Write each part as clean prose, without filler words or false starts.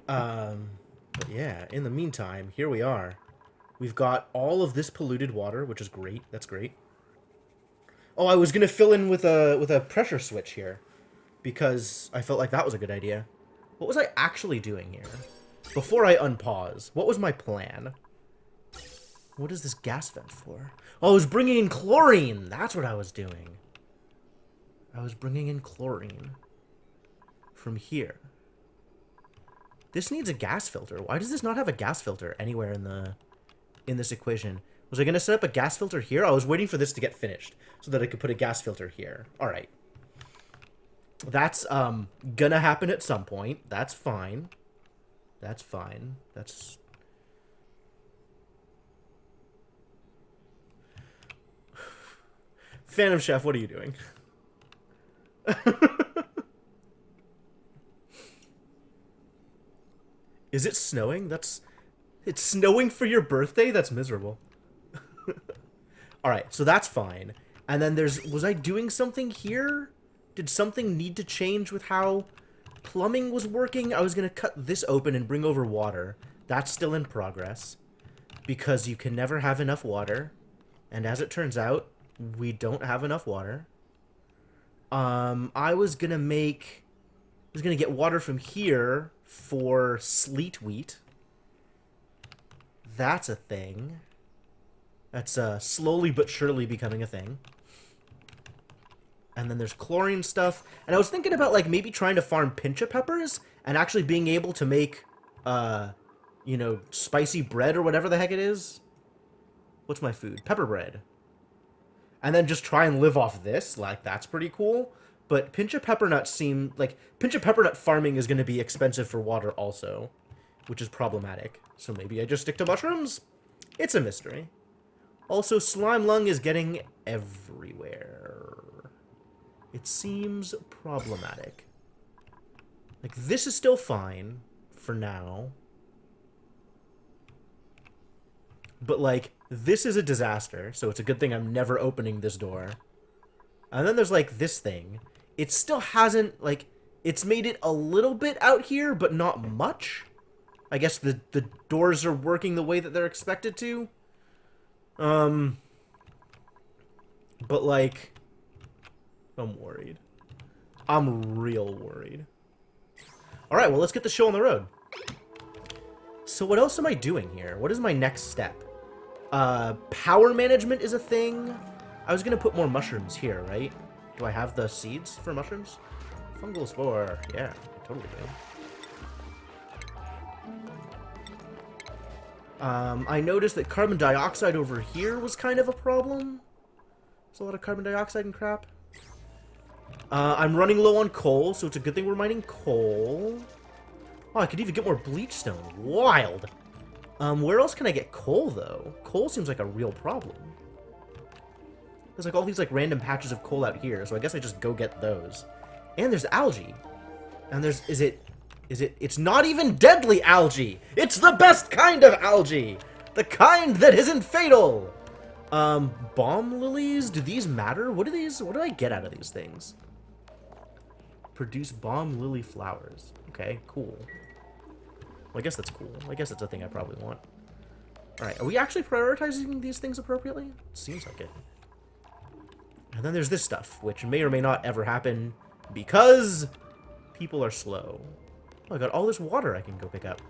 But yeah, in the meantime, here we are. We've got all of this polluted water, which is great. That's great. Oh, I was gonna fill in with a pressure switch here because I felt like that was a good idea. What was I actually doing here? Before I unpause, what was my plan? What is this gas vent for? Oh, I was bringing in chlorine. That's what I was doing. I was bringing in chlorine from here. This needs a gas filter. Why does this not have a gas filter anywhere in this equation? Was I going to set up a gas filter here? I was waiting for this to get finished so that I could put a gas filter here. All right. That's gonna happen at some point. That's fine. That's fine. That's... Phantom Chef, what are you doing? Is it snowing? It's snowing for your birthday? That's miserable. Alright, so that's fine. And then was I doing something here? Did something need to change with how plumbing was working? I was going to cut this open and bring over water. That's still in progress. Because you can never have enough water. And as it turns out, we don't have enough water. I was going to get water from here for sleet wheat. That's a thing. That's slowly but surely becoming a thing. And then there's chlorine stuff. And I was thinking about, like, maybe trying to farm pincha peppers and actually being able to make, you know, spicy bread or whatever the heck it is. What's my food? Pepper bread. And then just try and live off this. Like, that's pretty cool. But pincha pepper nuts seem like... Pincha pepper nut farming is going to be expensive for water also, which is problematic. So maybe I just stick to mushrooms? It's a mystery. Also, slime lung is getting everywhere. It seems problematic. Like, this is still fine for now. But, like, this is a disaster, so it's a good thing I'm never opening this door. And then there's, like, this thing. It still hasn't, like, it's made it a little bit out here, but not much. I guess the doors are working the way that they're expected to. But, like, I'm worried. I'm real worried. Alright, well, let's get the show on the road. So what else am I doing here? What is my next step? Power management is a thing. I was gonna put more mushrooms here, right? Do I have the seeds for mushrooms? Fungal spore. Yeah, I totally do. I noticed that carbon dioxide over here was kind of a problem. There's a lot of carbon dioxide and crap. I'm running low on coal, so it's a good thing we're mining coal. Oh, I could even get more bleach stone. Wild! Where else can I get coal, though? Coal seems like a real problem. There's like all these like random patches of coal out here, so I guess I just go get those. And there's algae. And there's... It's not even deadly algae! It's the best kind of algae! The kind that isn't fatal! Bomb lilies? Do these matter? What do I get out of these things? Produce bomb lily flowers. Okay, cool. Well, I guess that's cool. I guess that's a thing I probably want. Alright, are we actually prioritizing these things appropriately? Seems like it. And then there's this stuff, which may or may not ever happen because people are slow. Oh, I got all this water I can go pick up.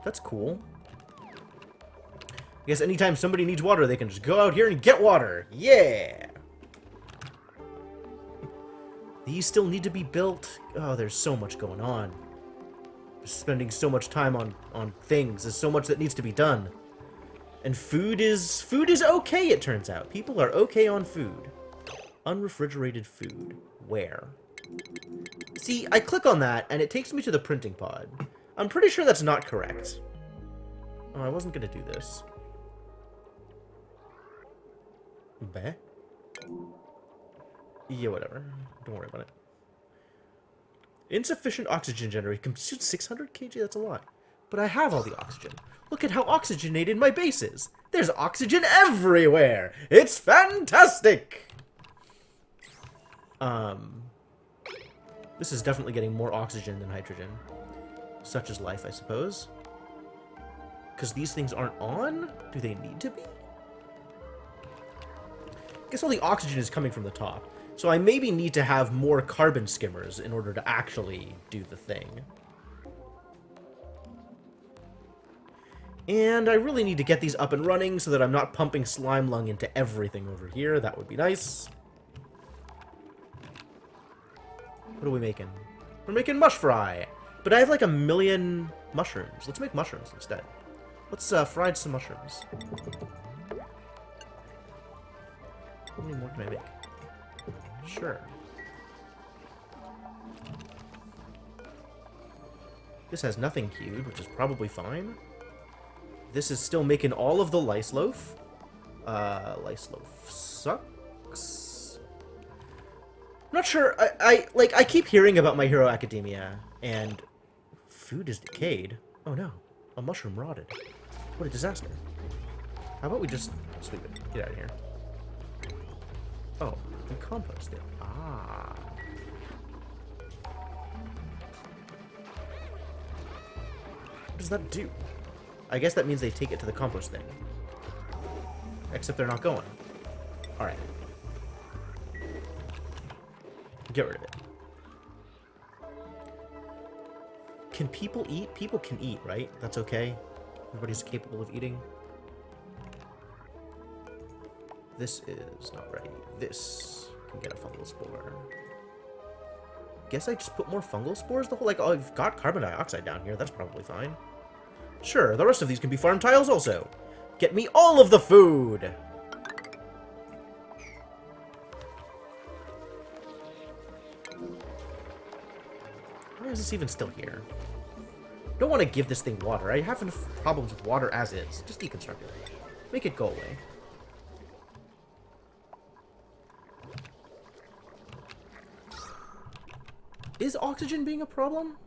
That's cool. I guess anytime somebody needs water, they can just go out here and get water. Yeah! These still need to be built. Oh, there's so much going on. Spending so much time on things. There's so much that needs to be done. And food is okay, it turns out. People are okay on food. Unrefrigerated food. Where? See, I click on that, and it takes me to the printing pod. I'm pretty sure that's not correct. Oh, I wasn't gonna do this. Bah? Yeah, whatever. Don't worry about it. Insufficient oxygen generated. Consumed 600 kg? That's a lot. But I have all the oxygen. Look at how oxygenated my base is. There's oxygen everywhere. It's fantastic. This is definitely getting more oxygen than hydrogen. Such is life, I suppose. Because these things aren't on? Do they need to be? I guess all the oxygen is coming from the top. So I maybe need to have more carbon skimmers in order to actually do the thing. And I really need to get these up and running so that I'm not pumping slime lung into everything over here. That would be nice. What are we making? We're making mush fry. But I have like 1 million mushrooms. Let's make mushrooms instead. Let's fry some mushrooms. How many more can I make? Sure. This has nothing queued, which is probably fine. This is still making all of the lice loaf. Lice loaf sucks. I'm not sure. I keep hearing about My Hero Academia, and food is decayed. Oh no, a mushroom rotted. What a disaster. How about we just sweep it? Get out of here. Oh, and compost it. Ah. What does that do? I guess that means they take it to the compost thing. Except they're not going. Alright. Get rid of it. Can people eat? People can eat, right? That's okay? Everybody's capable of eating. This is not ready. This can get a fungal spore. Guess I just put more fungal spores? The whole, like, oh, I've got carbon dioxide down here. That's probably fine. Sure, the rest of these can be farm tiles also. Get me all of the food! Why is this even still here? Don't want to give this thing water. I have enough problems with water as is. Just deconstruct it. Make it go away. Is oxygen being a problem?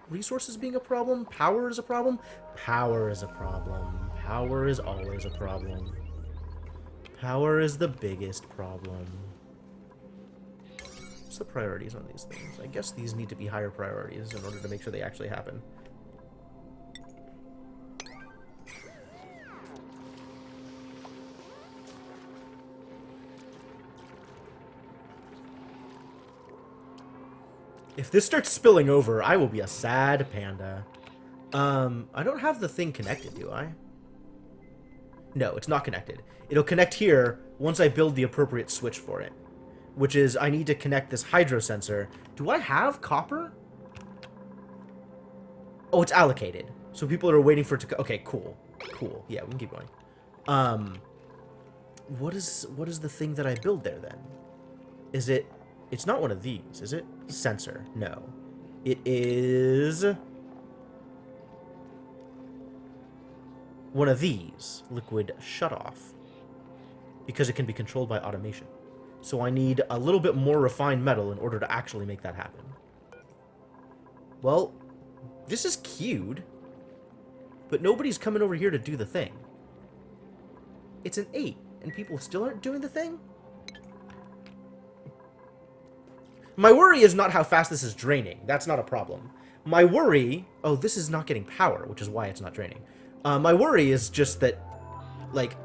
Resources being a problem? Power is a problem? Power is a problem. Power is always a problem. Power is the biggest problem. What's the priorities on these things? I guess these need to be higher priorities in order to make sure they actually happen. If this starts spilling over, I will be a sad panda. I don't have the thing connected, do I? No, it's not connected. It'll connect here once I build the appropriate switch for it. Which is, I need to connect this hydro sensor. Do I have copper? Oh, it's allocated. So people are waiting for it to... Okay, cool. Cool. Yeah, we can keep going. What is the thing that I build there, then? Is it... It's not one of these, is it? Sensor. No. It is... one of these. Liquid shutoff. Because it can be controlled by automation. So I need a little bit more refined metal in order to actually make that happen. Well, this is queued. But nobody's coming over here to do the thing. It's an 8, and people still aren't doing the thing? My worry is not how fast this is draining. That's not a problem. My worry... Oh, this is not getting power, which is why it's not draining. My worry is just that, like...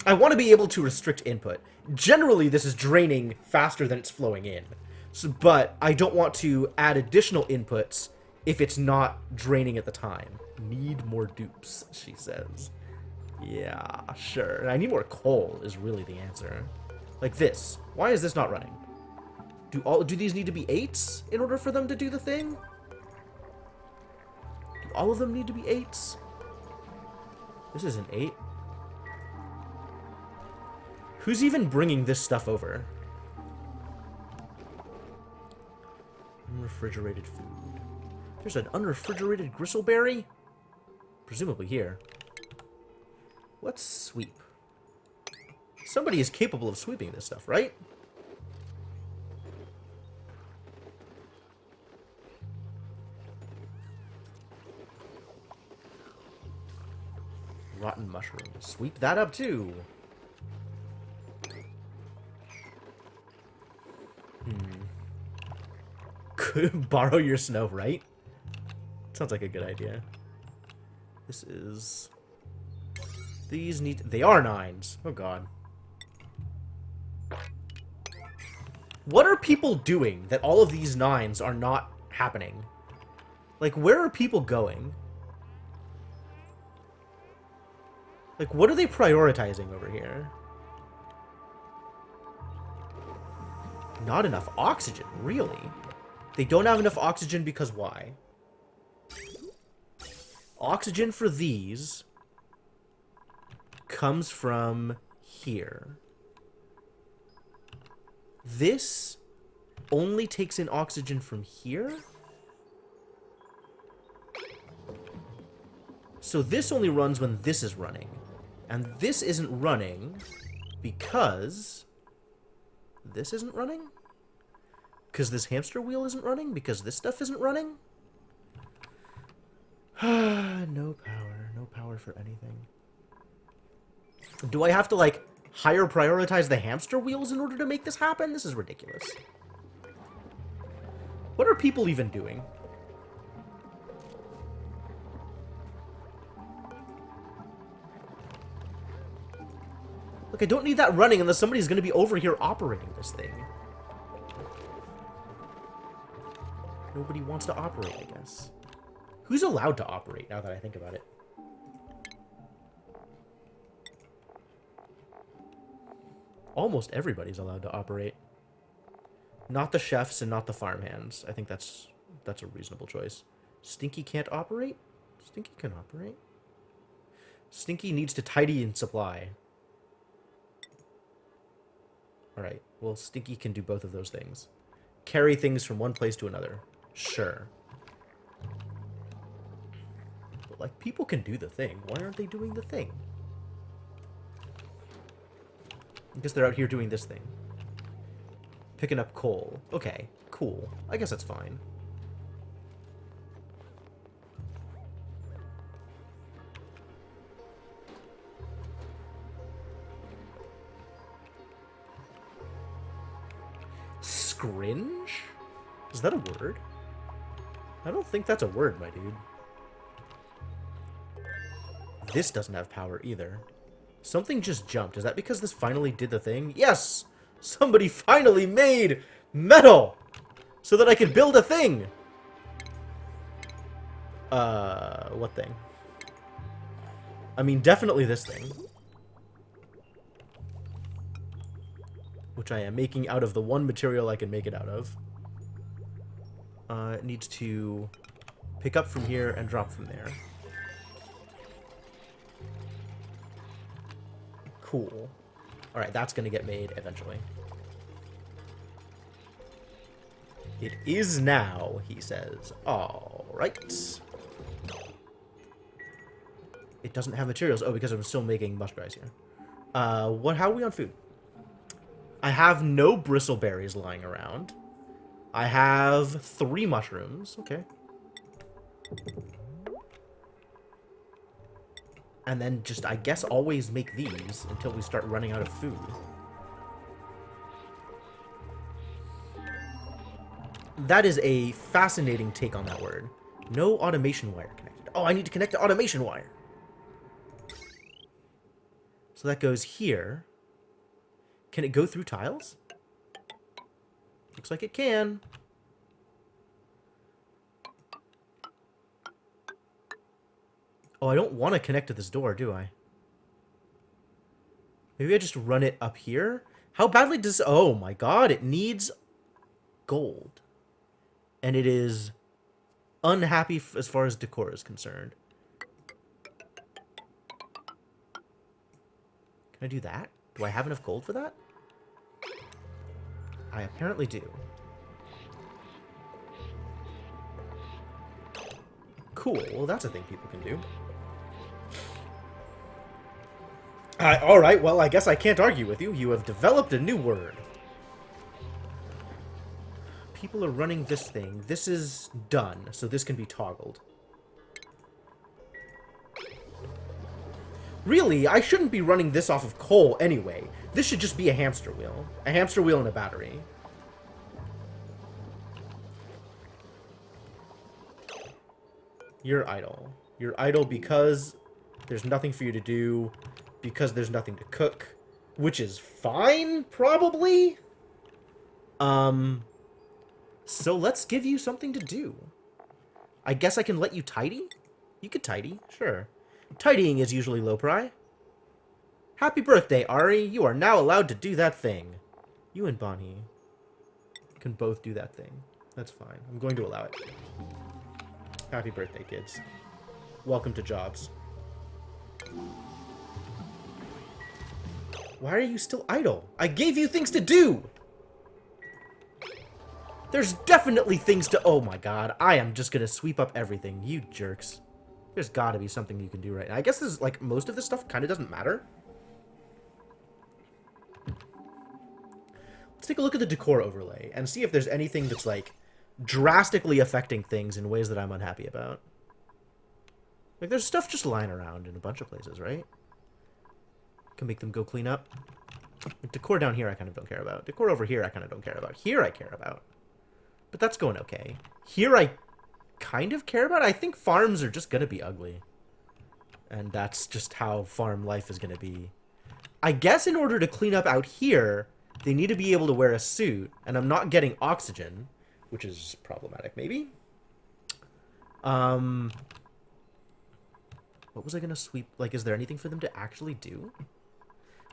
I want to be able to restrict input. Generally, this is draining faster than it's flowing in. So, but I don't want to add additional inputs if it's not draining at the time. Need more dupes, she says. Yeah, sure. I need more coal is really the answer. Like this. Why is this not running? Do these need to be 8s in order for them to do the thing? Do all of them need to be 8s? This is an 8. Who's even bringing this stuff over? Unrefrigerated food. There's an unrefrigerated gristleberry? Presumably here. Let's sweep. Somebody is capable of sweeping this stuff, right? Rotten mushroom. Sweep that up too. Borrow your snow, right? Sounds like a good idea. This is... These need... They are 9s. Oh, God. What are people doing that all of these 9s are not happening? Like, where are people going? Like, what are they prioritizing over here? Not enough oxygen, really? They don't have enough oxygen because why? Oxygen for these comes from here. This only takes in oxygen from here? So this only runs when this is running. And this isn't running because... This isn't running? Because this hamster wheel isn't running? Because this stuff isn't running? No power. No power for anything. Do I have to, like, higher prioritize the hamster wheels in order to make this happen? This is ridiculous. What are people even doing? Look, I don't need that running unless somebody's going to be over here operating this thing. Nobody wants to operate, I guess. Who's allowed to operate, now that I think about it? Almost everybody's allowed to operate. Not the chefs and not the farmhands. I think that's a reasonable choice. Stinky can't operate? Stinky can operate. Stinky needs to tidy and supply. Alright, well, Stinky can do both of those things. Carry things from one place to another. Sure. But, like, people can do the thing. Why aren't they doing the thing? I guess they're out here doing this thing. Picking up coal. Okay, cool. I guess that's fine. Scringe? Is that a word? I don't think that's a word, my dude. This doesn't have power either. Something just jumped. Is that because this finally did the thing? Yes! Somebody finally made metal! So that I could build a thing! What thing? I mean, definitely this thing. Which I am making out of the one material I can make it out of. It needs to pick up from here and drop from there. Cool. Alright, that's gonna get made eventually. It is now, he says. Alright. It doesn't have materials. Oh, because I'm still making mushberries here. How are we on food? I have no bristleberries lying around. I have 3 mushrooms. Okay. And then just, I guess, always make these until we start running out of food. That is a fascinating take on that word. No automation wire connected. Oh, I need to connect the automation wire. So that goes here. Can it go through tiles? Looks like it can. Oh, I don't want to connect to this door, do I? Maybe I just run it up here? How badly does... Oh my god, it needs gold. And it is unhappy as far as decor is concerned. Can I do that? Do I have enough gold for that? I apparently do. Cool. Well, that's a thing people can do. Alright, well, I guess I can't argue with you. You have developed a new word. People are running this thing. This is done, so this can be toggled. Really, I shouldn't be running this off of coal anyway. This should just be a hamster wheel. A hamster wheel and a battery. You're idle. You're idle because there's nothing for you to do, because there's nothing to cook, which is fine, probably. So let's give you something to do. I guess I can let you tidy? You could tidy, sure. Tidying is usually low pry. Happy birthday, Ari. You are now allowed to do that thing. You and Bonnie can both do that thing. That's fine. I'm going to allow it. Happy birthday, kids. Welcome to jobs. Why are you still idle? I gave you things to do! There's definitely things to... Oh my god, I am just gonna sweep up everything. You jerks. There's gotta be something you can do right now. I guess this, like, most of this stuff kind of doesn't matter. Let's take a look at the decor overlay and see if there's anything that's, like, drastically affecting things in ways that I'm unhappy about. Like, there's stuff just lying around in a bunch of places, right? Can make them go clean up. Like, decor down here I kind of don't care about. Decor over here I kind of don't care about. Here I care about. But that's going okay. Here I kind of care about. I think farms are just gonna be ugly. And that's just how farm life is gonna be. I guess in order to clean up out here, they need to be able to wear a suit. And I'm not getting oxygen, which is problematic, maybe? What was I gonna sweep? Like, is there anything for them to actually do?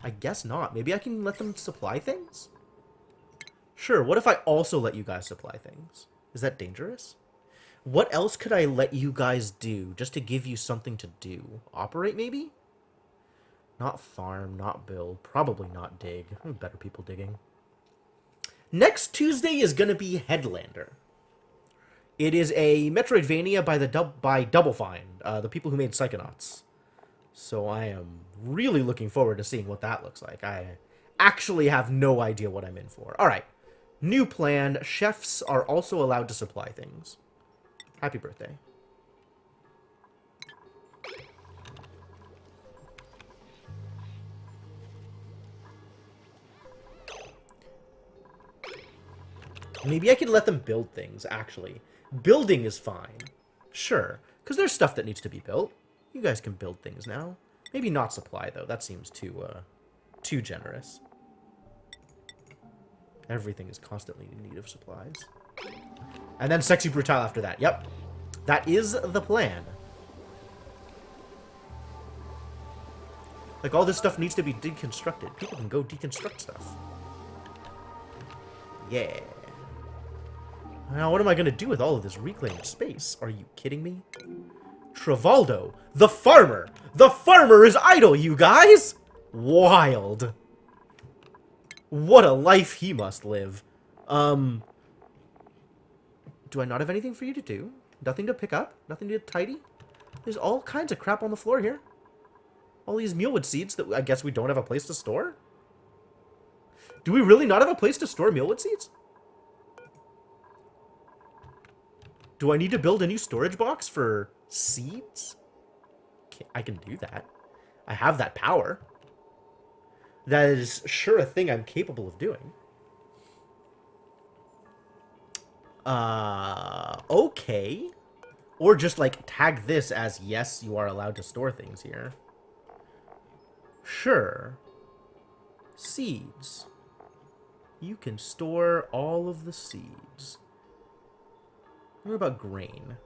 I guess not. Maybe I can let them supply things? Sure, what if I also let you guys supply things? Is that dangerous? What else could I let you guys do, just to give you something to do? Operate, maybe? Not farm, not build, probably not dig. Better people digging. Next Tuesday is gonna be Headlander. It is a Metroidvania by Double Fine, the people who made Psychonauts. So I am really looking forward to seeing what that looks like. I actually have no idea what I'm in for. Alright, new plan. Chefs are also allowed to supply things. Happy birthday. Maybe I can let them build things, actually. Building is fine. Sure, because there's stuff that needs to be built. You guys can build things now. Maybe not supply, though. That seems too generous. Everything is constantly in need of supplies. And then Sexy Brutale after that. Yep. That is the plan. Like, all this stuff needs to be deconstructed. People can go deconstruct stuff. Yeah. Now, what am I going to do with all of this reclaimed space? Are you kidding me? Travaldo, the farmer! The farmer is idle, you guys! Wild. What a life he must live. Do I not have anything for you to do? Nothing to pick up? Nothing to tidy? There's all kinds of crap on the floor here. All these mealwood seeds that I guess we don't have a place to store? Do we really not have a place to store mealwood seeds? Do I need to build a new storage box for seeds? I can do that. I have that power. That is sure a thing I'm capable of doing. Okay. Or just, like, tag this as, yes, you are allowed to store things here. Sure. Seeds. You can store all of the seeds. What about grain?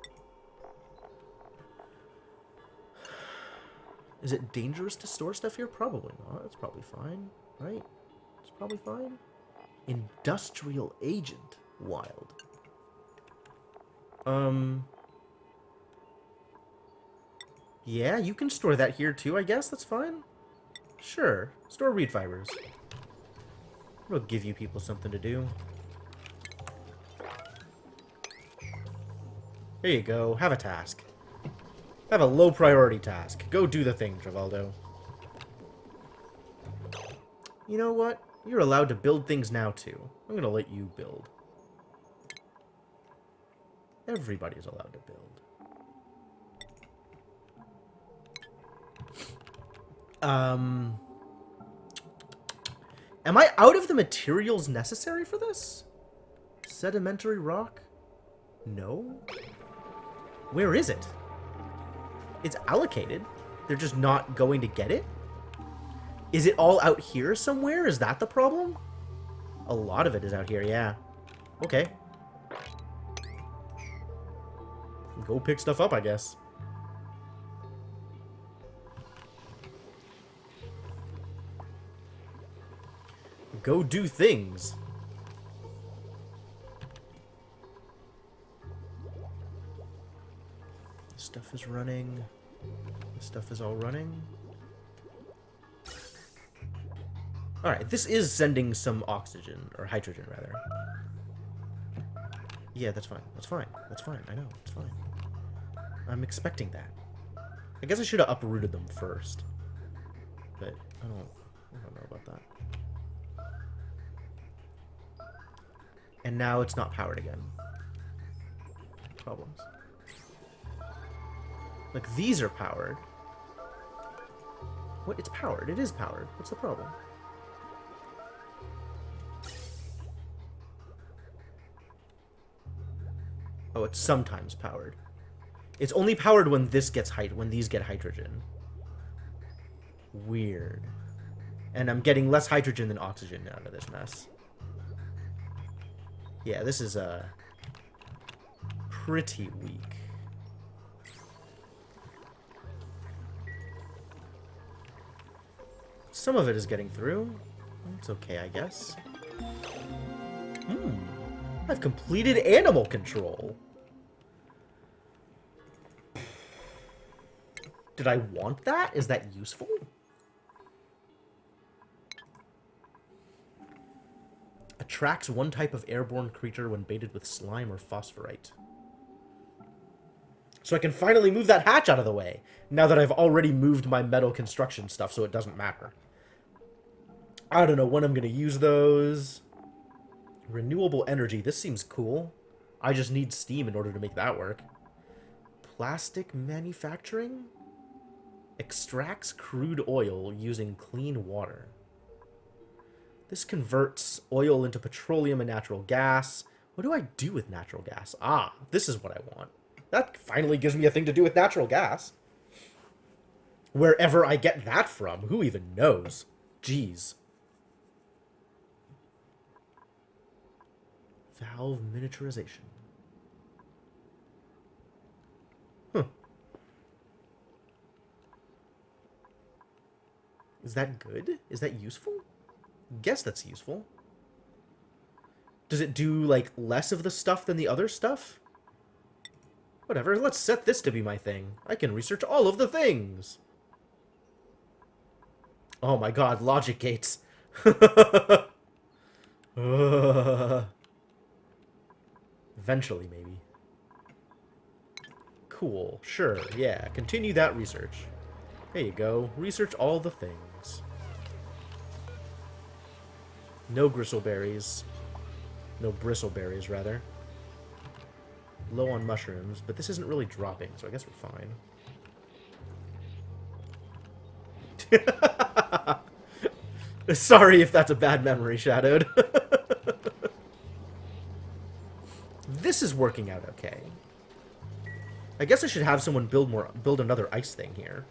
Is it dangerous to store stuff here? Probably not. It's probably fine, right? It's probably fine. Industrial agent. Wild. Yeah, you can store that here too, I guess. That's fine. Sure. Store reed fibers. It'll give you people something to do. There you go. Have a task. Have a low priority task. Go do the thing, Travaldo. You know what? You're allowed to build things now, too. I'm gonna let you build. Everybody's allowed to build. Am I out of the materials necessary for this? Sedimentary rock? No? Where is it? It's allocated. They're just not going to get it? Is it all out here somewhere? Is that the problem? A lot of it is out here, yeah. Okay. Go pick stuff up, I guess. Go do things. This stuff is running. This stuff is all running. Alright, this is sending some oxygen, or hydrogen, rather. Yeah, that's fine. That's fine. That's fine. I know. It's fine. I'm expecting that. I guess I should have uprooted them first. But I don't know about that. And now it's not powered again. Problems. Like, these are powered. What? It's powered. It is powered. What's the problem? Oh, it's sometimes powered. It's only powered when this gets when these get hydrogen. Weird. And I'm getting less hydrogen than oxygen out of this mess. Yeah, this is pretty weak. Some of it is getting through. It's okay, I guess. I've completed animal control. Did I want that? Is that useful? Attracts one type of airborne creature when baited with slime or phosphorite. So I can finally move that hatch out of the way, now that I've already moved my metal construction stuff, so it doesn't matter. I don't know when I'm going to use those. Renewable energy. This seems cool. I just need steam in order to make that work. Plastic manufacturing? Extracts crude oil using clean water. This converts oil into petroleum and natural gas. What do I do with natural gas? Ah, this is what I want. That finally gives me a thing to do with natural gas. Wherever I get that from, who even knows? Jeez. Valve miniaturization. Huh. Is that good? Is that useful? Guess that's useful. Does it do, like, less of the stuff than the other stuff? Whatever, let's set this to be my thing. I can research all of the things! Oh my god, logic gates. Eventually, maybe. Cool, sure, yeah. Continue that research. There you go. Research all the things. No gristleberries. No bristleberries, rather. Low on mushrooms, but this isn't really dropping, so I guess we're fine. Sorry if that's a bad memory, Shadowed. This is working out okay. I guess I should have someone build another ice thing here.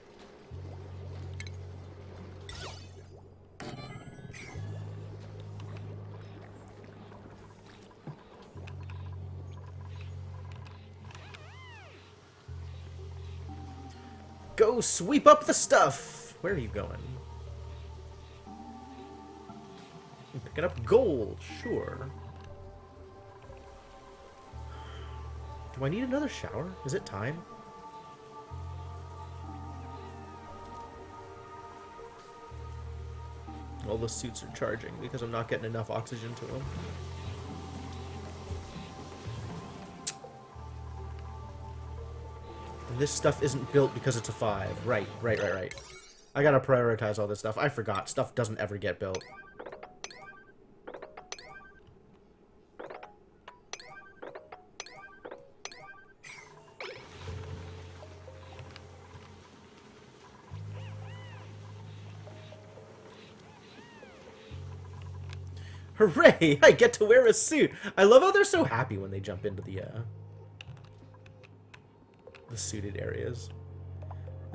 Go sweep up the stuff! Where are you going? I'm picking up gold, sure. Do I need another shower? Is it time? All the suits are charging because I'm not getting enough oxygen to them. This stuff isn't built because it's a 5. Right. I gotta prioritize all this stuff. I forgot. Stuff doesn't ever get built. Hooray! I get to wear a suit! I love how they're so happy when they jump into the suited areas.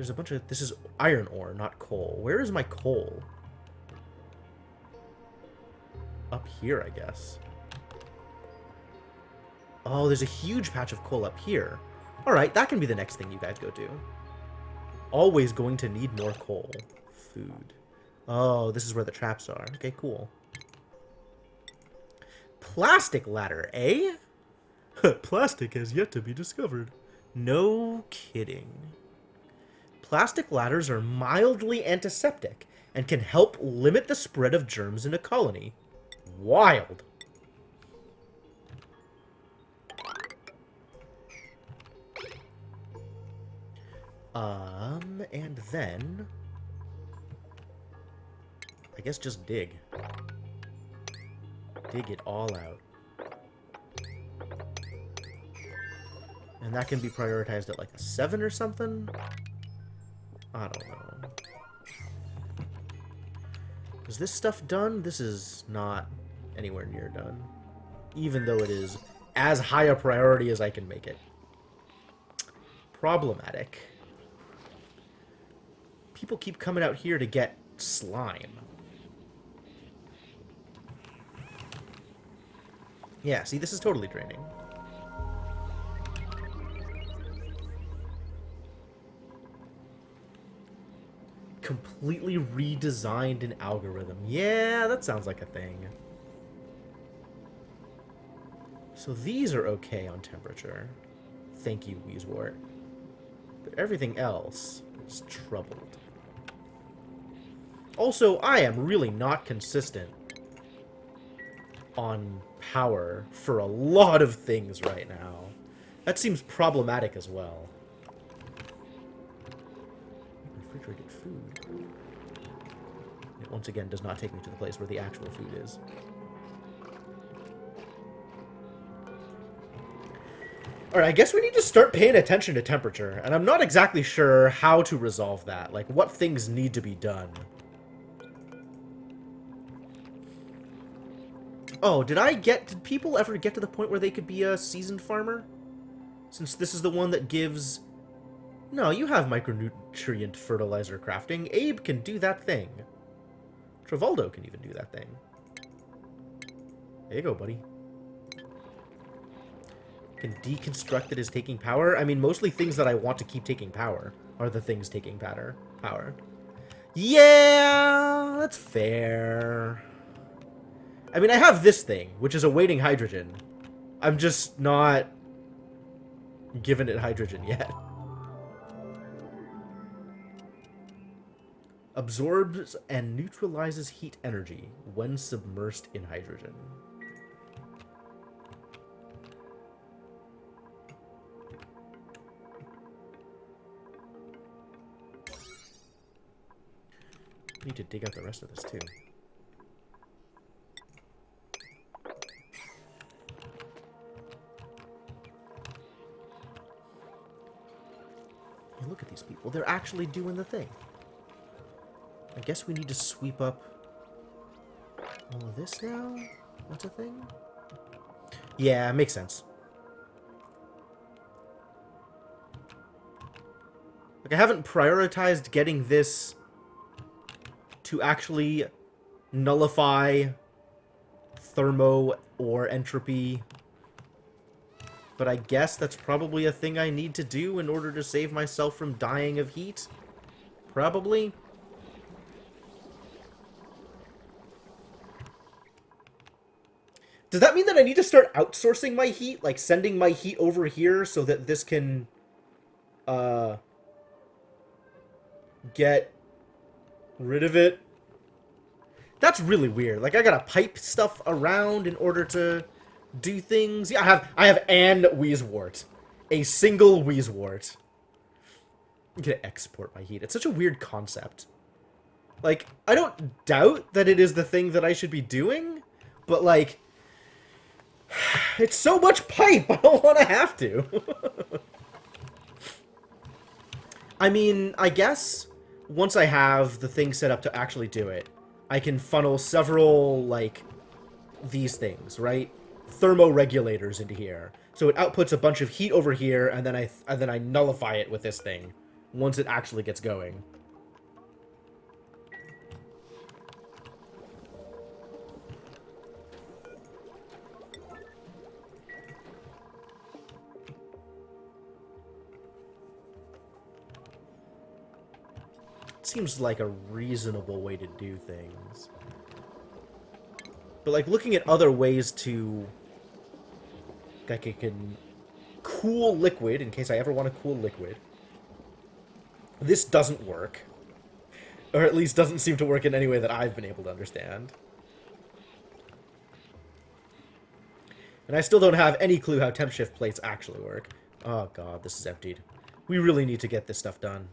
There's a bunch of... This is iron ore, not coal. Where is my coal? Up here, I guess. Oh, there's a huge patch of coal up here. Alright, that can be the next thing you guys go do. Always going to need more coal. Food. Oh, this is where the traps are. Okay, cool. Plastic ladder, eh? Plastic has yet to be discovered. No kidding. Plastic ladders are mildly antiseptic and can help limit the spread of germs in a colony. Wild. And then... I guess just dig. Dig it all out. And that can be prioritized at like a 7 or something? I don't know. Is this stuff done? This is not anywhere near done. Even though it is as high a priority as I can make it. Problematic. People keep coming out here to get slime. Yeah, see, this is totally draining. Completely redesigned an algorithm. Yeah, that sounds like a thing. So these are okay on temperature. Thank you, Wheezewort. But everything else is troubled. Also, I am really not consistent on power for a lot of things right now. That seems problematic as well. Refrigerated food. It once again does not take me to the place where the actual food is. Alright, I guess we need to start paying attention to temperature, and I'm not exactly sure how to resolve that. Like, what things need to be done. Oh, did people ever get to the point where they could be a seasoned farmer? Since this is the one that gives... No, you have micronutrient fertilizer crafting. Abe can do that thing. Travoldo can even do that thing. There you go, buddy. Can deconstruct it as taking power? I mean, mostly things that I want to keep taking power are the things taking power. Yeah, that's fair. I mean, I have this thing, which is awaiting hydrogen. I'm just not giving it hydrogen yet. Absorbs and neutralizes heat energy when submersed in hydrogen. I need to dig out the rest of this, too. Hey, look at these people. They're actually doing the thing. I guess we need to sweep up all of this now? That's a thing? Yeah, makes sense. Like, I haven't prioritized getting this to actually nullify thermo or entropy. But I guess that's probably a thing I need to do in order to save myself from dying of heat. Probably. Does that mean that I need to start outsourcing my heat? Like, sending my heat over here so that this can, get rid of it? That's really weird. Like, I gotta pipe stuff around in order to do things. Yeah, I have an Wheezewort. A single Wheezewort. I'm gonna export my heat. It's such a weird concept. Like, I don't doubt that it is the thing that I should be doing, but, like, it's so much pipe, I don't want to have to. I mean, I guess once I have the thing set up to actually do it, I can funnel several, like, these things, right? Thermoregulators into here. So it outputs a bunch of heat over here, and then I nullify it with this thing. once it actually gets going. Seems like a reasonable way to do things. But, like, looking at other ways to... like, I can cool liquid, in case I ever want to cool liquid. This doesn't work. Or at least doesn't seem to work in any way that I've been able to understand. And I still don't have any clue how temp shift plates actually work. Oh god, this is emptied. We really need to get this stuff done.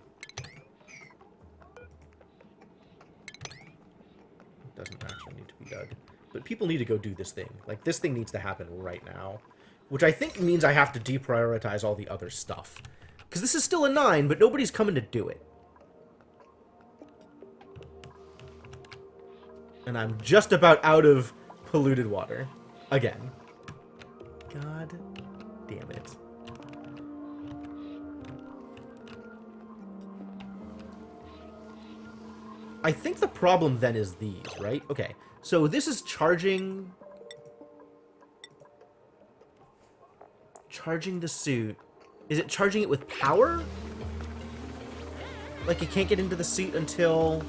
Doesn't actually need to be dug. But people need to go do this thing. Like, this thing needs to happen right now. Which I think means I have to deprioritize all the other stuff. Because this is still a 9, but nobody's coming to do it. And I'm just about out of polluted water. Again. God damn it. I think the problem then is these, right? Okay, so this is charging the suit. Is it charging it with power? Like, you can't get into the suit until...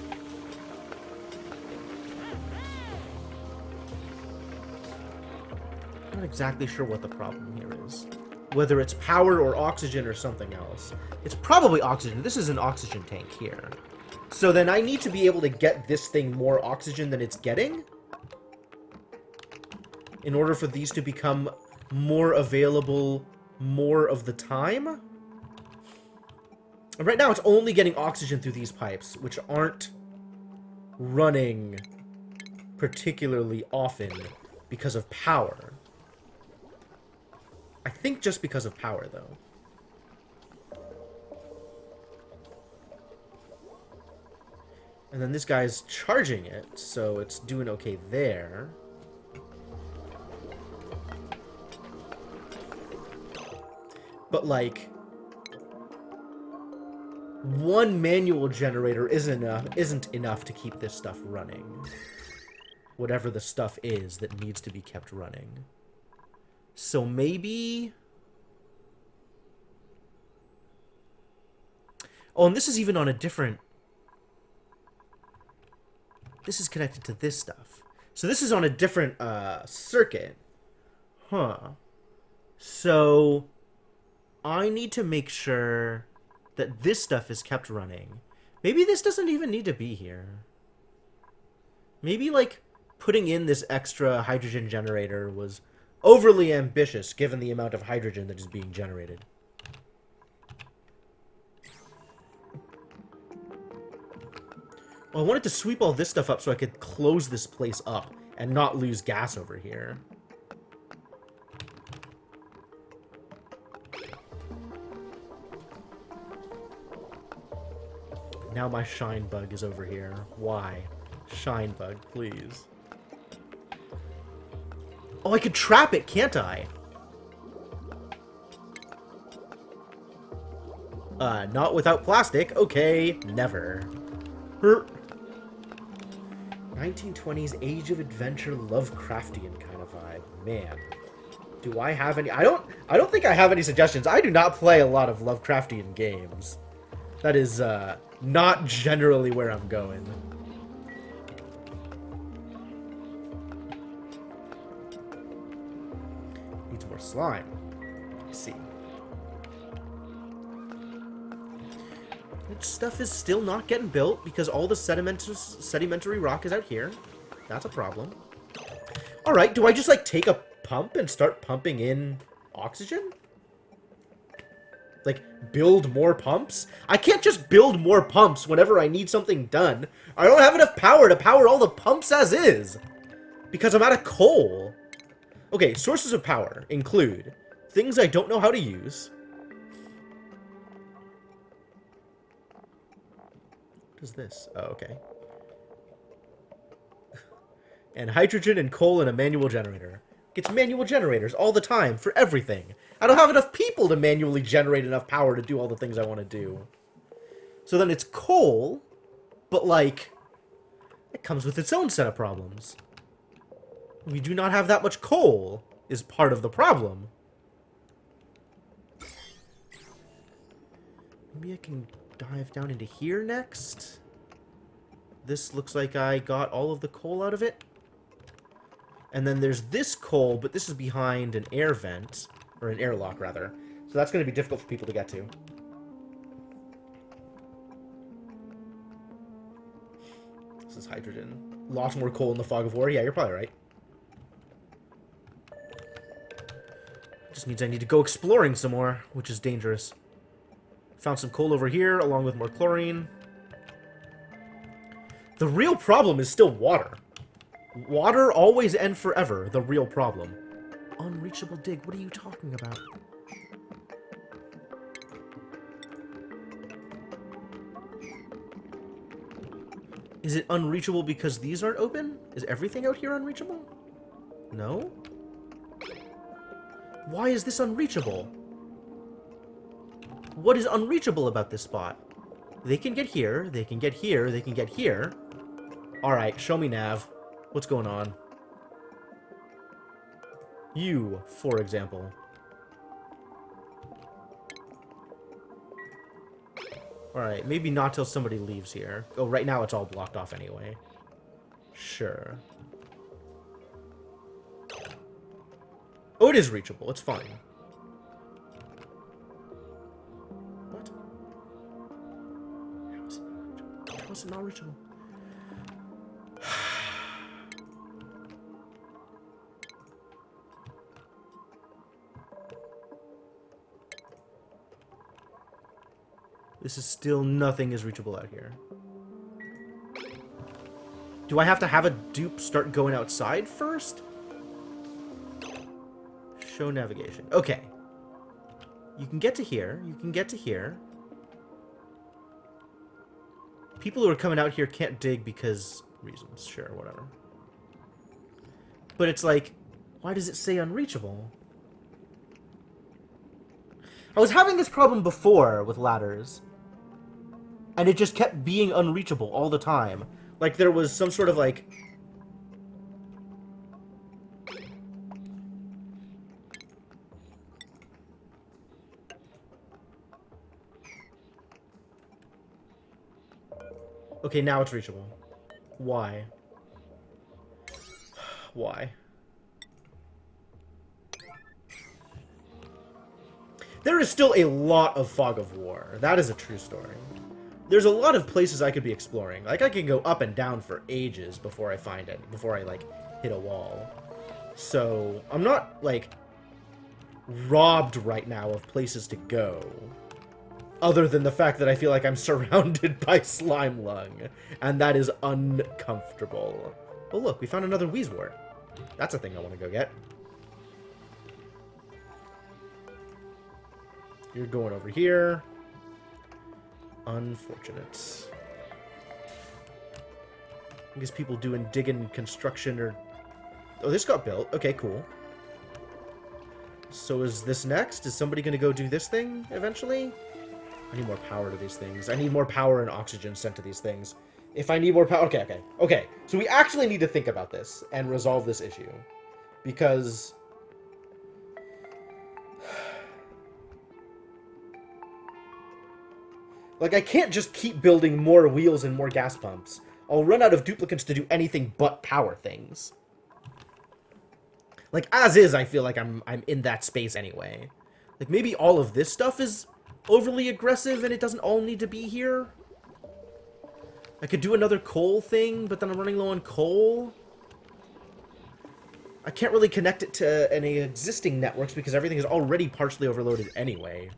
I'm not exactly sure what the problem here is. Whether it's power or oxygen or something else. It's probably oxygen. This is an oxygen tank here. So then I need to be able to get this thing more oxygen than it's getting in order for these to become more available more of the time. And right now it's only getting oxygen through these pipes, which aren't running particularly often because of power. I think just because of power, though. And then this guy's charging it, so it's doing okay there. But, like, one manual generator isn't enough to keep this stuff running. Whatever the stuff is that needs to be kept running. So maybe... Oh, and this is even on a different... This is connected to this stuff. So this is on a different circuit. Huh. So I need to make sure that this stuff is kept running. Maybe this doesn't even need to be here. Maybe, like, putting in this extra hydrogen generator was overly ambitious given the amount of hydrogen that is being generated. Well, I wanted to sweep all this stuff up so I could close this place up and not lose gas over here. Now my shine bug is over here. Why? Shine bug, please. Oh, I could trap it, can't I? Not without plastic. Okay, never. 1920s Age of Adventure Lovecraftian kind of vibe. Man. Do I have any... I don't think I have any suggestions. I do not play a lot of Lovecraftian games. That is, not generally where I'm going. Needs more slime. I see. This stuff is still not getting built because all the sedimentary rock is out here. That's a problem. Alright, do I just, like, take a pump and start pumping in oxygen? Like, build more pumps? I can't just build more pumps whenever I need something done. I don't have enough power to power all the pumps as is. Because I'm out of coal. Okay, sources of power include things I don't know how to use. What is this? Oh, okay. And hydrogen and coal and a manual generator. It's manual generators all the time for everything. I don't have enough people to manually generate enough power to do all the things I want to do. So then it's coal, but, like, it comes with its own set of problems. We do not have that much coal, is part of the problem. Maybe I can dive down into here next. This looks like I got all of the coal out of it. And then there's this coal, but this is behind an air vent. Or an airlock, rather. So that's going to be difficult for people to get to. This is hydrogen. Lots more coal in the fog of war. Yeah, you're probably right. Just means I need to go exploring some more, which is dangerous. Found some coal over here, along with more chlorine. The real problem is still water. Water always and forever, the real problem. Unreachable dig, what are you talking about? Is it unreachable because these aren't open? Is everything out here unreachable? No? Why is this unreachable? What is unreachable about this spot? They can get here, they can get here, they can get here. Alright, show me nav. What's going on? You, for example. Alright, maybe not till somebody leaves here. Oh, right now it's all blocked off anyway. Sure. Oh, it is reachable. It's fine. What? How is it not reachable? This is still nothing is reachable out here. Do I have to have a dupe start going outside first? Show navigation. Okay. You can get to here. You can get to here. People who are coming out here can't dig because reasons. Sure, whatever. But it's like, why does it say unreachable? I was having this problem before with ladders. And it just kept being unreachable all the time. Like there was some sort of like... Okay, now it's reachable. Why? Why? There is still a lot of Fog of War. That is a true story. There's a lot of places I could be exploring. Like, I can go up and down for ages before I find it. Before I, like, hit a wall. So, I'm not, like, robbed right now of places to go. Other than the fact that I feel like I'm surrounded by slime lung. And that is uncomfortable. Oh, look, we found another Wheezewort. That's a thing I want to go get. You're going over here. Unfortunate. I guess people doing digging construction or... Oh, this got built. Okay, cool. So is this next? Is somebody going to go do this thing eventually? I need more power to these things. I need more power and oxygen sent to these things. If I need more power... Okay. So we actually need to think about this and resolve this issue. Because... Like, I can't just keep building more wheels and more gas pumps. I'll run out of duplicates to do anything but power things. Like, as is, I feel like I'm in that space anyway. Like, maybe all of this stuff is overly aggressive and it doesn't all need to be here? I could do another coal thing, but then I'm running low on coal. I can't really connect it to any existing networks because everything is already partially overloaded anyway.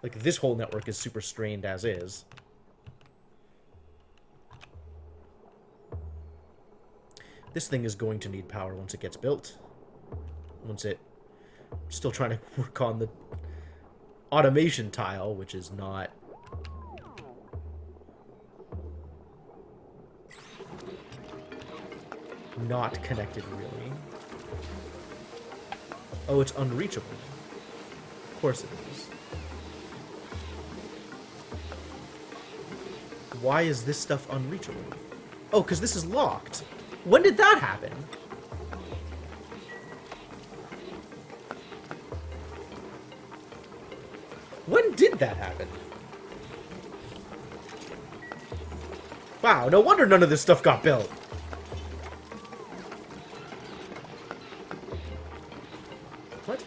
Like, this whole network is super strained as is. This thing is going to need power once it gets built. Once it... Still trying to work on the automation tile, which is not... Not connected, really. Oh, it's unreachable. Of course it is. Why is this stuff unreachable? Oh, because this is locked. When did that happen? When did that happen? Wow, no wonder none of this stuff got built. What?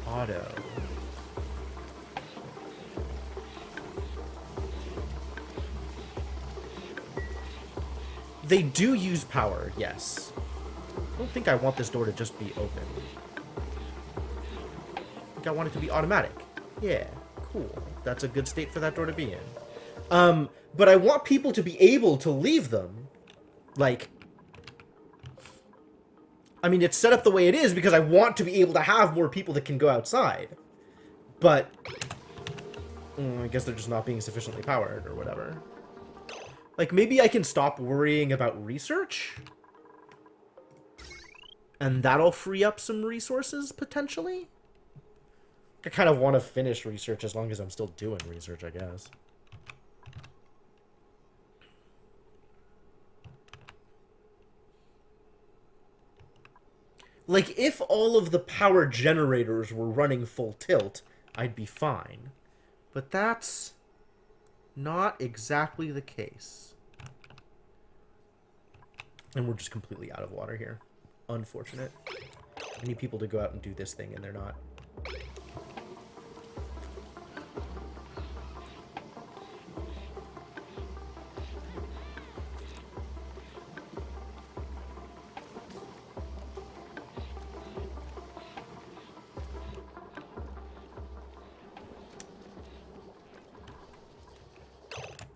Auto. They do use power, yes. I don't think I want this door to just be open. I think I want it to be automatic. Yeah, cool. That's a good state for that door to be in. But I want people to be able to leave them. Like, I mean, it's set up the way it is because I want to be able to have more people that can go outside. But, I guess they're just not being sufficiently powered or whatever. Like, maybe I can stop worrying about research? And that'll free up some resources, potentially? I kind of want to finish research as long as I'm still doing research, I guess. Like, if all of the power generators were running full tilt, I'd be fine. But that's not exactly the case. And we're just completely out of water here. Unfortunate. I need people to go out and do this thing, and they're not.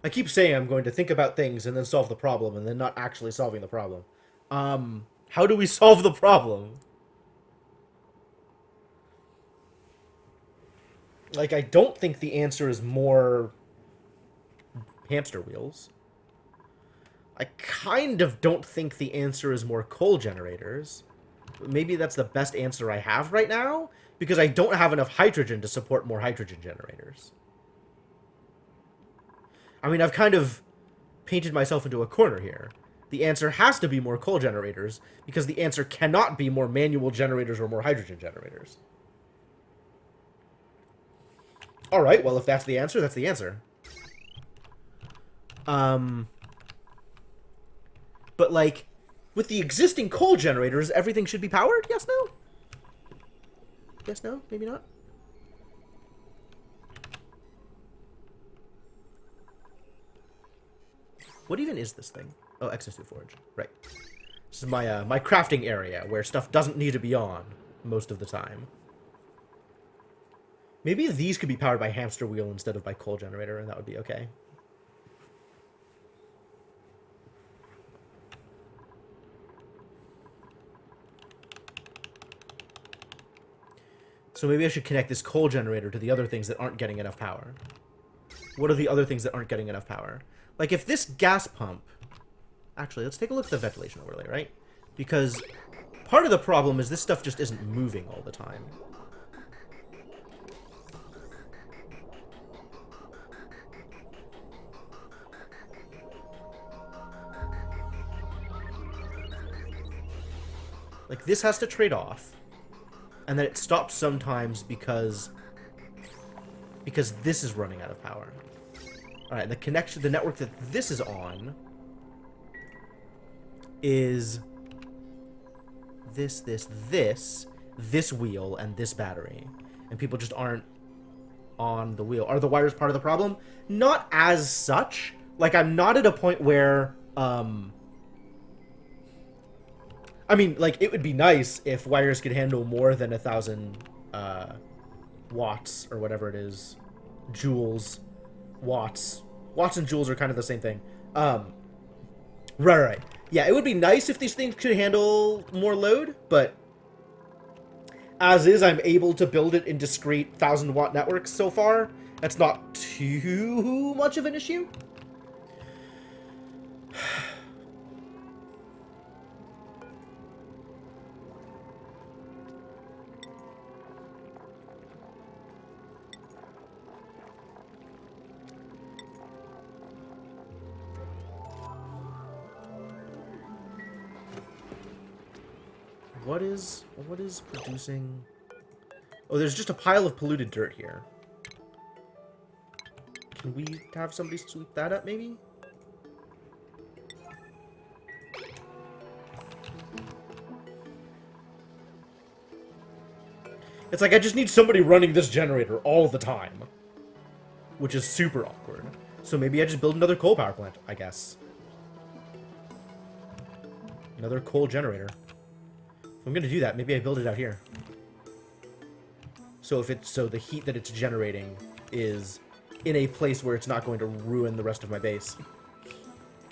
I keep saying I'm going to think about things and then solve the problem, and then not actually solving the problem. How do we solve the problem? Like, I don't think the answer is more hamster wheels. I kind of don't think the answer is more coal generators. Maybe that's the best answer I have right now, because I don't have enough hydrogen to support more hydrogen generators. I mean, I've kind of painted myself into a corner here. The answer has to be more coal generators, because the answer cannot be more manual generators or more hydrogen generators. Alright, well, if that's the answer, that's the answer. But, like, with the existing coal generators, everything should be powered? Yes, no? Yes, no? Maybe not? What even is this thing? Oh, X2 Forge. Right. This is my, my crafting area, where stuff doesn't need to be on most of the time. Maybe these could be powered by hamster wheel instead of by coal generator, and that would be okay. So maybe I should connect this coal generator to the other things that aren't getting enough power. What are the other things that aren't getting enough power? Like, if this gas pump... Actually, let's take a look at the ventilation overlay, right? Because part of the problem is this stuff just isn't moving all the time. Like, this has to trade off. And then it stops sometimes because this is running out of power. Alright, the connection, the network that this is on is this wheel, and this battery. And people just aren't on the wheel. Are the wires part of the problem? Not as such. Like, I'm not at a point where, I mean, like, it would be nice if wires could handle more than 1,000 watts, or whatever it is. Joules. Watts. Watts and joules are kind of the same thing. Right. Yeah, it would be nice if these things could handle more load, but as is, I'm able to build it in discrete 1,000-watt networks so far. That's not too much of an issue. what is producing... Oh, there's just a pile of polluted dirt here. Can we have somebody sweep that up, maybe? It's like I just need somebody running this generator all the time. Which is super awkward. So maybe I just build another coal power plant, I guess. Another coal generator. If I'm gonna do that, maybe I build it out here. So the heat that it's generating is in a place where it's not going to ruin the rest of my base.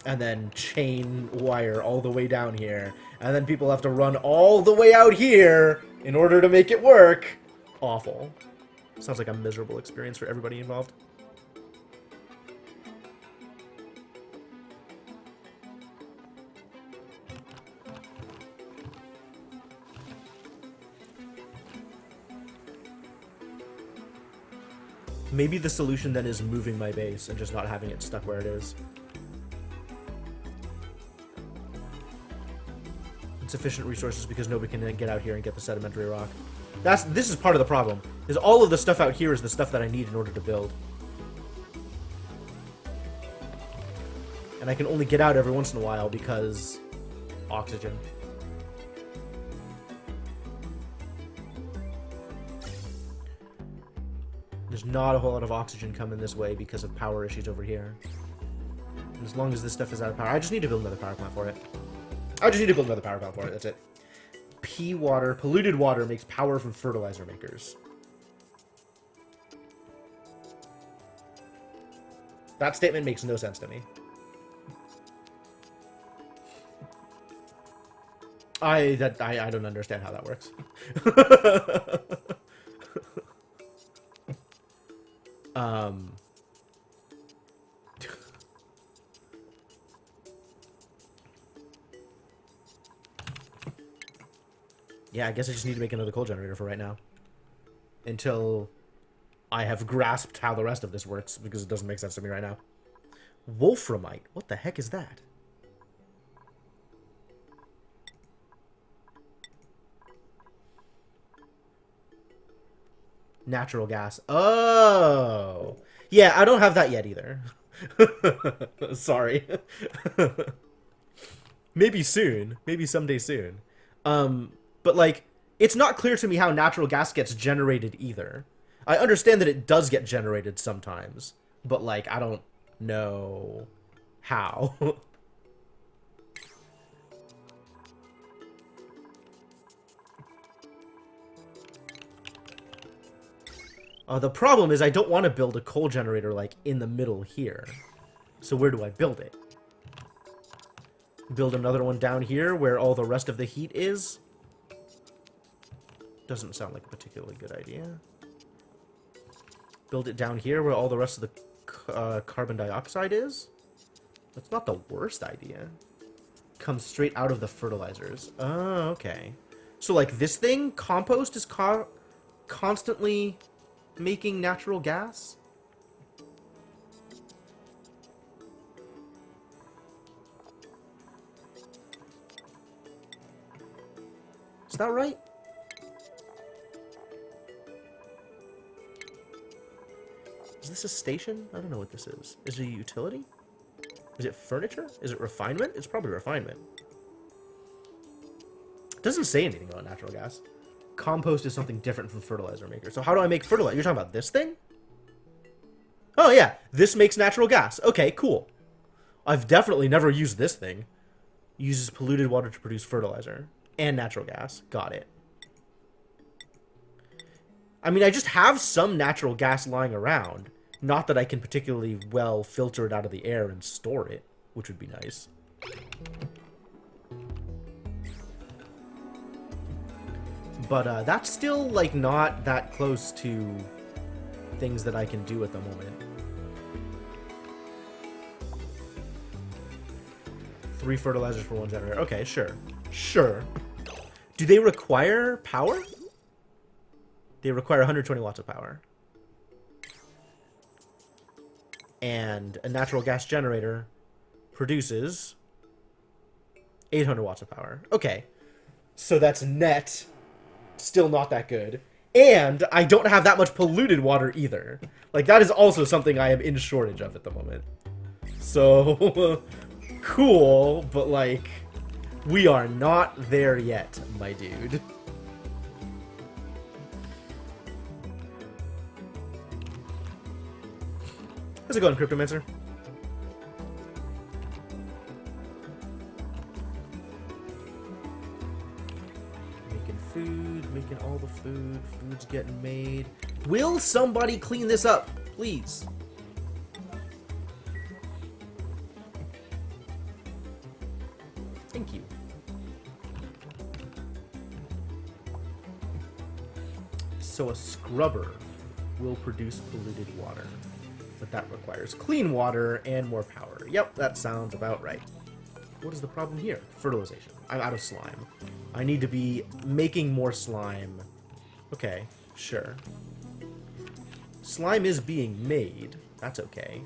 And then chain wire all the way down here. And then people have to run all the way out here in order to make it work. Awful. Sounds like a miserable experience for everybody involved. Maybe the solution then is moving my base and just not having it stuck where it is. Insufficient resources because nobody can then get out here and get the sedimentary rock. This is part of the problem. Is all of the stuff out here is the stuff that I need in order to build. And I can only get out every once in a while because oxygen. There's not a whole lot of oxygen coming this way because of power issues over here. And as long as this stuff is out of power, I just need to build another power plant for it. That's it. Pea water, polluted water makes power from fertilizer makers. That statement makes no sense to me. I don't understand how that works. Yeah, I guess I just need to make another coal generator for right now. Until I have grasped how the rest of this works, because it doesn't make sense to me right now. Wolframite? What the heck is that? Natural gas. Oh! Yeah, I don't have that yet either. Sorry. Maybe soon. Maybe someday soon. But, like, it's not clear to me how natural gas gets generated either. I understand that it does get generated sometimes, but, like, I don't know how. The problem is I don't want to build a coal generator, like, in the middle here. So where do I build it? Build another one down here where all the rest of the heat is? Doesn't sound like a particularly good idea. Build it down here where all the rest of the carbon dioxide is? That's not the worst idea. Comes straight out of the fertilizers. Oh, okay. So, like, this thing, compost, is constantly making natural gas? Is that right? Is this a station? I don't know what this is. Is it a utility? Is it furniture? Is it refinement? It's probably refinement. It doesn't say anything about natural gas. Compost is something different from fertilizer maker. So how do I make fertilizer? You're talking about this thing? Oh yeah, this makes natural gas. Okay, cool. I've definitely never used this thing. Uses polluted water to produce fertilizer. And natural gas. Got it. I mean, I just have some natural gas lying around. Not that I can particularly well filter it out of the air and store it, which would be nice. But that's still, like, not that close to things that I can do at the moment. 3 fertilizers for 1 generator. Okay, sure. Sure. Do they require power? They require 120 watts of power. And a natural gas generator produces 800 watts of power. Okay. So that's net. Still not that good. And I don't have that much polluted water either. Like, that is also something I am in shortage of at the moment. So, cool, but like, we are not there yet, my dude. How's it going, Cryptomancer? Making food, making all the food. Food's getting made. Will somebody clean this up, please? Thank you. So a scrubber will produce polluted water. But that requires clean water and more power. Yep, that sounds about right. What is the problem here? Fertilization. I'm out of slime. I need to be making more slime. Okay, sure. Slime is being made. That's okay.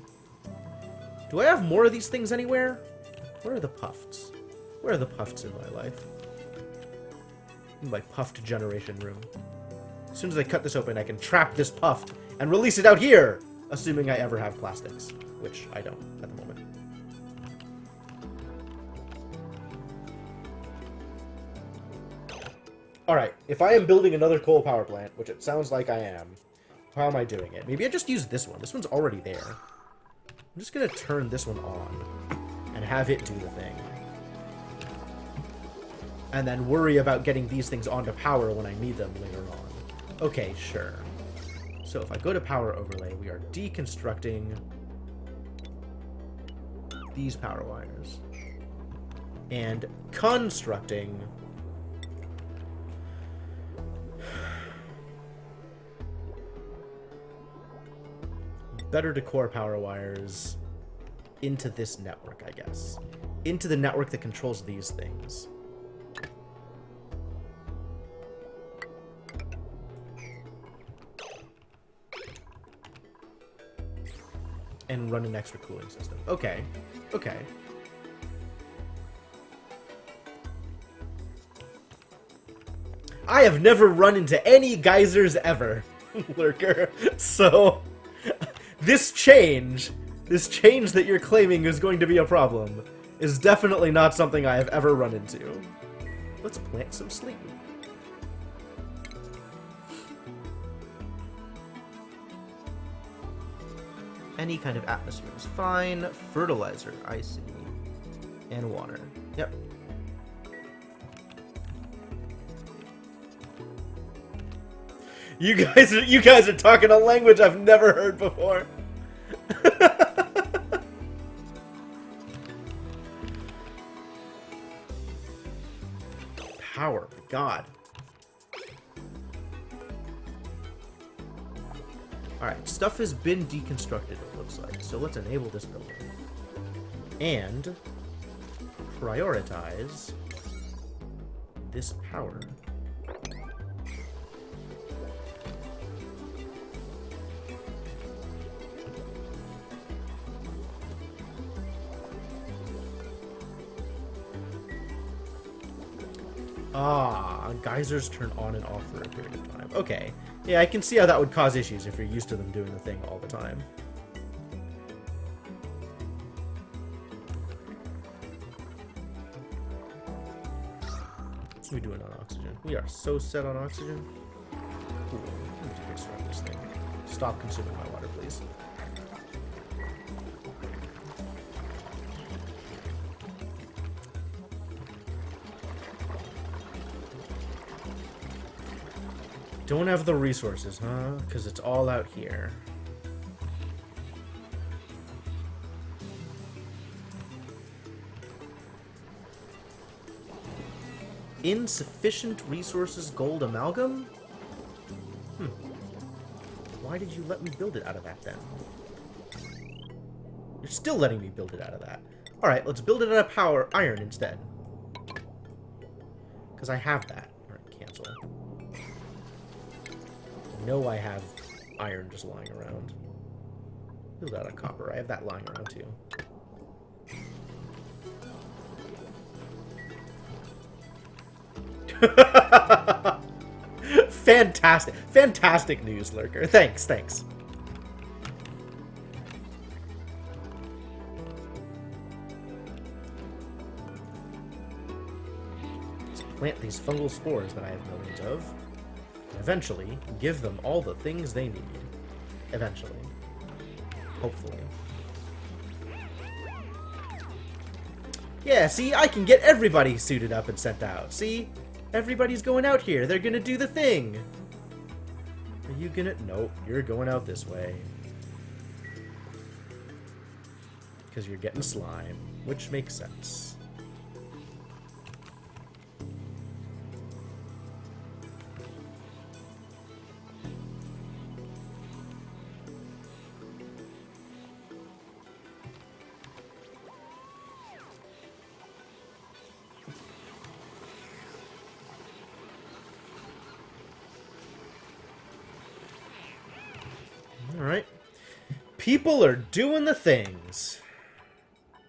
Do I have more of these things anywhere? Where are the puffs? Where are the puffs in my life? In my puffed generation room. As soon as I cut this open, I can trap this puffed and release it out here! Assuming I ever have plastics, which I don't at the moment. Alright, if I am building another coal power plant, which it sounds like I am, how am I doing it? Maybe I just use this one. This one's already there. I'm just gonna turn this one on and have it do the thing. And then worry about getting these things onto power when I need them later on. Okay, sure. So if I go to power overlay, we are deconstructing these power wires and constructing better decor power wires into this network, I guess. Into the network that controls these things. And run an extra cooling system. Okay. Okay. I have never run into any geysers ever, Lurker. So, this change that you're claiming is going to be a problem, is definitely not something I have ever run into. Let's plant some sleep. Any kind of atmosphere is fine. Fertilizer, I see. And water. Yep. You guys are talking a language I've never heard before. Power, God. Alright, stuff has been deconstructed, it looks like. So let's enable this building. And prioritize this power. Ah, geysers turn on and off for a period of time. Okay. Yeah, I can see how that would cause issues if you're used to them doing the thing all the time. What are we doing on oxygen? We are so set on oxygen. Cool. Let me deconstruct this thing. Stop consuming my water, please. Don't have the resources, huh? Because it's all out here. Insufficient resources gold amalgam? Why did you let me build it out of that then? You're still letting me build it out of that. Alright, let's build it out of power iron instead. Because I have that. Alright, cancel. I know I have iron just lying around. Build out of copper. I have that lying around too. Fantastic. Fantastic news, Lurker. Thanks, thanks. Let's plant these fungal spores that I have millions of. And eventually, give them all the things they need. Eventually. Hopefully. Yeah, see, I can get everybody suited up and sent out. See? Everybody's going out here. They're gonna do the thing. Are you gonna... Nope, you're going out this way. Because you're getting slime, which makes sense. Alright. People are doing the things.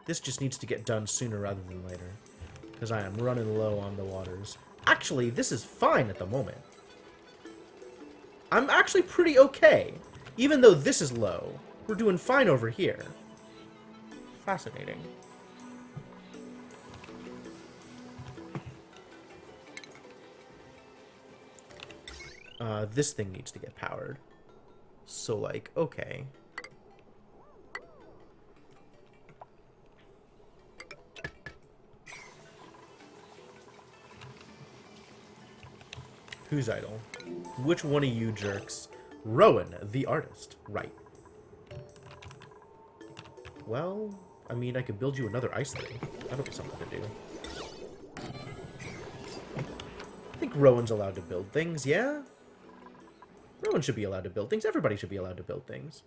This just needs to get done sooner rather than later. Because I am running low on the waters. Actually, this is fine at the moment. I'm actually pretty okay. Even though this is low, we're doing fine over here. Fascinating. This thing needs to get powered. So, like, okay. Who's idle? Which one of you jerks? Rowan, the artist. Right. Well, I mean, I could build you another ice thing. That'll be something to do. I think Rowan's allowed to build things, yeah? Rowan should be allowed to build things. Everybody should be allowed to build things.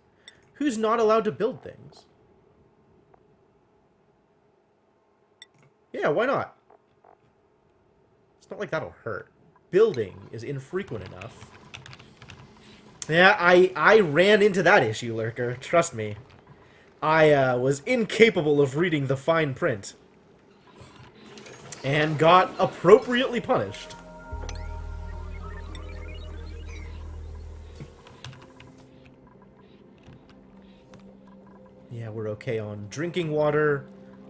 Who's not allowed to build things? Yeah, why not? It's not like that'll hurt. Building is infrequent enough. Yeah, I ran into that issue, Lurker. Trust me. I was incapable of reading the fine print. And got appropriately punished. Yeah, we're okay on drinking water.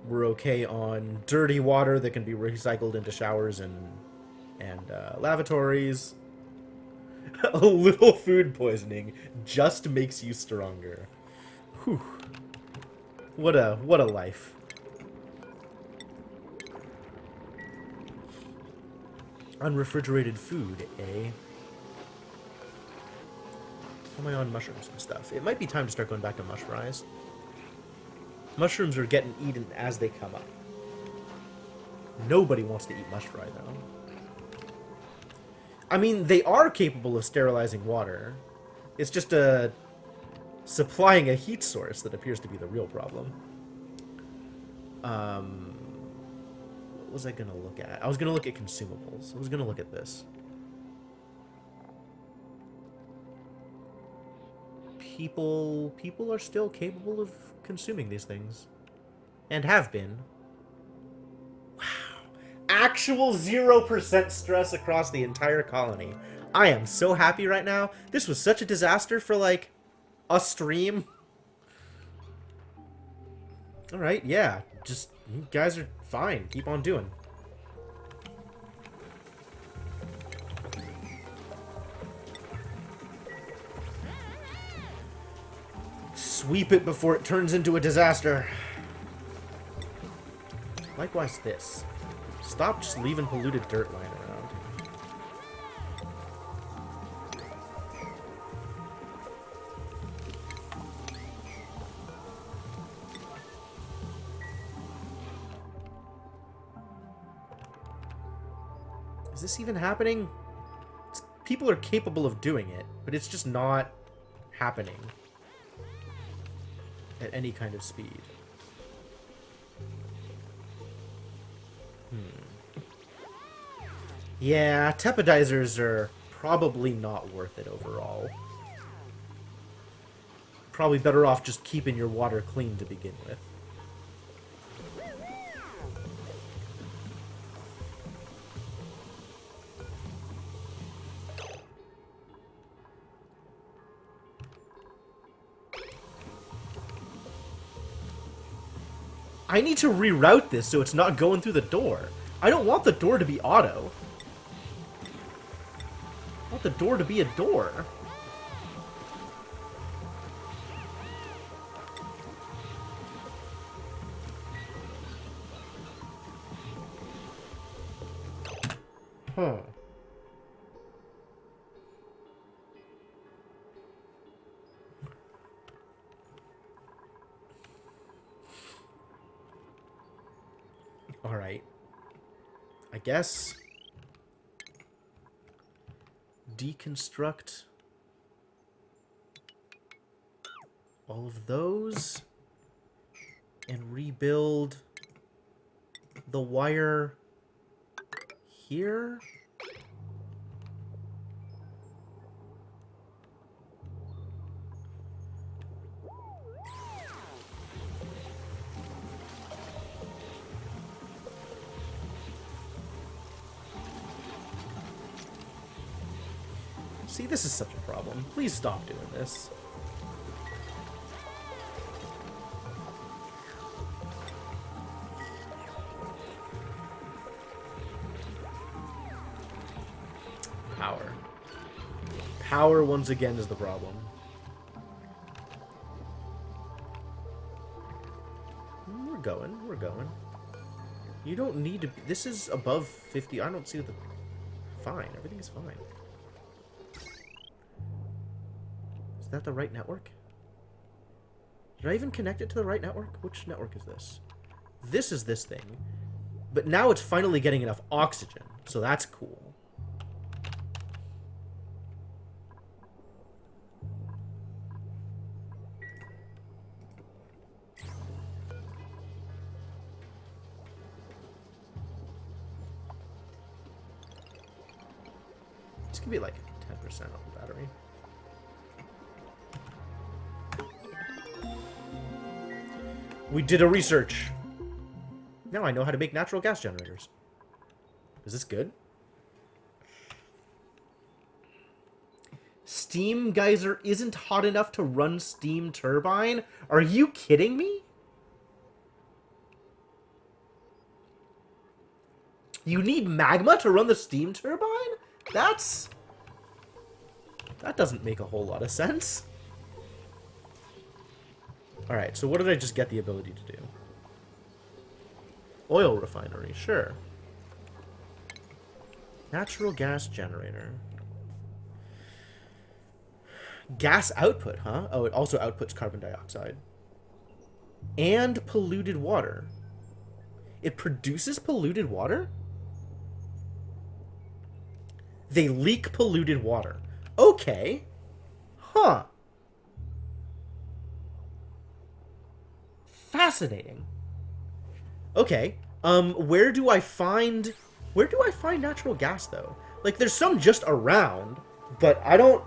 We're okay on dirty water that can be recycled into showers and lavatories. A little food poisoning just makes you stronger. Whew. What a life. Unrefrigerated food, eh? How am I on mushrooms and stuff? It might be time to start going back to mush fries. Mushrooms are getting eaten as they come up. Nobody wants to eat mush fry, though. I mean, they are capable of sterilizing water. It's just supplying a heat source that appears to be the real problem. What was I going to look at? I was going to look at consumables. I was going to look at this. People are still capable of consuming these things. And have been. Wow. Actual 0% stress across the entire colony. I am so happy right now. This was such a disaster for, like, a stream. Alright, yeah. Just, you guys are fine. Keep on doing. Sweep it before it turns into a disaster. Likewise this. Stop just leaving polluted dirt lying around. Is this even happening? People are capable of doing it, but it's just not happening at any kind of speed. Yeah, tepidizers are probably not worth it overall. Probably better off just keeping your water clean to begin with. I need to reroute this so it's not going through the door. I don't want the door to be auto. I want the door to be a door. Huh. Alright. I guess... deconstruct... all of those... and rebuild... the wire... here? See, this is such a problem. Please stop doing this. Power. Power, once again, is the problem. We're going. We're going. You don't need to... This is above 50. I don't see the... Fine. Everything is fine. Is that the right network? Did I even connect it to the right network? Which network is this? This is this thing. But now it's finally getting enough oxygen. So that's cool. This could be like 10% on the battery. We did a research. Now I know how to make natural gas generators. Is this good? Steam geyser isn't hot enough to run steam turbine? Are you kidding me? You need magma to run the steam turbine? That doesn't make a whole lot of sense. Alright, so what did I just get the ability to do? Oil refinery, sure. Natural gas generator. Gas output, huh? Oh, it also outputs carbon dioxide. And polluted water. It produces polluted water? They leak polluted water. Okay. Huh. Fascinating. Okay. Where do I find natural gas though? Like there's some just around, but I don't.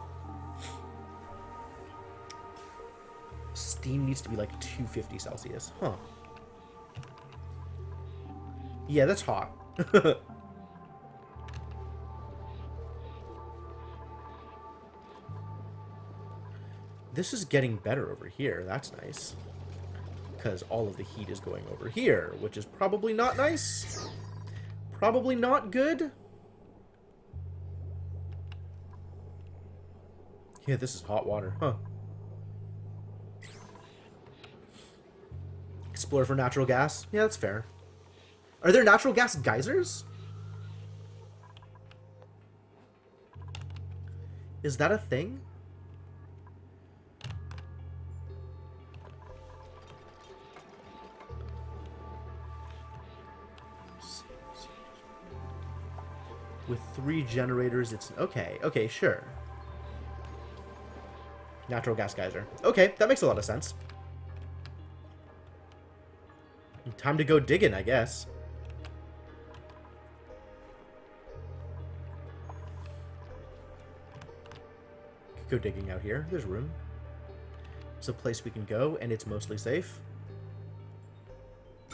Steam needs to be like 250 Celsius. Huh. Yeah, that's hot. This is getting better over here. That's nice. Because all of the heat is going over here, which is probably not nice. Probably not good. Yeah, this is hot water. Huh. Explore for natural gas. Yeah, that's fair. Are there natural gas geysers? Is that a thing? With 3 generators, it's... Okay, okay, sure. Natural gas geyser. Okay, that makes a lot of sense. Time to go digging, I guess. Could go digging out here. There's room. It's a place we can go, and it's mostly safe.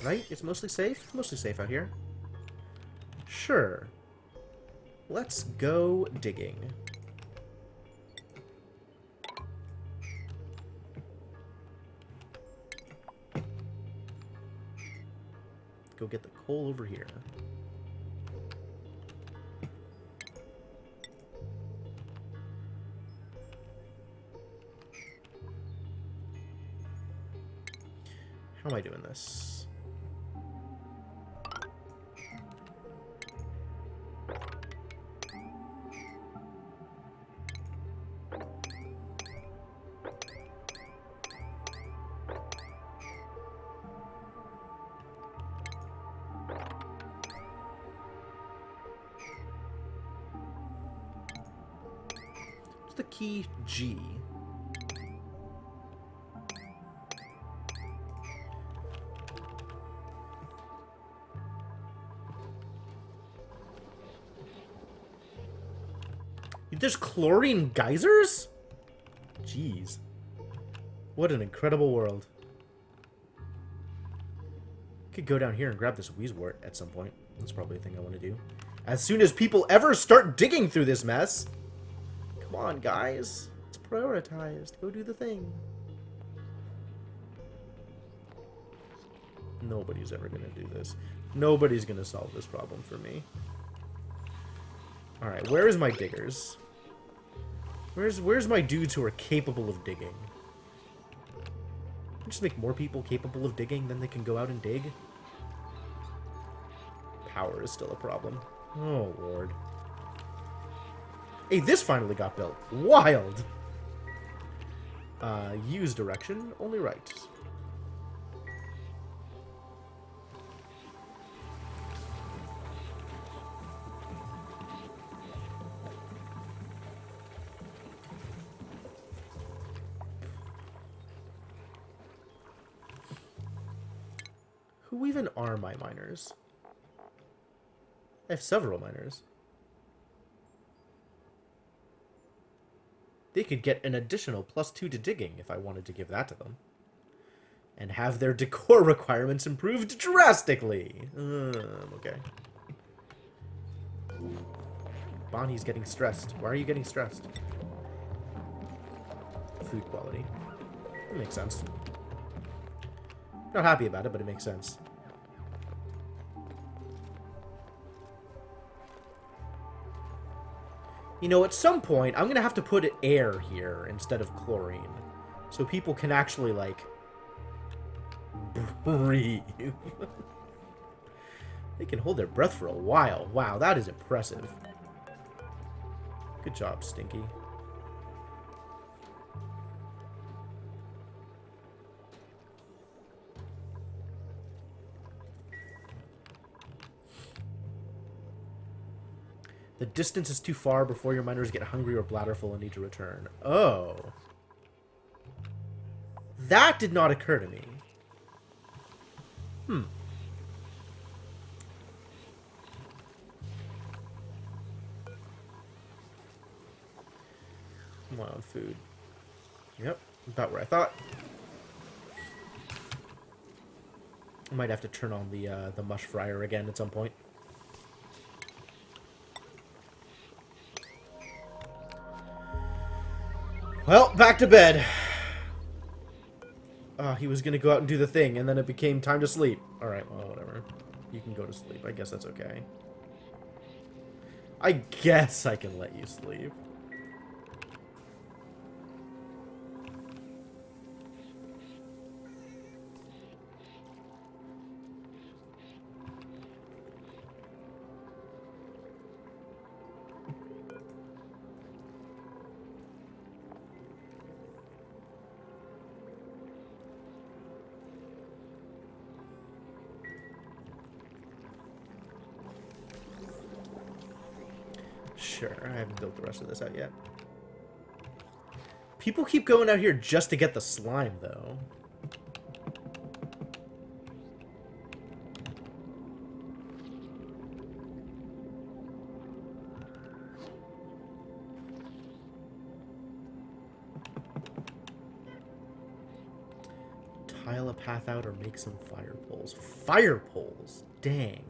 Right? It's mostly safe? Mostly safe out here. Sure. Let's go digging. go get the coal over here. How am I doing this? What's the key? G. There's chlorine geysers? Jeez. What an incredible world. Could go down here and grab this Wheezewort at some point. That's probably a thing I want to do. As soon as people ever start digging through this mess. Come on, guys. It's prioritized. Go do the thing. Nobody's ever going to do this. Nobody's going to solve this problem for me. Alright, where is my diggers? Where's my dudes who are capable of digging? Just make more people capable of digging, then they can go out and dig. Power is still a problem. Oh, Lord. Hey, this finally got built. Wild! Use direction, only right. Who even are my miners? I have several miners. They could get an additional +2 to digging if I wanted to give that to them. And have their decor requirements improved drastically. Okay. Bonnie's getting stressed. Why are you getting stressed? Food quality. That makes sense. Not happy about it, but it makes sense. You know, at some point, I'm going to have to put air here instead of chlorine. So people can actually, like, breathe. They can hold their breath for a while. Wow, that is impressive. Good job, Stinky. The distance is too far before your miners get hungry or bladderful and need to return. Oh. That did not occur to me. Hmm. Come on, food. Yep, about where I thought. I might have to turn on the mush fryer again at some point. Well, back to bed. He was gonna go out and do the thing, and then it became time to sleep. Alright, well, whatever. You can go to sleep. I guess that's okay. I guess I can let you sleep. Sure, I haven't built the rest of this out yet. People keep going out here just to get the slime, though. Tile a path out or make some fire poles. Fire poles? Dang.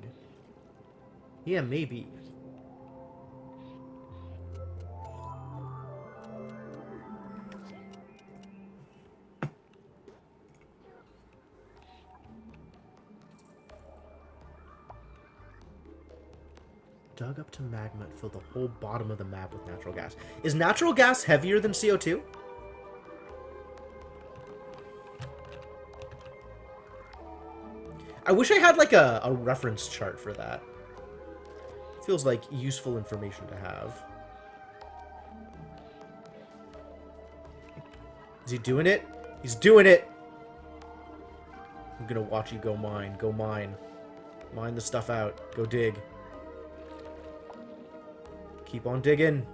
Yeah, maybe. dug up to magma and filled the whole bottom of the map with natural gas. Is natural gas heavier than CO2? I wish I had like a reference chart for that. Feels like useful information to have. Is he doing it? He's doing it! I'm gonna watch you go mine. Go mine. Mine the stuff out. Go dig. Keep on digging.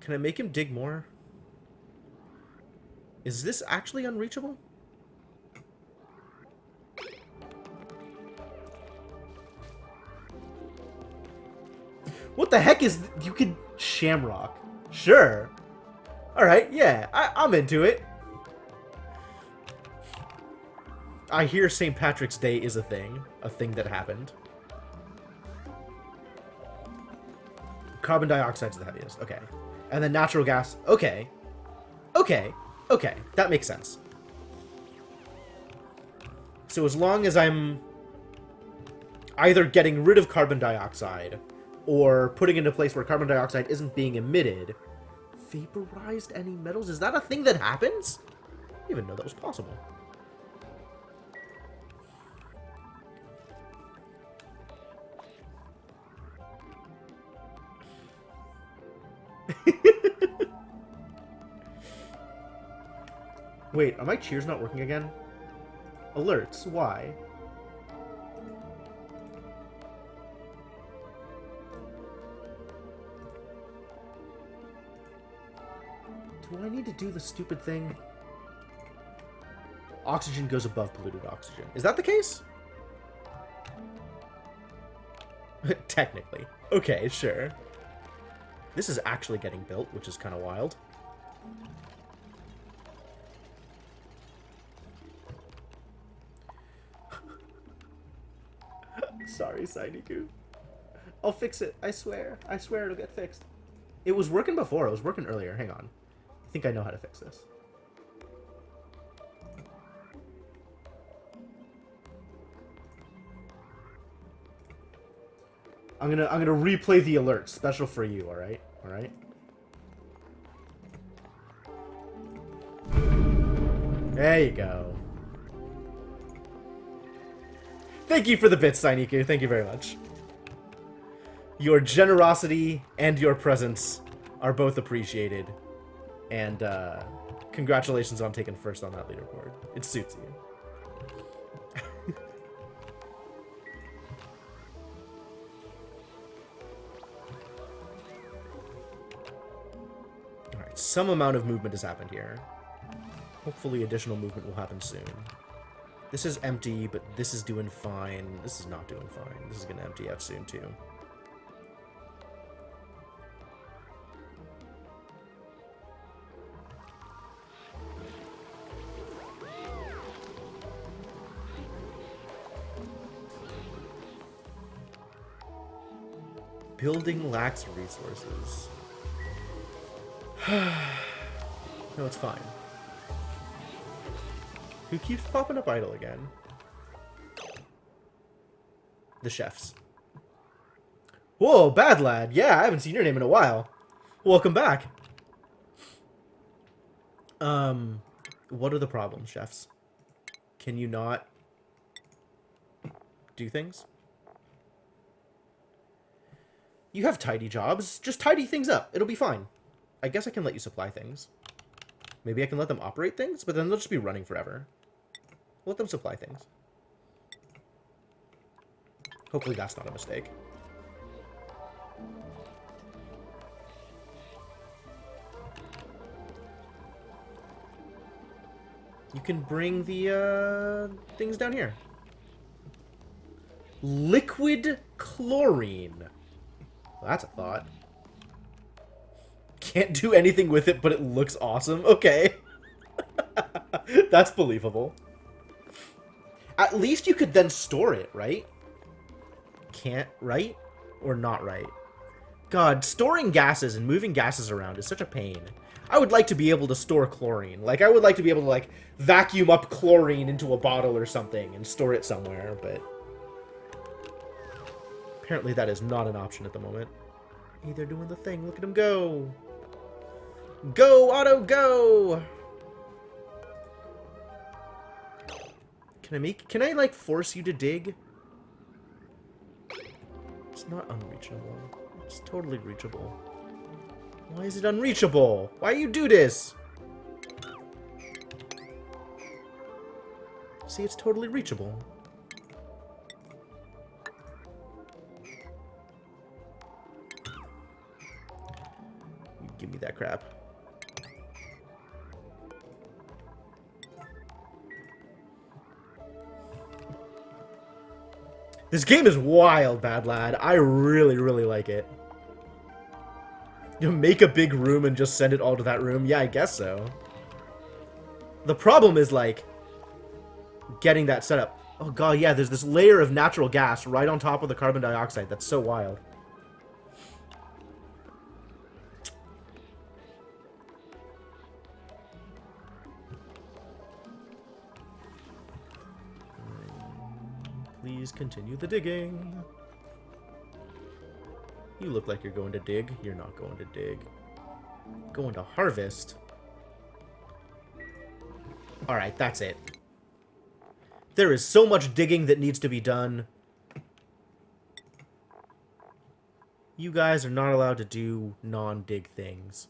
Can I make him dig more? Is this actually unreachable? What the heck is... You can... Shamrock. Sure. Alright, yeah. I'm into it. I hear St. Patrick's Day is a thing. A thing that happened. Carbon dioxide's the heaviest. Okay. And then natural gas. Okay. Okay. Okay. That makes sense. So as long as I'm either getting rid of carbon dioxide or putting it in a place where carbon dioxide isn't being emitted, vaporized any metals? Is that a thing that happens? I didn't even know that was possible. Wait, are my cheers not working again? Alerts, why? Do I need to do the stupid thing? Oxygen goes above polluted oxygen. Is that the case? Technically. Okay, sure. This is actually getting built, which is kind of wild. Sorry, Sainiku. I'll fix it. I swear. I swear it'll get fixed. It was working before. It was working earlier. Hang on. I think I know how to fix this. I'm gonna replay the alert, special for you, alright? Alright? There you go. Thank you for the bits, Sainiku. Thank you very much. Your generosity and your presence are both appreciated. And, congratulations on taking first on that leaderboard. It suits you. Alright, some amount of movement has happened here. Hopefully additional movement will happen soon. This is empty, but this is doing fine. This is not doing fine. This is going to empty out soon, too. Building lacks resources. No, it's fine. Who keeps popping up idle again? The chefs. Whoa, Bad Lad. Yeah, I haven't seen your name in a while. Welcome back. What are the problems, chefs? Can you not do things? You have tidy jobs. Just tidy things up. It'll be fine. I guess I can let you supply things. Maybe I can let them operate things, but then they'll just be running forever. Let them supply things. Hopefully that's not a mistake. You can bring the, things down here. Liquid chlorine. Well, that's a thought. Can't do anything with it, but it looks awesome. Okay. That's believable. At least you could then store it, right? Can't, right? Or not right? God, storing gases and moving gases around is such a pain. I would like to be able to store chlorine. Like, I would like to be able to, like, vacuum up chlorine into a bottle or something and store it somewhere, but Apparently that is not an option at the moment. Hey, they're doing the thing. Look at them go. Go, Otto, go! Can I, like, force you to dig? It's not unreachable. It's totally reachable. Why is it unreachable? Why you do this? See, it's totally reachable. Give me that crap. This game is wild, Bad Lad. I really, really like it. You make a big room and just send it all to that room? Yeah, I guess so. The problem is, like, getting that set up. Oh god, yeah, there's this layer of natural gas right on top of the carbon dioxide. That's so wild. Please continue the digging. You look like you're going to dig. You're not going to dig. Going to harvest. Alright, that's it. There is so much digging that needs to be done. You guys are not allowed to do non-dig things.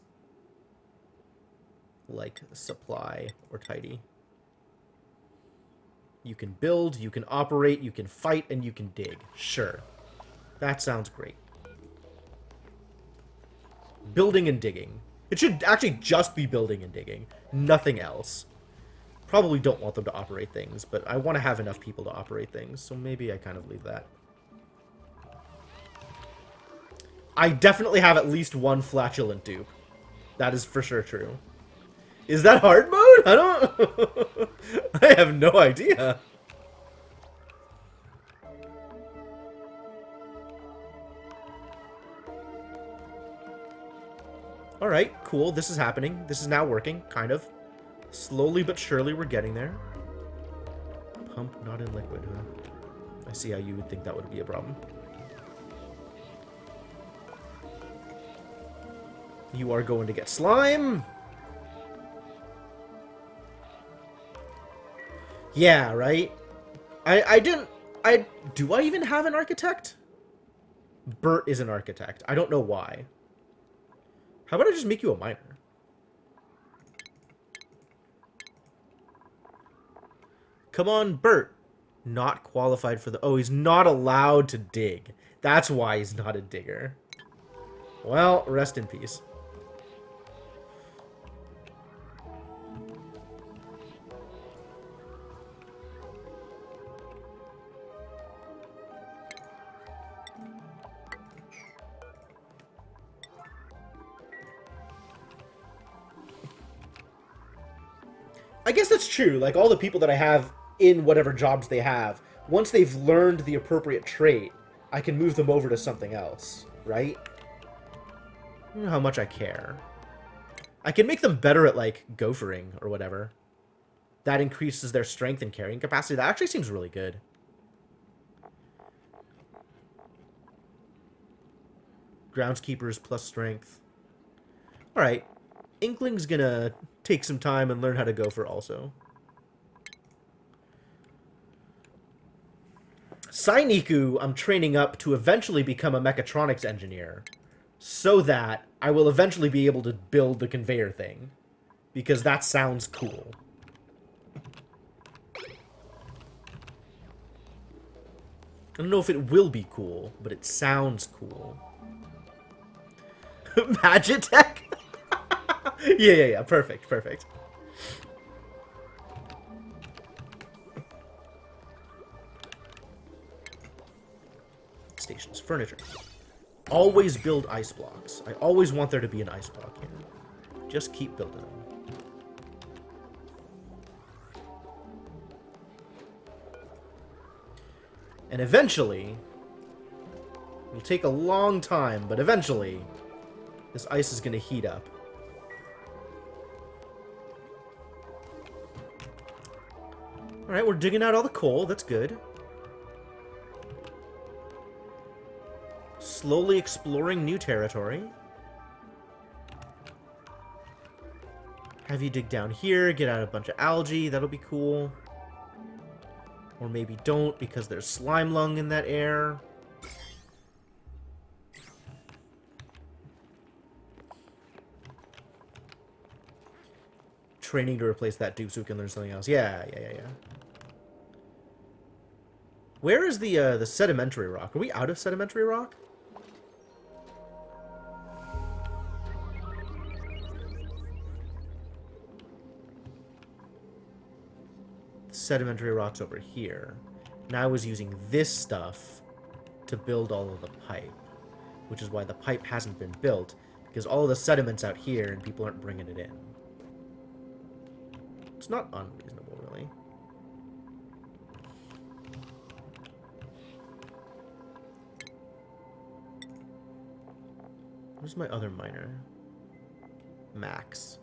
Like supply or tidy. You can build, you can operate, you can fight, and you can dig. Sure. That sounds great. Building and digging. It should actually just be building and digging. Nothing else. Probably don't want them to operate things, but I want to have enough people to operate things, so maybe I kind of leave that. I definitely have at least one flatulent dupe. That is for sure true. Is that hard mode? I don't... I have no idea. Alright, cool. This is happening. This is now working, kind of. Slowly but surely we're getting there. Pump not in liquid, huh? I see how you would think that would be a problem. You are going to get slime! Yeah, right? Do I even have an architect? Bert is an architect. I don't know why. How about I just make you a miner? Come on, Bert. Not qualified for the... Oh, he's not allowed to dig. That's why he's not a digger. Well, rest in peace. I guess that's true. Like, all the people that I have in whatever jobs they have, once they've learned the appropriate trait, I can move them over to something else, right? I don't know how much I care. I can make them better at, like, gophering or whatever. That increases their strength and carrying capacity. That actually seems really good. Groundskeepers plus strength. Alright. Inkling's gonna take some time and learn how to gopher also. Sainiku, I'm training up to eventually become a mechatronics engineer, so that I will eventually be able to build the conveyor thing, because that sounds cool. I don't know if it will be cool, but it sounds cool. Magitech? Yeah. Perfect. Stations, furniture. Always build ice blocks. I always want there to be an ice block here. Just keep building them. And eventually, it'll take a long time, but eventually, this ice is going to heat up. Alright, we're digging out all the coal. That's good. slowly exploring new territory. Have you dig down here, get out a bunch of algae, that'll be cool. Or maybe don't, because there's slime lung in that air. Training to replace that dupe so we can learn something else. Yeah. Where is the sedimentary rock? Are we out of sedimentary rock? The sedimentary rock's over here. And I was using this stuff to build all of the pipe, which is why the pipe hasn't been built, because all of the sediment's out here and people aren't bringing it in. It's not unreasonable, really. Where's my other miner? Max.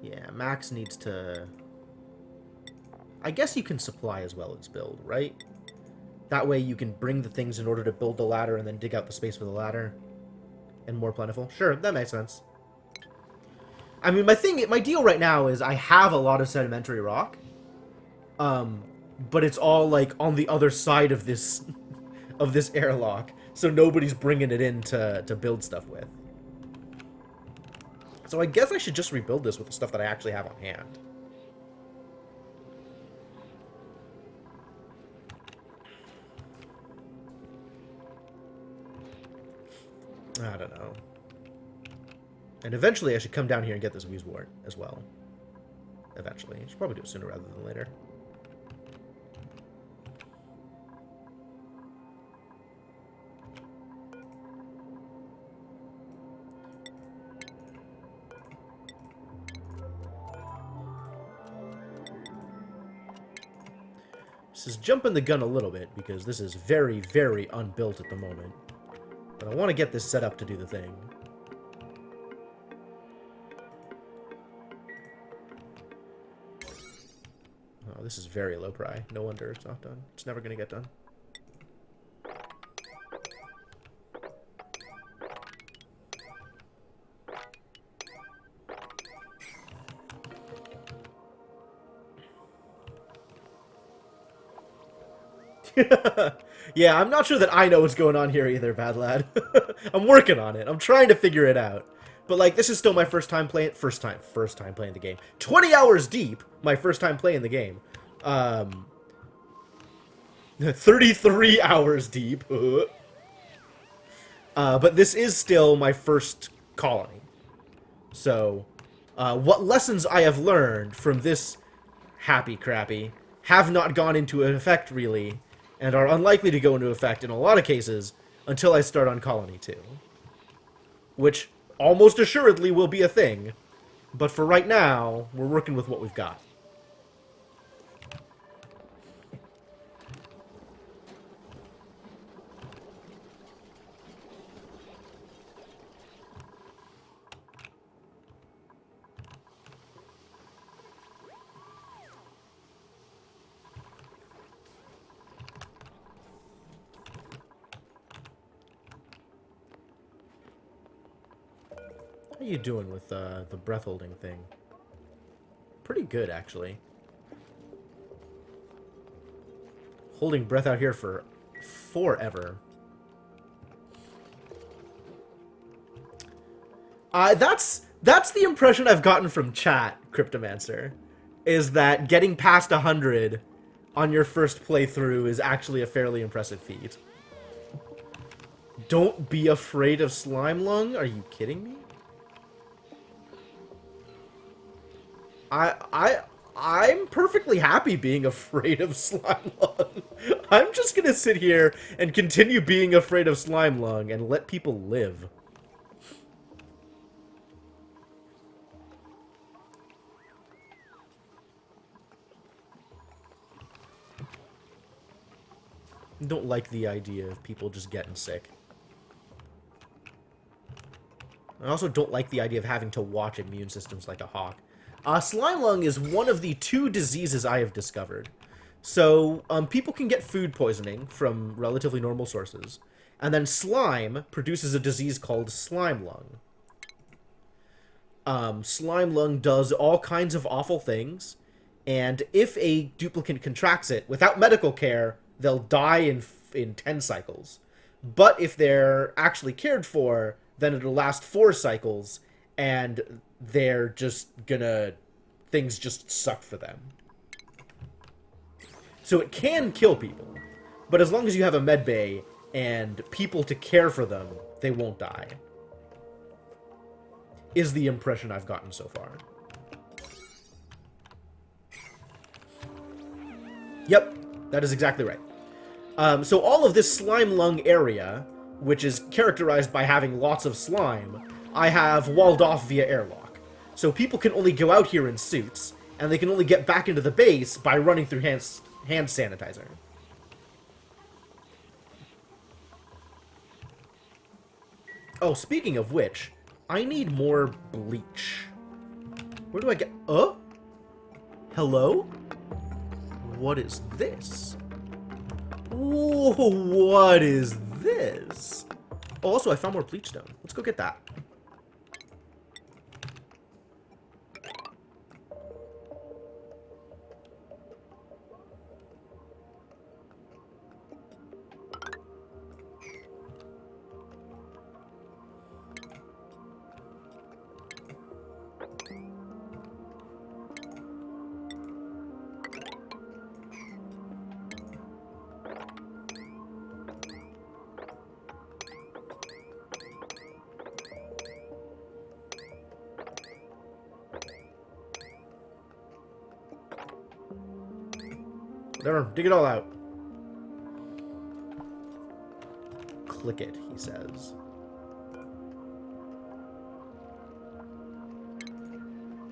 Yeah, Max needs to... I guess you can supply as well as build, right? That way you can bring the things in order to build the ladder and then dig out the space for the ladder. And more plentiful. Sure, that makes sense. I mean, my deal right now is I have a lot of sedimentary rock. But it's all, like, on the other side of this airlock. So nobody's bringing it in to build stuff with. So I guess I should just rebuild this with the stuff that I actually have on hand. I don't know. And eventually I should come down here and get this Wheezewort as well. Eventually. I should probably do it sooner rather than later. This is jumping the gun a little bit because this is very, very unbuilt at the moment. But I want to get this set up to do the thing. Oh, this is very low pry. No wonder it's not done. It's never going to get done. Yeah, I'm not sure that I know what's going on here either, bad lad. I'm working on it. I'm trying to figure it out. But, like, this is still my first time playing... First time playing the game. 20 hours deep! My first time playing the game. 33 hours deep. But this is still my first colony. So, what lessons I have learned from this happy crappy have not gone into effect, really, and are unlikely to go into effect in a lot of cases until I start on Colony 2. Which almost assuredly will be a thing, but for right now, we're working with what we've got. How you doing with the breath holding thing? Pretty good, actually. Holding breath out here for forever. That's the impression I've gotten from chat, Cryptomancer, is that getting past 100 on your first playthrough is actually a fairly impressive feat. Don't be afraid of slime lung? Are you kidding me? I'm perfectly happy being afraid of slime lung. I'm just gonna sit here and continue being afraid of slime lung and let people live. Don't like the idea of people just getting sick. I also don't like the idea of having to watch immune systems like a hawk. Slime lung is one of the 2 diseases I have discovered. So, people can get food poisoning from relatively normal sources. And then slime produces a disease called slime lung. Slime lung does all kinds of awful things, and if a duplicant contracts it without medical care, they'll die in 10 cycles. But if they're actually cared for, then it'll last 4 cycles, and they're just gonna... things just suck for them. So it can kill people, but as long as you have a medbay and people to care for them, they won't die. Is the impression I've gotten so far. Yep, that is exactly right. So all of this slime lung area, which is characterized by having lots of slime, I have walled off via airlock. So people can only go out here in suits, and they can only get back into the base by running through hand sanitizer. Oh, speaking of which, I need more bleach. Where do I get... Hello? What is this? Ooh, what is this? Oh, also, I found more bleach stone. Let's go get that. There, dig it all out. Click it, he says.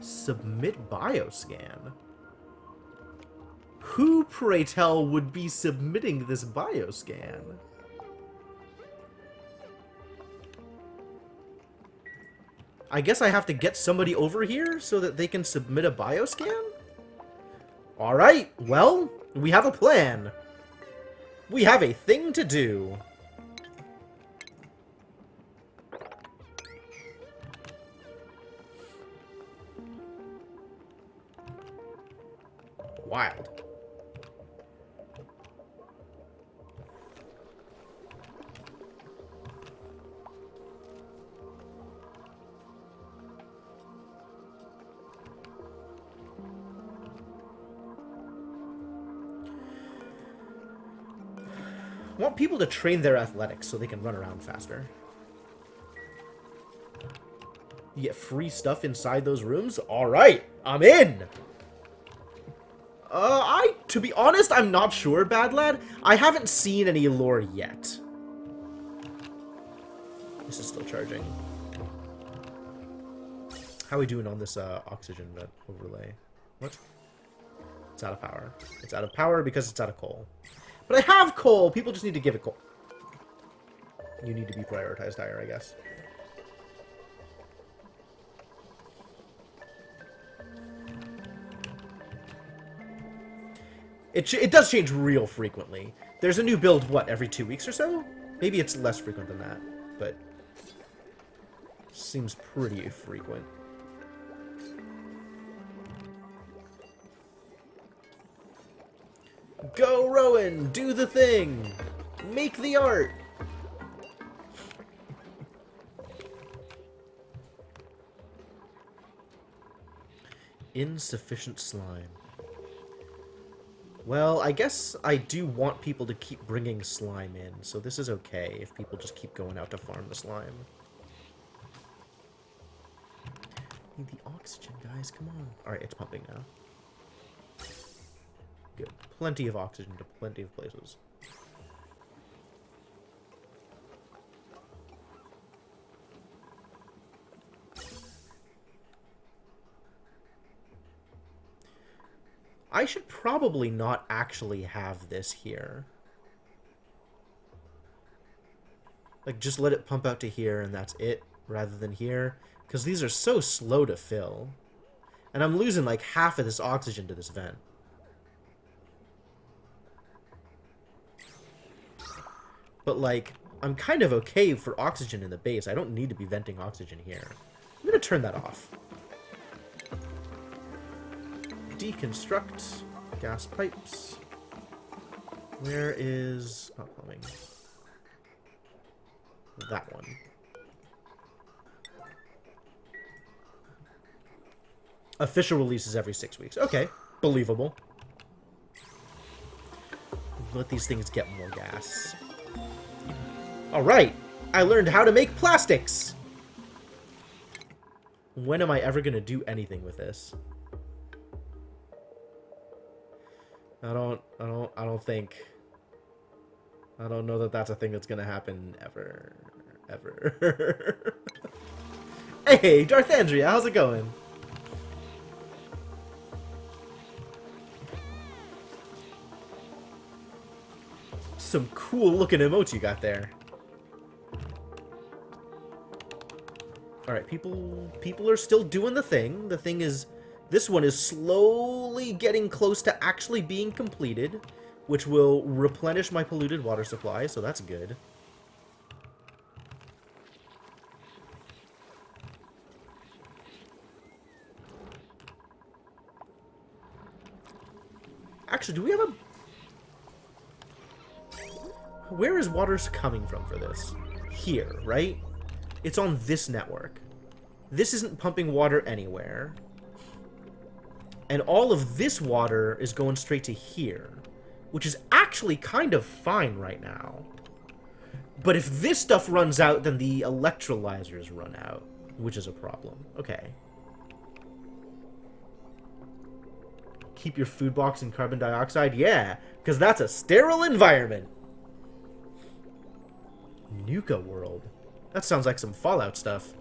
Submit bioscan. Who, pray tell, would be submitting this bioscan? I guess I have to get somebody over here so that they can submit a bioscan? Alright, well, we have a plan. We have a thing to do. Wild. I want people to train their athletics so they can run around faster. You get free stuff inside those rooms? Alright, I'm in! To be honest, I'm not sure, Bad Lad. I haven't seen any lore yet. This is still charging. How are we doing on this oxygen vent overlay? What? It's out of power. It's out of power because it's out of coal. But I have coal! People just need to give it coal. You need to be prioritized higher, I guess. It does change real frequently. There's a new build, what, every 2 weeks or so? Maybe it's less frequent than that, but... seems pretty frequent. Go, Rowan! Do the thing! Make the art! Insufficient slime. Well, I guess I do want people to keep bringing slime in, so this is okay if people just keep going out to farm the slime. Need the oxygen, guys, come on. Alright, it's pumping now. Good. Plenty of oxygen to plenty of places. I should probably not actually have this here. Like, just let it pump out to here and that's it, rather than here. Because these are so slow to fill. And I'm losing like half of this oxygen to this vent. But like, I'm kind of okay for oxygen in the base. I don't need to be venting oxygen here. I'm going to turn that off. Deconstruct gas pipes. Where is... not plumbing. That one. Official release is every 6 weeks. Okay, believable. Let these things get more gas. Alright, I learned how to make plastics! When am I ever going to do anything with this? I don't think... I don't know that that's a thing that's going to happen ever. Ever. Hey, Darth Andrea, how's it going? Some cool looking emotes you got there. Alright, people are still doing the thing. The thing is, this one is slowly getting close to actually being completed, which will replenish my polluted water supply, so that's good. Actually, do we have a... Where is water coming from for this? Here, right? It's on this network. This isn't pumping water anywhere. And all of this water is going straight to here, which is actually kind of fine right now. But if this stuff runs out, then the electrolyzers run out, which is a problem. Okay. Keep your food box in carbon dioxide? Yeah, because that's a sterile environment. Nuka World. That sounds like some Fallout stuff.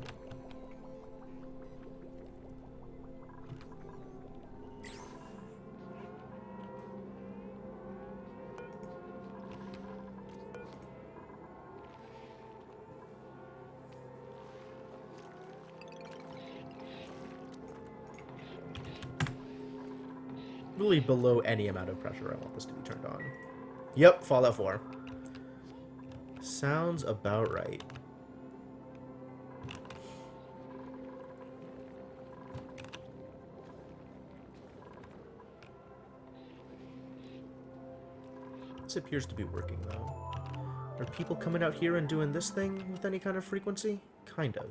Really below any amount of pressure I want this to be turned on. Yep, Fallout 4. Sounds about right. This appears to be working, though. Are people coming out here and doing this thing with any kind of frequency? Kind of.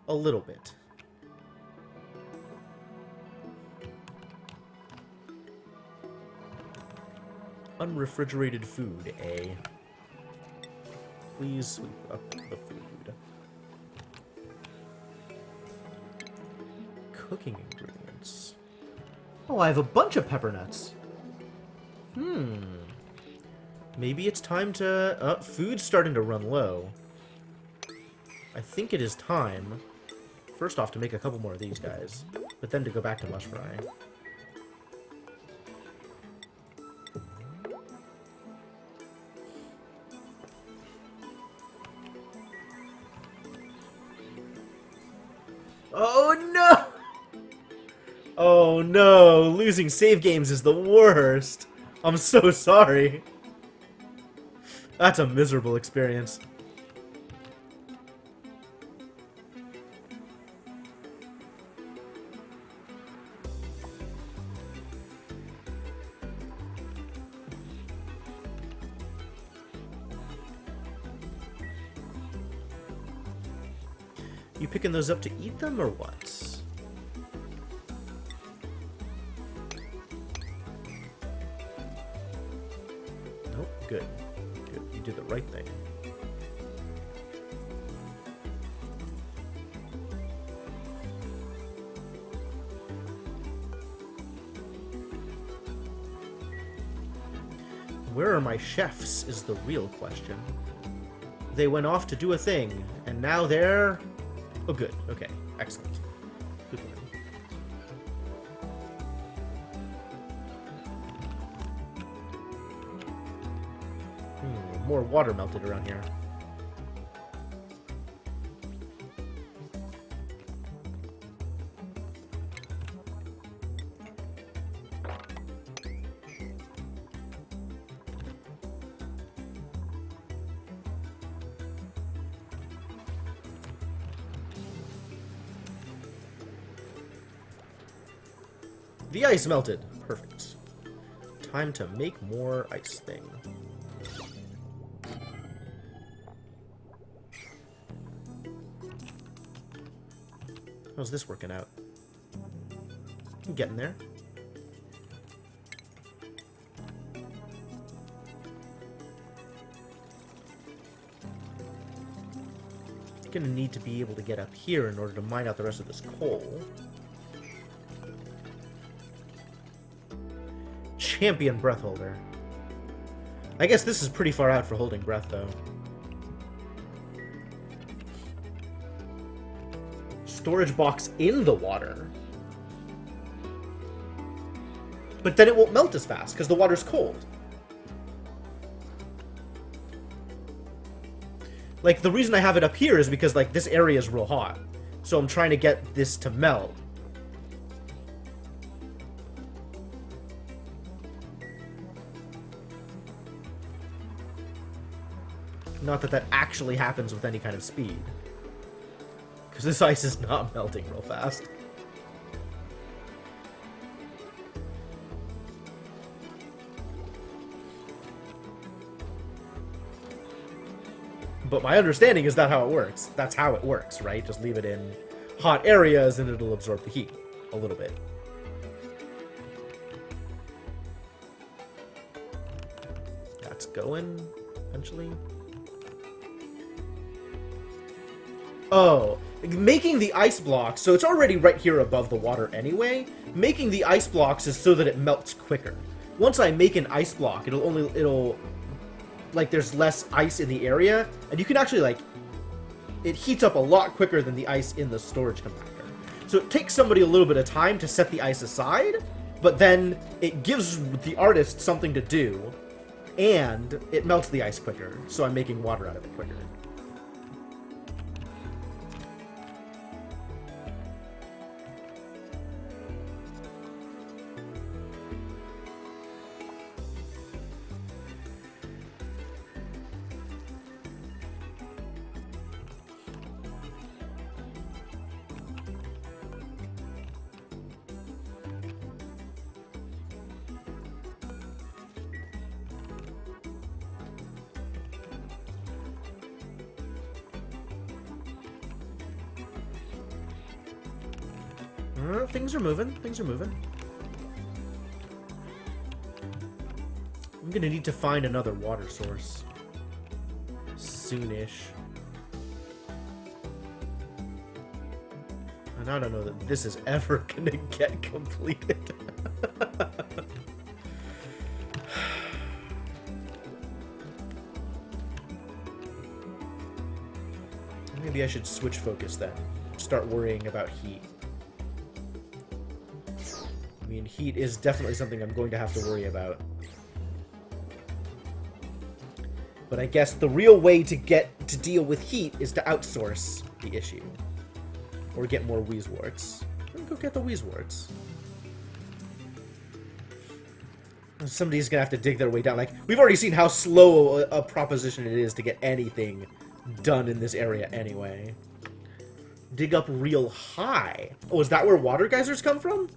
A little bit. Unrefrigerated food, eh? Please sweep up the food. Cooking ingredients. Oh, I have a bunch of pepper nuts. Maybe it's time to... food's starting to run low. I think it is time, first off, to make a couple more of these guys, but then to go back to mush fry. Oh no! Oh no, losing save games is the worst. I'm so sorry. That's a miserable experience. You picking those up to eat them, or what? Nope, good. Good, you did the right thing. Where are my chefs is the real question. They went off to do a thing, and now they're... Oh, good. Okay. Excellent. Good one. More water melted around here. The ice melted. Perfect. Time to make more ice thing. How's this working out? I'm getting there. Gonna need to be able to get up here in order to mine out the rest of this coal. Champion breath holder. I guess this is pretty far out for holding breath, though. Storage box in the water. But then it won't melt as fast, because the water's cold. Like, the reason I have it up here is because, like, this area is real hot. So I'm trying to get this to melt. Not that that actually happens with any kind of speed. Because this ice is not melting real fast. But my understanding is that how it works. That's how it works, right? Just leave it in hot areas and it'll absorb the heat a little bit. That's going, eventually. Oh, making the ice blocks, so it's already right here above the water anyway. Making the ice blocks is so that it melts quicker. Once I make an ice block, it'll like, there's less ice in the area, and you can actually, like, it heats up a lot quicker than the ice in the storage compactor. So it takes somebody a little bit of time to set the ice aside, but then it gives the artist something to do, and it melts the ice quicker, so I'm making water out of it quicker. Things are moving. Things are moving. I'm gonna need to find another water source. Soonish. And I don't know that this is ever gonna get completed. Maybe I should switch focus then. Start worrying about heat. I mean, heat is definitely something I'm going to have to worry about. But I guess the real way to deal with heat is to outsource the issue. Or get more Wheezeworts. Let me go get the Wheezeworts. Somebody's gonna have to dig their way down. Like, we've already seen how slow a proposition it is to get anything done in this area anyway. Dig up real high. Oh, is that where water geysers come from?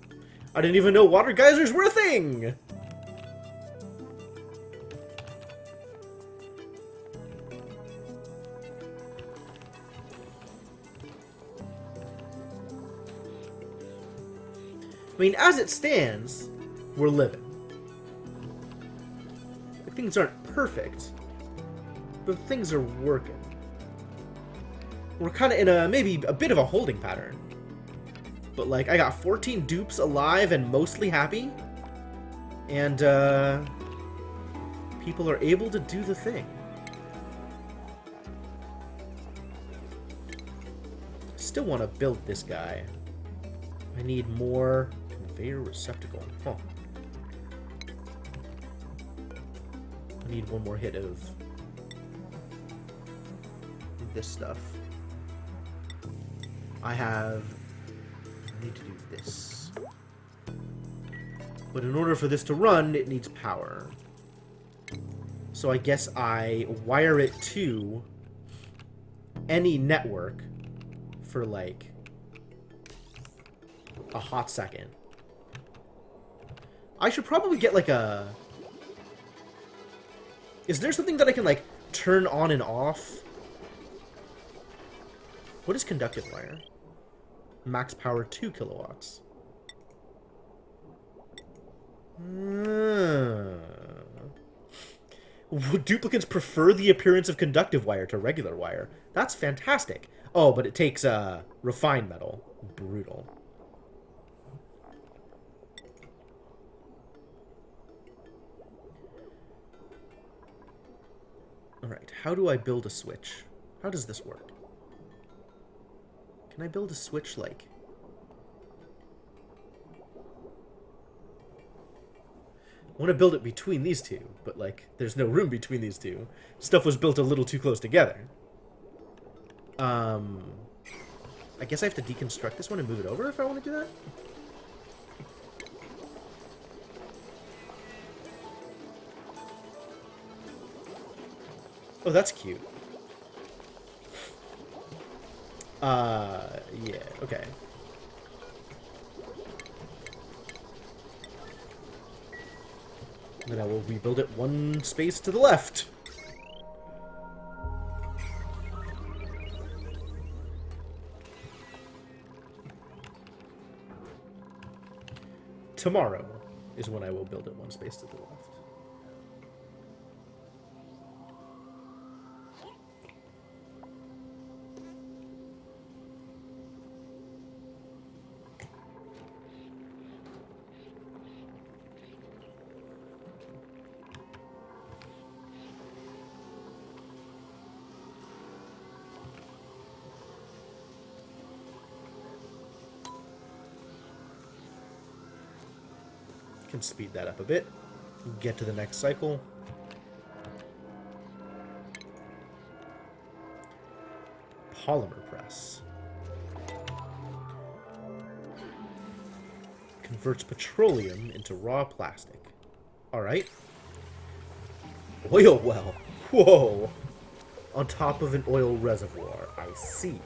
I didn't even know water geysers were a thing! I mean, as it stands, we're living. Things aren't perfect, but things are working. We're kind of in a, maybe a bit of a holding pattern. But, like, I got 14 dupes alive and mostly happy. And, people are able to do the thing. Still want to build this guy. I need more conveyor receptacle. Huh. I need one more hit of this stuff. I need to do this. But in order for this to run, it needs power. So I guess I wire it to any network for, like, a hot second. I should probably get, like, a... Is there something that I can, like, turn on and off? What is conductive wire? Max power 2 kilowatts. Duplicants prefer the appearance of conductive wire to regular wire. That's fantastic. Oh, but it takes refined metal. Brutal. Alright, how do I build a switch? How does this work? Can I build a switch like... I want to build it between these two, but, like, there's no room between these two. Stuff was built a little too close together. I guess I have to deconstruct this one and move it over if I want to do that? Oh, that's cute. Yeah, okay. And then I will rebuild it one space to the left. Tomorrow is when I will build it one space to the left. Can speed that up a bit. Get to the next cycle. Polymer press. Converts petroleum into raw plastic. Alright. Oil well. Whoa. On top of an oil reservoir. I see.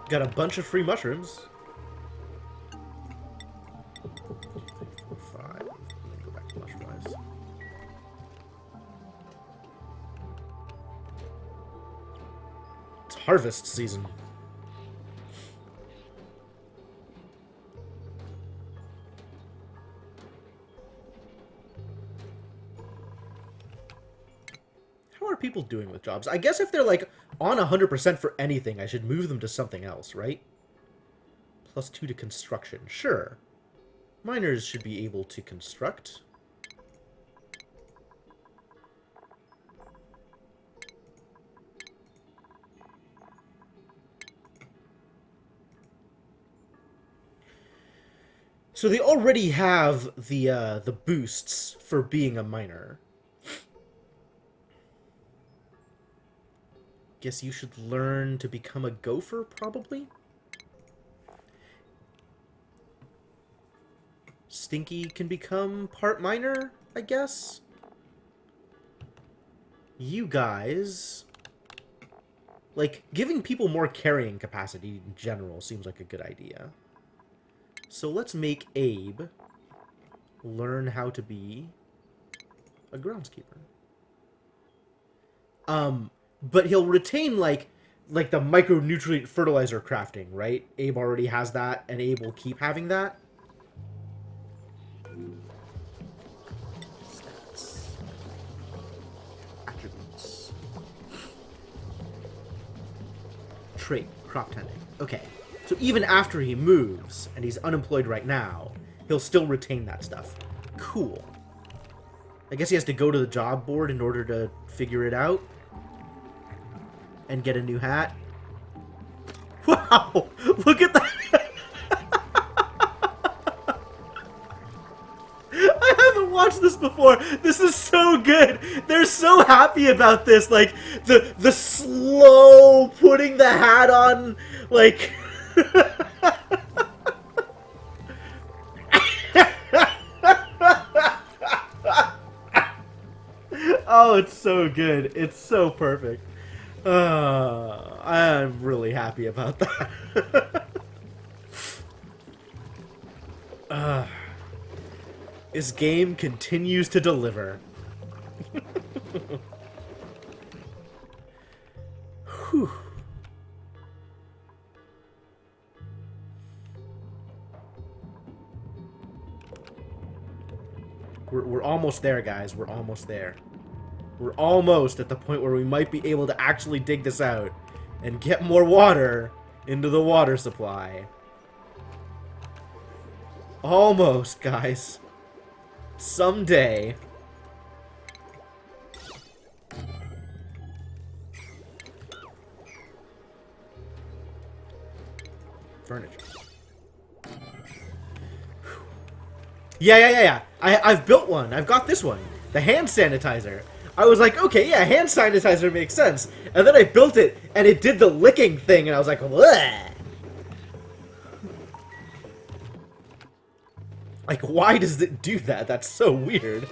Got a bunch of free mushrooms. 5. Let me go back to mushroom eyes. It's harvest season. How are people doing with jobs? I guess if they're like on 100% for anything, I should move them to something else, right? +2 to construction. Sure. Miners should be able to construct. So they already have the boosts for being a miner. Guess you should learn to become a gopher, probably? Stinky can become part miner, I guess? You guys... Like, giving people more carrying capacity in general seems like a good idea. So let's make Abe learn how to be a groundskeeper. But he'll retain, like the micronutrient fertilizer crafting, right? Abe already has that, and Abe will keep having that. Stats. Attributes. Trait. Crop tending. Okay. So even after he moves, and he's unemployed right now, he'll still retain that stuff. Cool. I guess he has to go to the job board in order to figure it out. And get a new hat. Wow! Look at that! I haven't watched this before. This is so good. They're so happy about this. Like the slow putting the hat on. Like Oh, it's so good. It's so perfect. I'm really happy about that. This game continues to deliver. Whew. We're almost there, guys. We're almost there. We're almost at the point where we might be able to actually dig this out and get more water into the water supply. Almost, guys. Someday. Furniture. Yeah. I've built one. I've got this one. The hand sanitizer. I was like, okay, yeah, hand sanitizer makes sense. And then I built it, and it did the licking thing, and I was like, bleh. Like, why does it do that? That's so weird.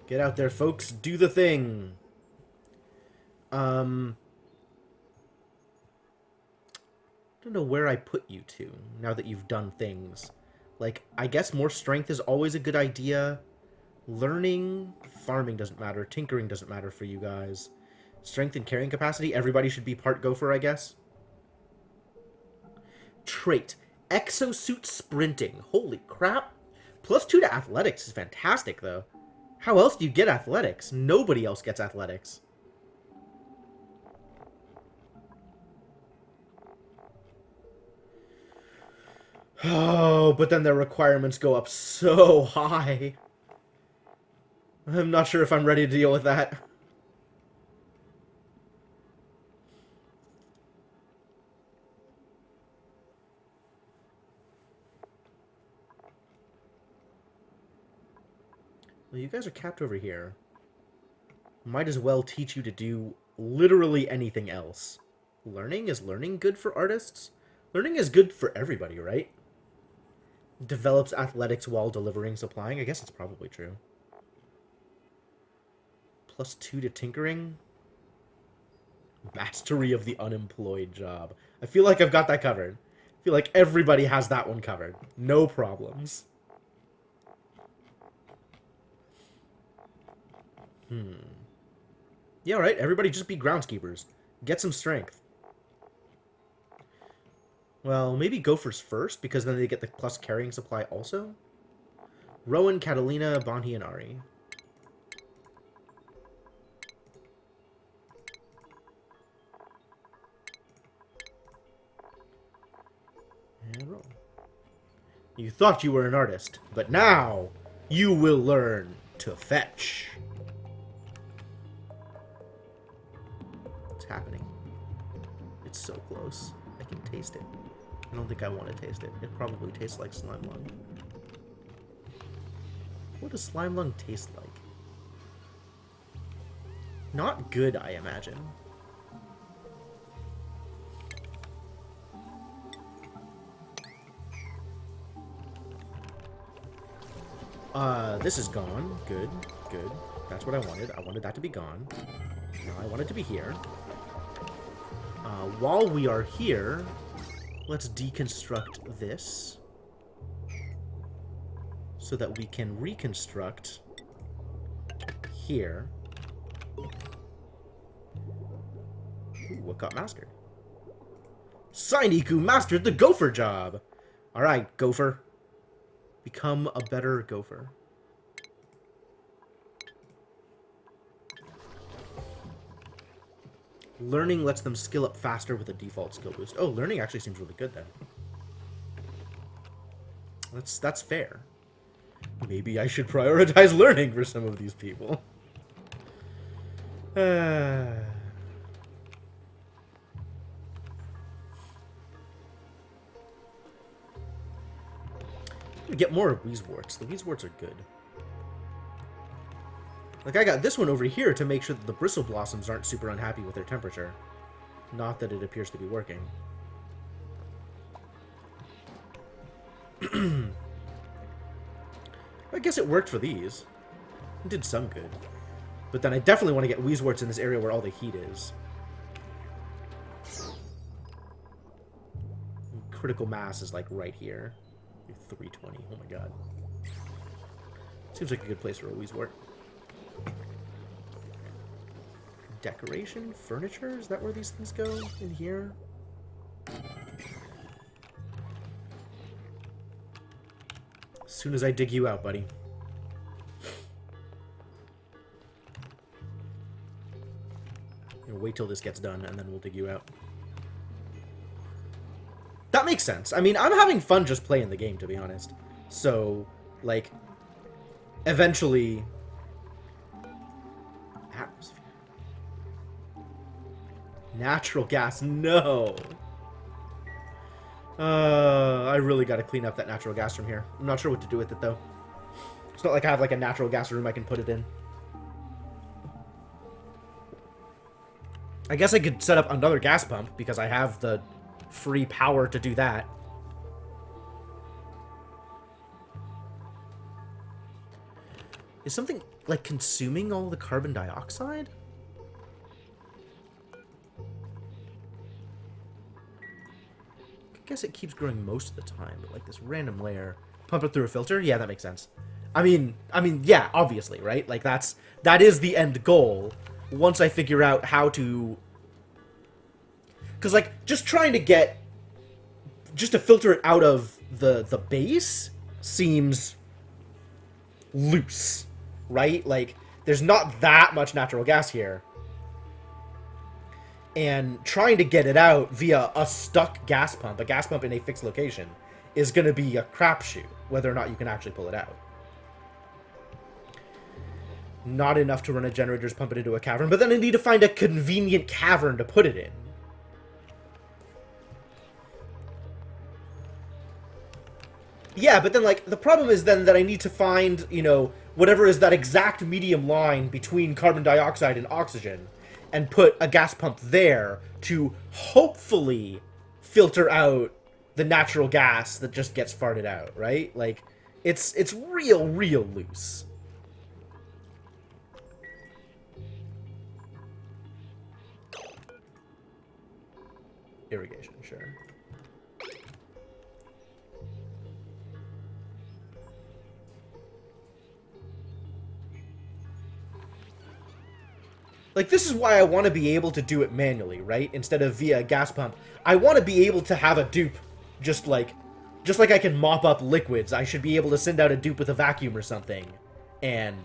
Get out there, folks. Do the thing. I don't know where I put you to, now that you've done things. Like, I guess more strength is always a good idea. Learning, farming doesn't matter. Tinkering doesn't matter for you guys. Strength and carrying capacity, everybody should be part gopher, I guess. Trait, exosuit sprinting. Holy crap. +2 to athletics is fantastic, though. How else do you get athletics? Nobody else gets athletics. Oh, but then their requirements go up so high. I'm not sure if I'm ready to deal with that. Well, you guys are capped over here. Might as well teach you to do literally anything else. Learning? Is learning good for artists? Learning is good for everybody, right? Develops athletics while delivering supplying? I guess it's probably true. +2 to tinkering? Mastery of the unemployed job. I feel like I've got that covered. I feel like everybody has that one covered. No problems. Yeah, right. Everybody just be groundskeepers. Get some strength. Well, maybe gophers first, because then they get the plus carrying supply also. Rowan, Catalina, Bonhi, and Ari. And roll. You thought you were an artist, but now you will learn to fetch. It's happening. It's so close. I can taste it. I don't think I want to taste it. It probably tastes like slime lung. What does slime lung taste like? Not good, I imagine. This is gone. Good, good. That's what I wanted. I wanted that to be gone. Now I want it to be here. While we are here, let's deconstruct this so that we can reconstruct here. Ooh, what got mastered? Sainiku mastered the gopher job! Alright, gopher. Become a better gopher. Learning lets them skill up faster with a default skill boost. Oh, learning actually seems really good then. That's fair. Maybe I should prioritize learning for some of these people. Get more Wheezeworts. The Wheezeworts are good. Like, I got this one over here to make sure that the bristle blossoms aren't super unhappy with their temperature. Not that it appears to be working. I guess it worked for these. It did some good. But then I definitely want to get Wheezeworts in this area where all the heat is. Critical mass is like right here. 320. Oh my god. Seems like a good place for a Wheezewort. Decoration? Furniture? Is that where these things go? In here? As soon as I dig you out, buddy. Wait till this gets done, and then we'll dig you out. That makes sense. I mean, I'm having fun just playing the game, to be honest. So, like, eventually... Atmosphere. Natural gas, no! I really gotta clean up that natural gas from here. I'm not sure what to do with it, though. It's not like I have, like, a natural gas room I can put it in. I guess I could set up another gas pump, because I have the free power to do that. Is something, like, consuming all the carbon dioxide? I guess it keeps growing most of the time, but, like, this random layer... Pump it through a filter? Yeah, that makes sense. I mean, yeah, obviously, right? Like, that is the end goal. Once I figure out how to... Because, like, just trying to get... Just to filter it out of the base seems loose, right? Like, there's not that much natural gas here. And trying to get it out via a stuck gas pump, a gas pump in a fixed location, is going to be a crapshoot, whether or not you can actually pull it out. Not enough to run a generator's pump it into a cavern, but then I need to find a convenient cavern to put it in. Yeah, but then, like, the problem is then that I need to find, you know, whatever is that exact medium line between carbon dioxide and oxygen, and put a gas pump there to hopefully filter out the natural gas that just gets farted out, right? Like, it's real loose. Irrigation, sure. Like, this is why I want to be able to do it manually, right? Instead of via a gas pump. I want to be able to have a dupe just like I can mop up liquids. I should be able to send out a dupe with a vacuum or something. And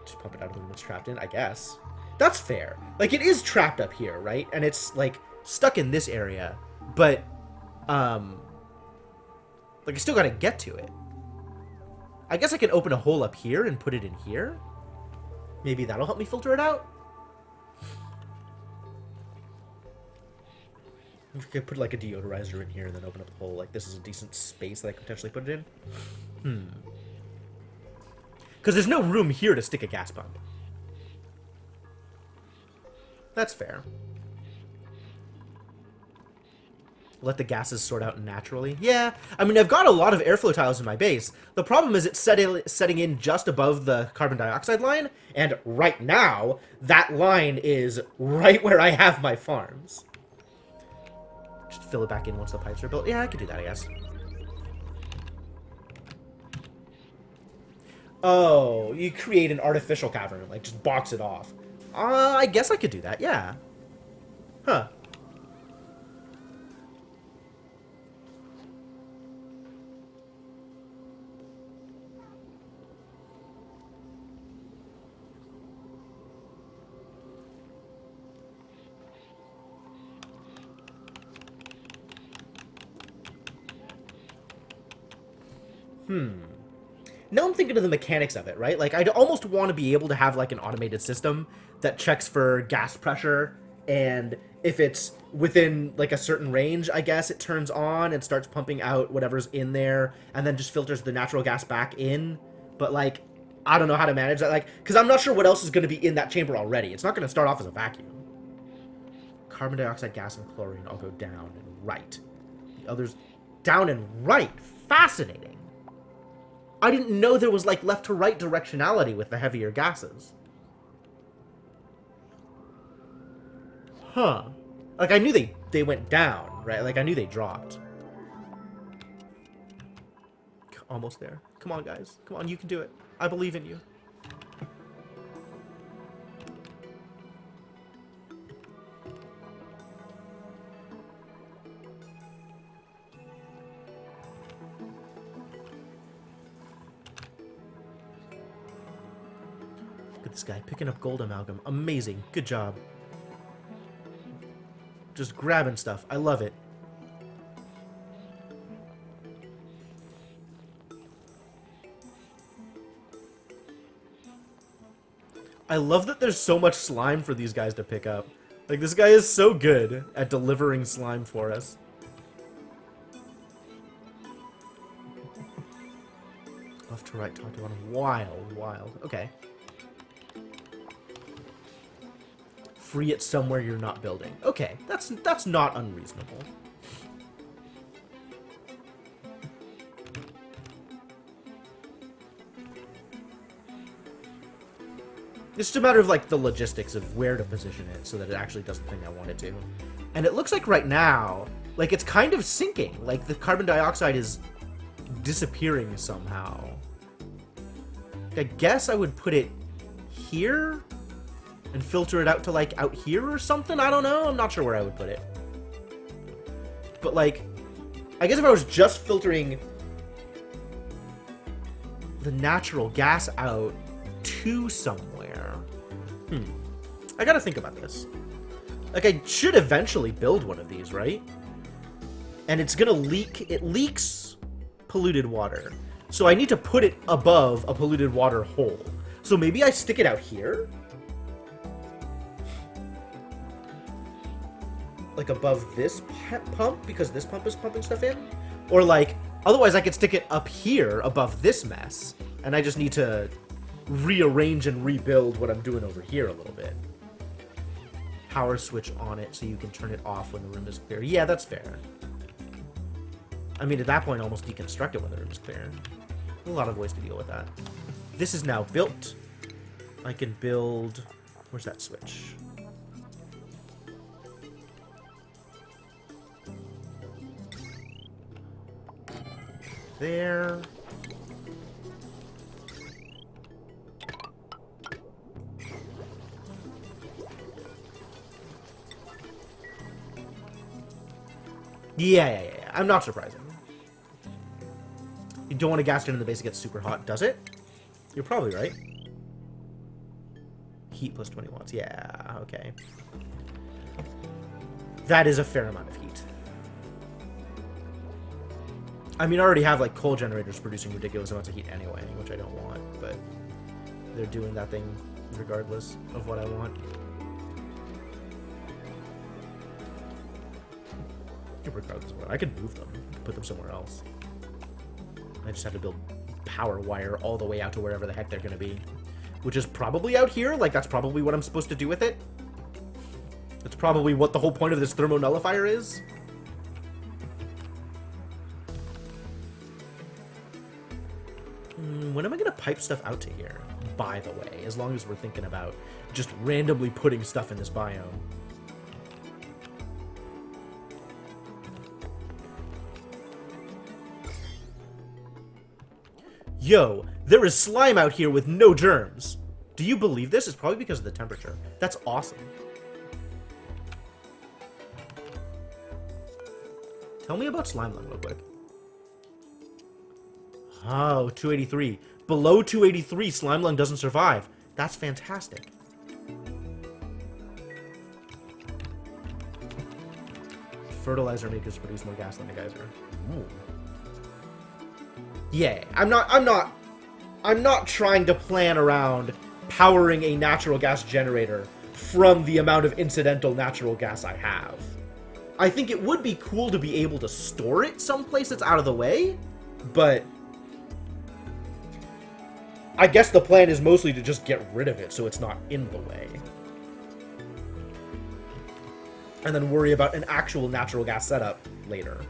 just pump it out of the room it's trapped in, I guess. That's fair. Like, it is trapped up here, right? And it's, like, stuck in this area. But, like, I still gotta get to it. I guess I can open a hole up here and put it in here. Maybe that'll help me filter it out? I could put, like, a deodorizer in here and then open up a hole. Like, this is a decent space that I could potentially put it in. Because there's no room here to stick a gas pump. That's fair. Let the gases sort out naturally. Yeah, I mean, I've got a lot of airflow tiles in my base. The problem is it's setting in just above the carbon dioxide line, and right now, that line is right where I have my farms. Just fill it back in once the pipes are built. Yeah, I could do that, I guess. Oh, you create an artificial cavern, like, just box it off. I guess I could do that, yeah. Huh. Now I'm thinking of the mechanics of it, right? Like, I'd almost want to be able to have, like, an automated system that checks for gas pressure, and if it's within, like, a certain range, I guess, it turns on and starts pumping out whatever's in there, and then just filters the natural gas back in. But, like, I don't know how to manage that, like, because I'm not sure what else is going to be in that chamber already. It's not going to start off as a vacuum. Carbon dioxide, gas, and chlorine all go down and right. The others down and right. Fascinating. I didn't know there was, like, left to right directionality with the heavier gases. Huh. Like, I knew they went down, right? Like, I knew they dropped. Almost there. Come on, guys. Come on, you can do it. I believe in you. Look at this guy picking up gold amalgam. Amazing. Good job. Just grabbing stuff. I love it. I love that there's so much slime for these guys to pick up. Like, this guy is so good at delivering slime for us. Left to right, top to bottom. Wild. Okay. Free it somewhere you're not building. Okay, that's not unreasonable. It's just a matter of, like, the logistics of where to position it so that it actually does the thing I want it to. And it looks like right now, like, it's kind of sinking. Like, the carbon dioxide is disappearing somehow. I guess I would put it here and filter it out to, like, out here or something? I don't know. I'm not sure where I would put it. But, like, I guess if I was just filtering the natural gas out to somewhere. I gotta think about this. Like, I should eventually build one of these, right? And it's gonna leak. It leaks polluted water. So I need to put it above a polluted water hole. So maybe I stick it out here? Like above this pump, because this pump is pumping stuff in? Or like, otherwise I could stick it up here above this mess. And I just need to rearrange and rebuild what I'm doing over here a little bit. Power switch on it so you can turn it off when the room is clear. Yeah, that's fair. I mean, at that point, almost deconstruct it when the room is clear. A lot of ways to deal with that. This is now built. I can build... Where's that switch? There. Yeah. I'm not surprising. You don't want to gas it in the base, it gets super hot, does it? You're probably right. Heat plus 20 watts. Yeah, okay. That is a fair amount of heat. I mean, I already have, like, coal generators producing ridiculous amounts of heat anyway, which I don't want, but they're doing that thing regardless of what I want. Regardless of what, I can move them. I can put them somewhere else. I just have to build power wire all the way out to wherever the heck they're going to be. Which is probably out here. Like, that's probably what I'm supposed to do with it. That's probably what the whole point of this thermonullifier is. When am I going to pipe stuff out to here? By the way, as long as we're thinking about just randomly putting stuff in this biome. Yo, there is slime out here with no germs. Do you believe this? It's probably because of the temperature. That's awesome. Tell me about slime lung real quick. Oh, 283. Below 283, slime lung doesn't survive. That's fantastic. Fertilizer makers produce more gas than a geyser. Ooh. Yeah, I'm not trying to plan around powering a natural gas generator from the amount of incidental natural gas I have. I think it would be cool to be able to store it someplace that's out of the way, but I guess the plan is mostly to just get rid of it so it's not in the way. And then worry about an actual natural gas setup later.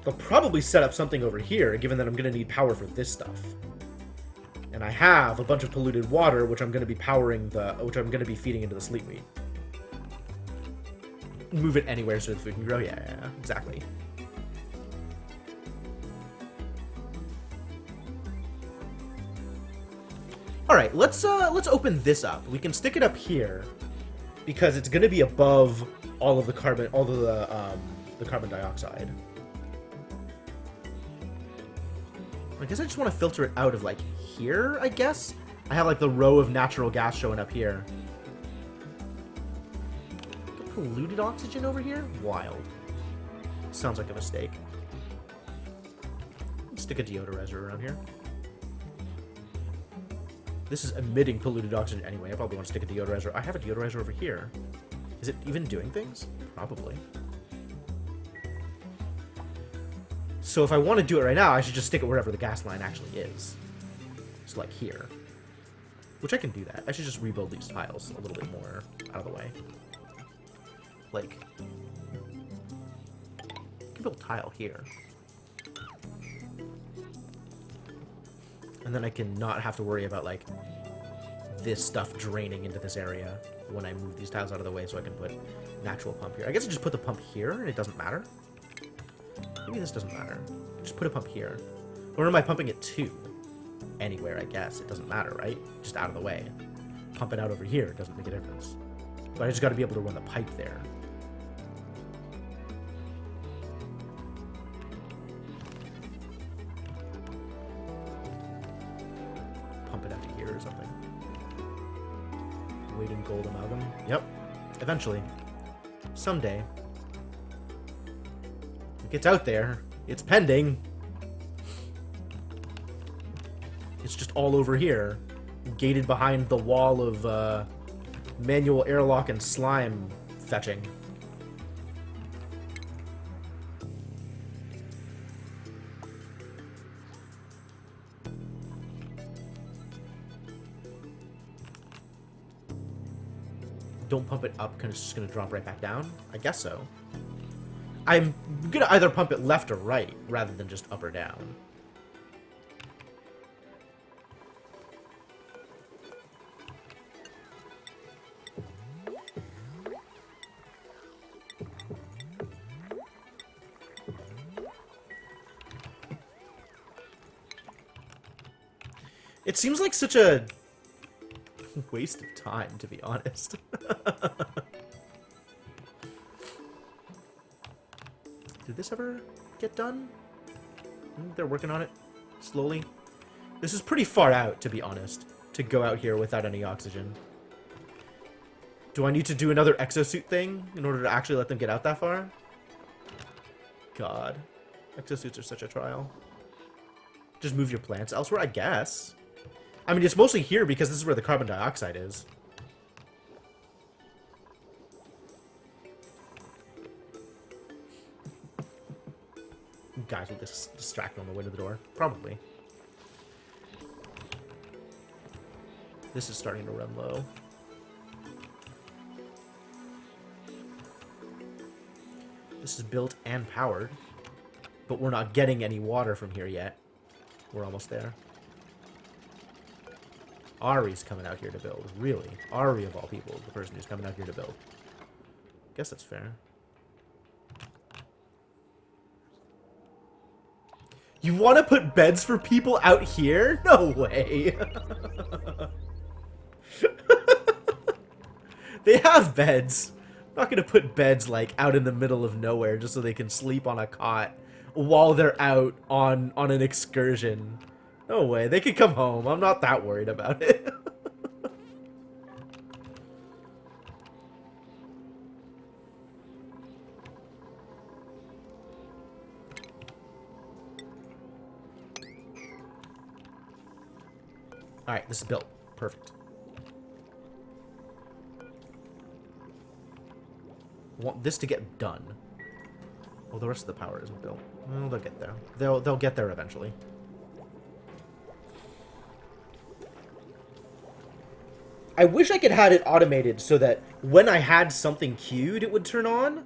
I'll probably set up something over here, given that I'm going to need power for this stuff. And I have a bunch of polluted water, which I'm going to be feeding into the sleepweed. Move it anywhere so the food can grow. Yeah, exactly. All right, let's open this up. We can stick it up here because it's going to be above all of the carbon dioxide. I guess I just want to filter it out of, like, here, I guess? I have, like, the row of natural gas showing up here. Get polluted oxygen over here? Wild. Sounds like a mistake. Let's stick a deodorizer around here. This is emitting polluted oxygen anyway. I probably want to stick a deodorizer. I have a deodorizer over here. Is it even doing things? Probably. So if I want to do it right now, I should just stick it wherever the gas line actually is. So like here. Which I can do that. I should just rebuild these tiles a little bit more out of the way. Like, I can build a tile here. And then I can not have to worry about, like, this stuff draining into this area when I move these tiles out of the way, so I can put an actual pump here. I guess I just put the pump here and it doesn't matter. Maybe this doesn't matter. Just put a pump here. Where am I pumping it to? Anywhere, I guess. It doesn't matter, right? Just out of the way. Pump it out over here doesn't make a difference. But I just got to be able to run the pipe there. Pump it out to here or something. Weight in gold amalgam. Yep. Eventually. Someday. It gets out there. It's pending. It's just all over here. Gated behind the wall of manual airlock and slime fetching. Don't pump it up because it's just going to drop right back down? I guess so. I'm going to either pump it left or right rather than just up or down. It seems like such a waste of time, to be honest. Did this ever get done? They're working on it slowly. This is pretty far out, to be honest, to go out here without any oxygen. Do I need to do another exosuit thing in order to actually let them get out that far? God. Exosuits are such a trial. Just move your plants elsewhere, I guess. I mean, it's mostly here because this is where the carbon dioxide is. Guys, will this distract on the way to the door? Probably. This is starting to run low. This is built and powered, but we're not getting any water from here yet. We're almost there. Ari's coming out here to build. Really? Ari, of all people, the person who's coming out here to build. Guess that's fair. You want to put beds for people out here? No way. They have beds. I'm not going to put beds, like, out in the middle of nowhere just so they can sleep on a cot while they're out on an excursion. No way. They could come home. I'm not that worried about it. Alright, this is built. Perfect. I want this to get done. Oh, the rest of the power isn't built. Well, they'll get there. They'll get there eventually. I wish I could have it automated so that when I had something queued, it would turn on,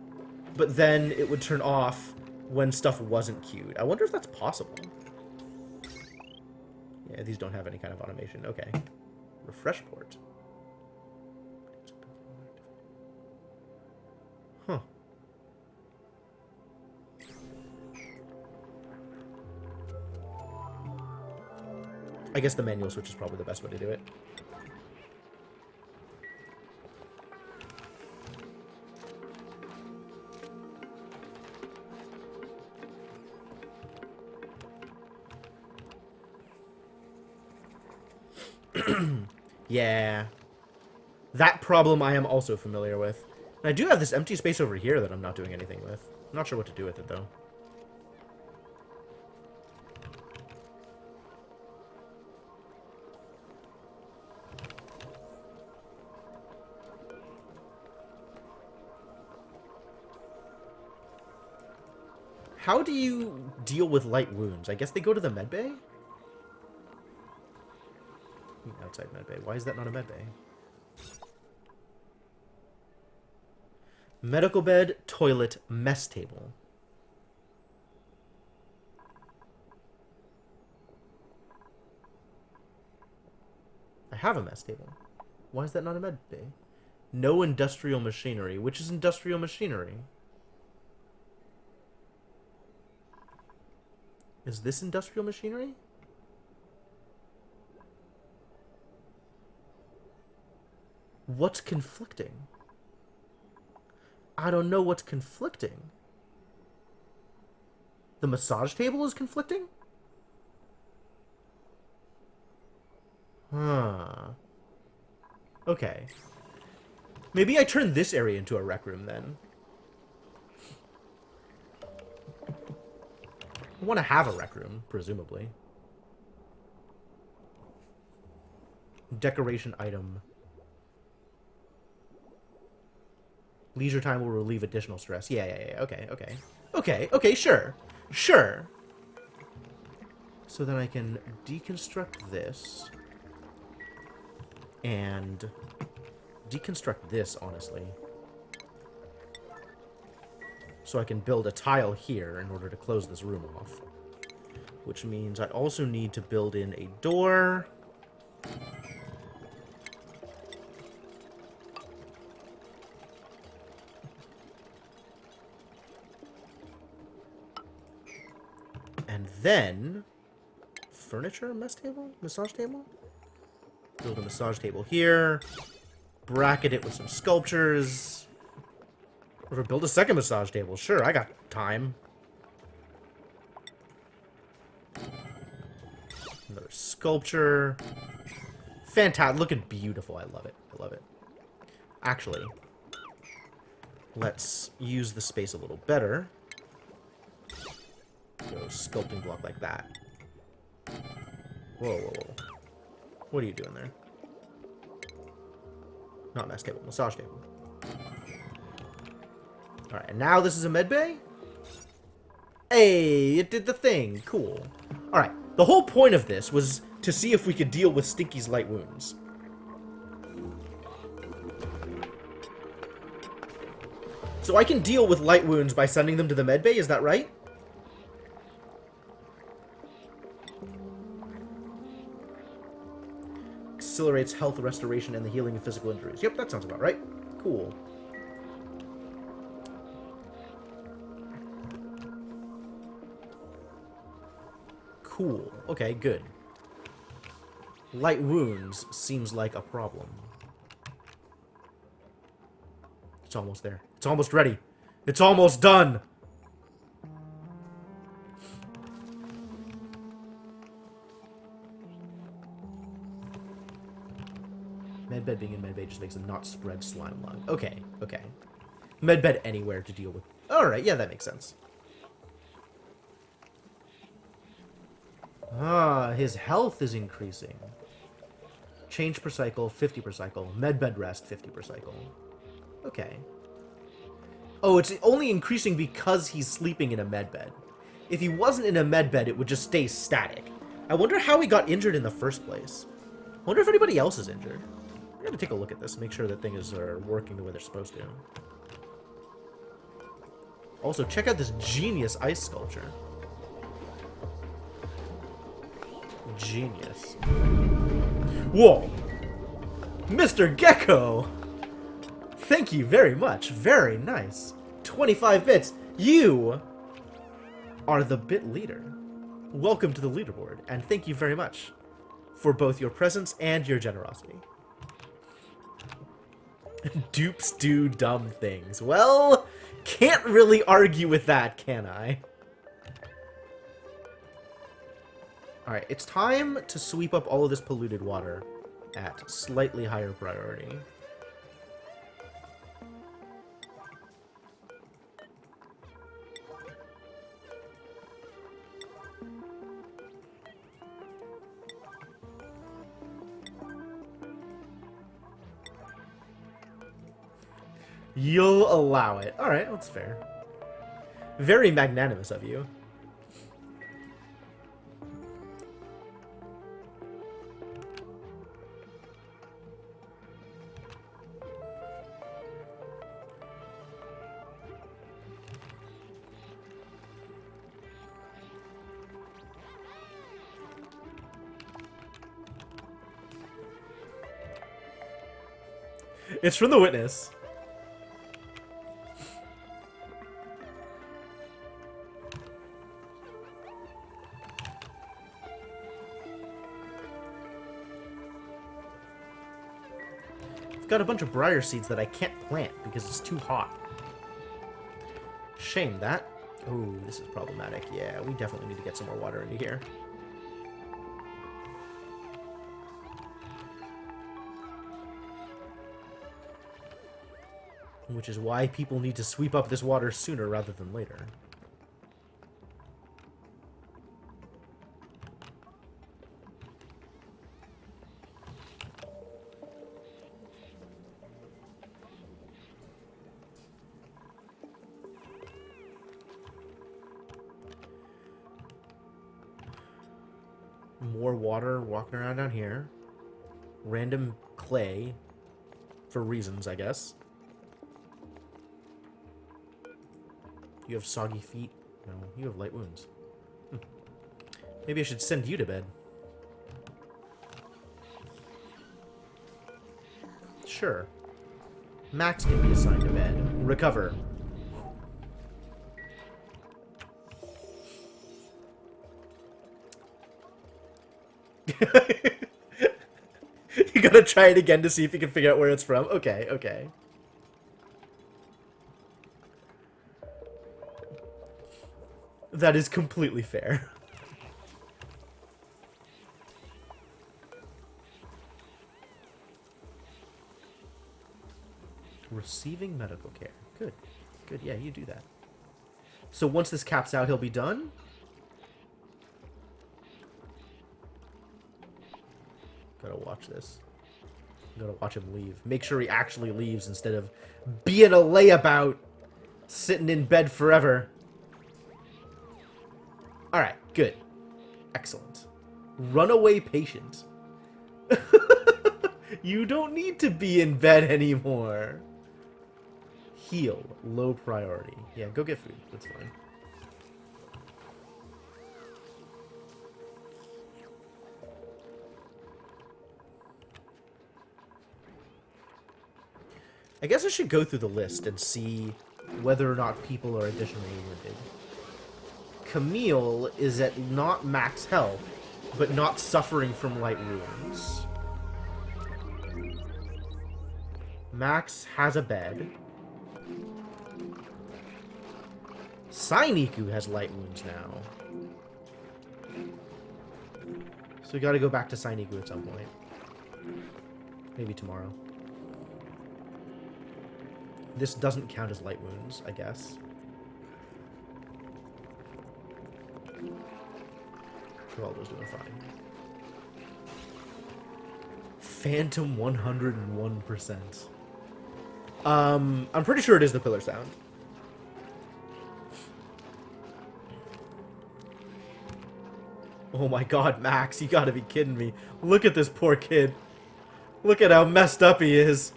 but then it would turn off when stuff wasn't queued. I wonder if that's possible. Yeah, these don't have any kind of automation. Okay. Refresh port. Huh. I guess the manual switch is probably the best way to do it. Yeah. That problem I am also familiar with. And I do have this empty space over here that I'm not doing anything with. I'm not sure what to do with it, though. How do you deal with light wounds? I guess they go to the medbay? Outside medbay. Why is that not a medbay? Medical bed, toilet, mess table. I have a mess table. Why is that not a medbay? No industrial machinery. Which is industrial machinery? Is this industrial machinery? What's conflicting? I don't know what's conflicting. The massage table is conflicting? Huh. Okay. Maybe I turn this area into a rec room then. I want to have a rec room, presumably. Decoration item. Leisure time will relieve additional stress. Yeah. Okay, sure. Sure. So then I can deconstruct this. And deconstruct this, honestly. So I can build a tile here in order to close this room off. Which means I also need to build in a door. And then... furniture? Mess table? Massage table? Build a massage table here. Bracket it with some sculptures. Or build a second massage table. Sure, I got time. Another sculpture. Fantastic. Looking beautiful. I love it. I love it. Actually, let's use the space a little better. Go sculpting block like that. Whoa. What are you doing there? Not mess table. Massage table. Alright, and now this is a medbay? Hey, it did the thing. Cool. Alright, the whole point of this was to see if we could deal with Stinky's light wounds. So I can deal with light wounds by sending them to the medbay, is that right? Accelerates health restoration and the healing of physical injuries. Yep, that sounds about right. Cool. Cool. Okay, good. Light wounds seems like a problem. It's almost there. It's almost ready. It's almost done! Medbed being in medbay just makes a not spread slime lung. Okay. Medbed anywhere to deal with. Alright, yeah, that makes sense. Ah, his health is increasing. Change per cycle, 50 per cycle. Medbed rest, 50 per cycle. Okay. Oh, it's only increasing because he's sleeping in a med bed. If he wasn't in a med bed, it would just stay static. I wonder how he got injured in the first place. I wonder if anybody else is injured. I'm gonna take a look at this, make sure that things are working the way they're supposed to. Also, check out this genius ice sculpture. Genius. Whoa! Mr. Gecko! Thank you very much. Very nice. 25 bits. You are the bit leader. Welcome to the leaderboard, and thank you very much for both your presence and your generosity. Dupes do dumb things. Well, can't really argue with that, can I? Alright, it's time to sweep up all of this polluted water at slightly higher priority. You'll allow it. Alright, that's fair. Very magnanimous of you. It's from The Witness. I've got a bunch of briar seeds that I can't plant because it's too hot. Shame that. Oh, this is problematic. Yeah, we definitely need to get some more water into here. Which is why people need to sweep up this water sooner rather than later. More water walking around down here. Random clay. For reasons, I guess. You have soggy feet? No, you have light wounds. Maybe I should send you to bed. Sure. Max can be assigned to bed. Recover. You gotta try it again to see if you can figure out where it's from. Okay, okay. That is completely fair. Receiving medical care. Good. Good, yeah, you do that. So once this caps out, he'll be done? Gotta watch this. Gotta watch him leave. Make sure he actually leaves instead of being a layabout, sitting in bed forever. Alright, good. Excellent. Runaway patient. You don't need to be in bed anymore. Heal. Low priority. Yeah, go get food. That's fine. I guess I should go through the list and see whether or not people are additionally wounded. Camille is at not max health, but not suffering from light wounds. Max has a bed. Sainiku has light wounds now. So we gotta go back to Sainiku at some point. Maybe tomorrow. This doesn't count as light wounds, I guess. Geraldo's doing fine. Phantom 101%. I'm pretty sure it is the pillar sound. Oh my god, Max, you gotta be kidding me. Look at this poor kid. Look at how messed up he is.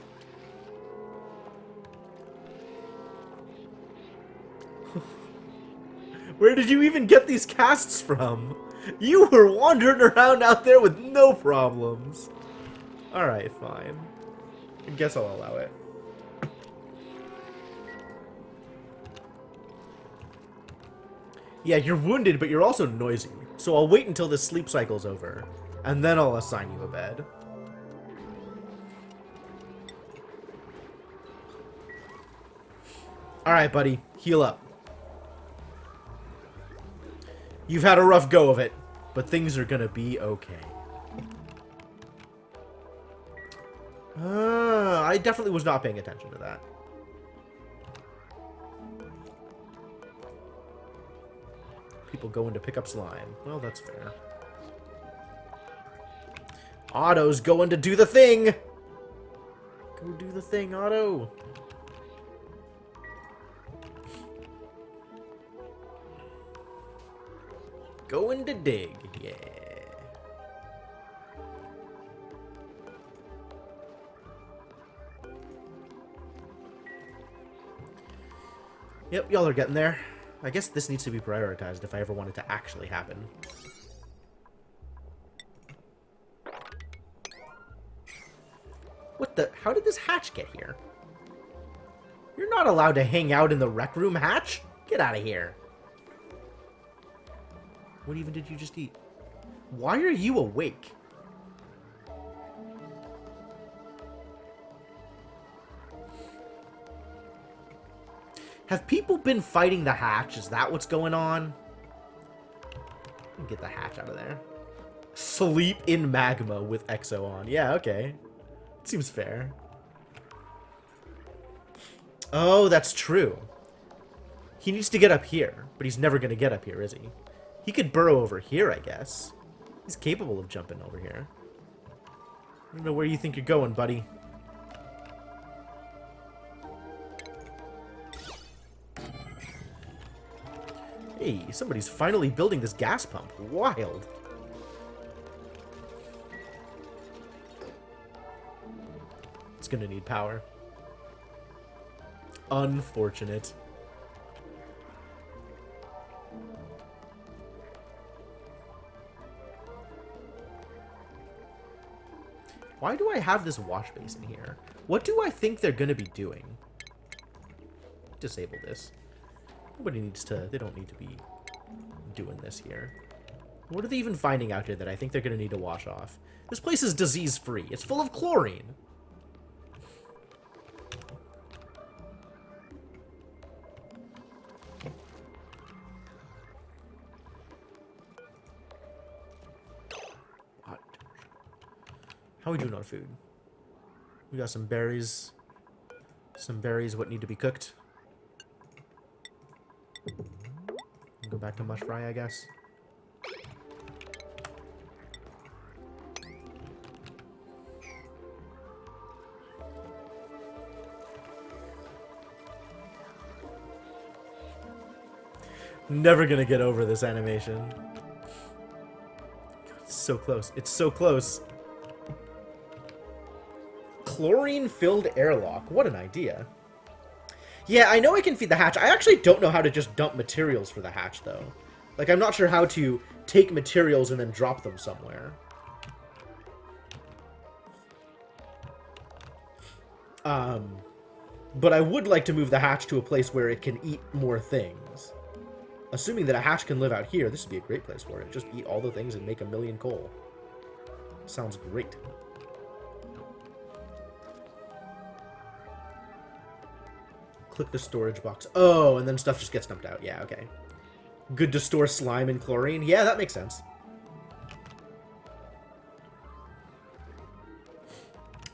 Where did you even get these casts from? You were wandering around out there with no problems. Alright, fine. I guess I'll allow it. Yeah, you're wounded, but you're also noisy. So I'll wait until this sleep cycle's over, and then I'll assign you a bed. Alright, buddy. Heal up. You've had a rough go of it, but things are gonna be okay. I definitely was not paying attention to that. People going to pick up slime. Well, that's fair. Otto's going to do the thing! Go do the thing, Otto! Going to dig, yeah. Yep, y'all are getting there. I guess this needs to be prioritized if I ever want it to actually happen. What the? How did this hatch get here? You're not allowed to hang out in the rec room, Hatch. Get out of here. What even did you just eat? Why are you awake? Have people been fighting the hatch? Is that what's going on? Get the hatch out of there. Sleep in magma with Exo on. Yeah, okay. Seems fair. Oh, that's true. He needs to get up here, but he's never going to get up here, is he? He could burrow over here, I guess. He's capable of jumping over here. I don't know where you think you're going, buddy. Hey, somebody's finally building this gas pump. Wild. It's gonna need power. Unfortunate. Why do I have this wash basin here? What do I think they're gonna be doing? Disable this. Nobody needs to... They don't need to be doing this here. What are they even finding out here that I think they're gonna need to wash off? This place is disease-free. It's full of chlorine. How are we doing on food? We got some berries. Some berries what need to be cooked. Go back to mush fry, I guess. Never gonna get over this animation. It's so close. It's so close. Chlorine-filled airlock. What an idea. Yeah, I know I can feed the hatch. I actually don't know how to just dump materials for the hatch, though. Like, I'm not sure how to take materials and then drop them somewhere. But I would like to move the hatch to a place where it can eat more things. Assuming that a hatch can live out here, this would be a great place for it. Just eat all the things and make 1,000,000 coal. Sounds great. Click the storage box. Oh, and then stuff just gets dumped out. Yeah, okay. Good to store slime and chlorine. Yeah, that makes sense.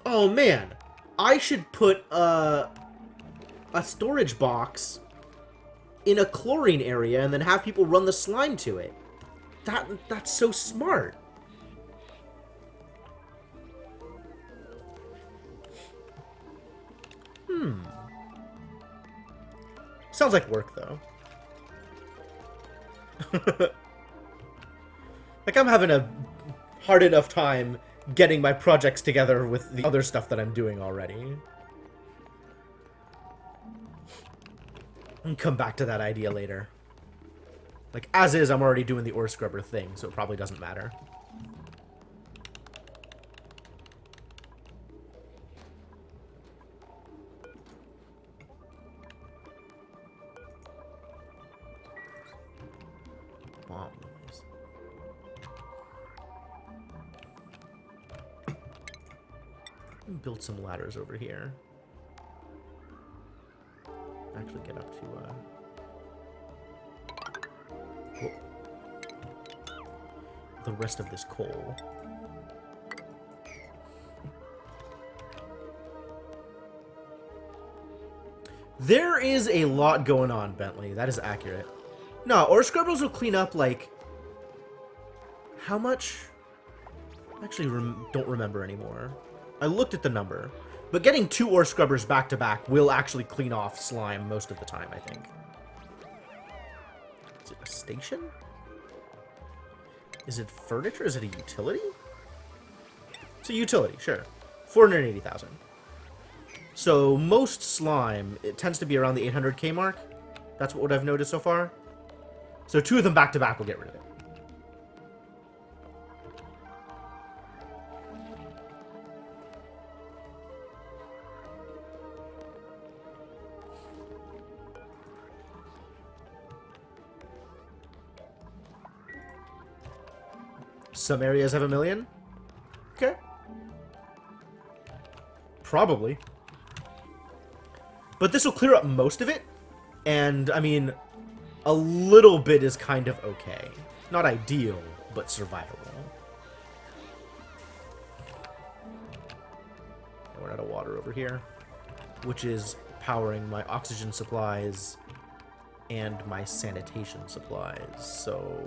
Oh, man. I should put a storage box in a chlorine area and then have people run the slime to it. That's so smart. Sounds like work, though. Like, I'm having a hard enough time getting my projects together with the other stuff that I'm doing already. And come back to that idea later. Like, as is, I'm already doing the ore scrubber thing, so it probably doesn't matter. Bomb noise. Build some ladders over here. Actually get up to, the rest of this coal. There is a lot going on, Bentley. That is accurate. No, ore scrubbers will clean up, like... How much? I actually don't remember anymore. I looked at the number. But getting 2 ore scrubbers back to back will actually clean off slime most of the time, I think. Is it a station? Is it furniture? Is it a utility? It's a utility, sure. 480,000. So most slime, it tends to be around the 800k mark. That's what I've noticed so far. So 2 of them back to back will get rid of it. Some areas have 1 million. Okay. Probably. But this will clear up most of it. And, I mean, a little bit is kind of okay. Not ideal, but survivable. We're out of water over here, which is powering my oxygen supplies and my sanitation supplies. So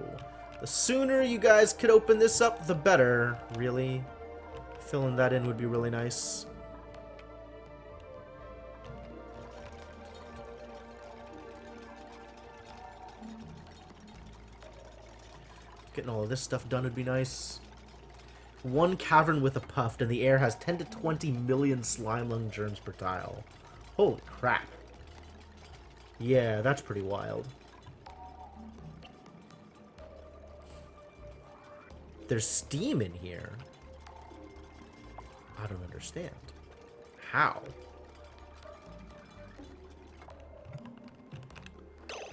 the sooner you guys could open this up, the better, really. Filling that in would be really nice. Getting all of this stuff done would be nice. 1 cavern with a puff, and the air has 10 to 20 million slime lung germs per tile. Holy crap. Yeah, that's pretty wild. There's steam in here. I don't understand. How?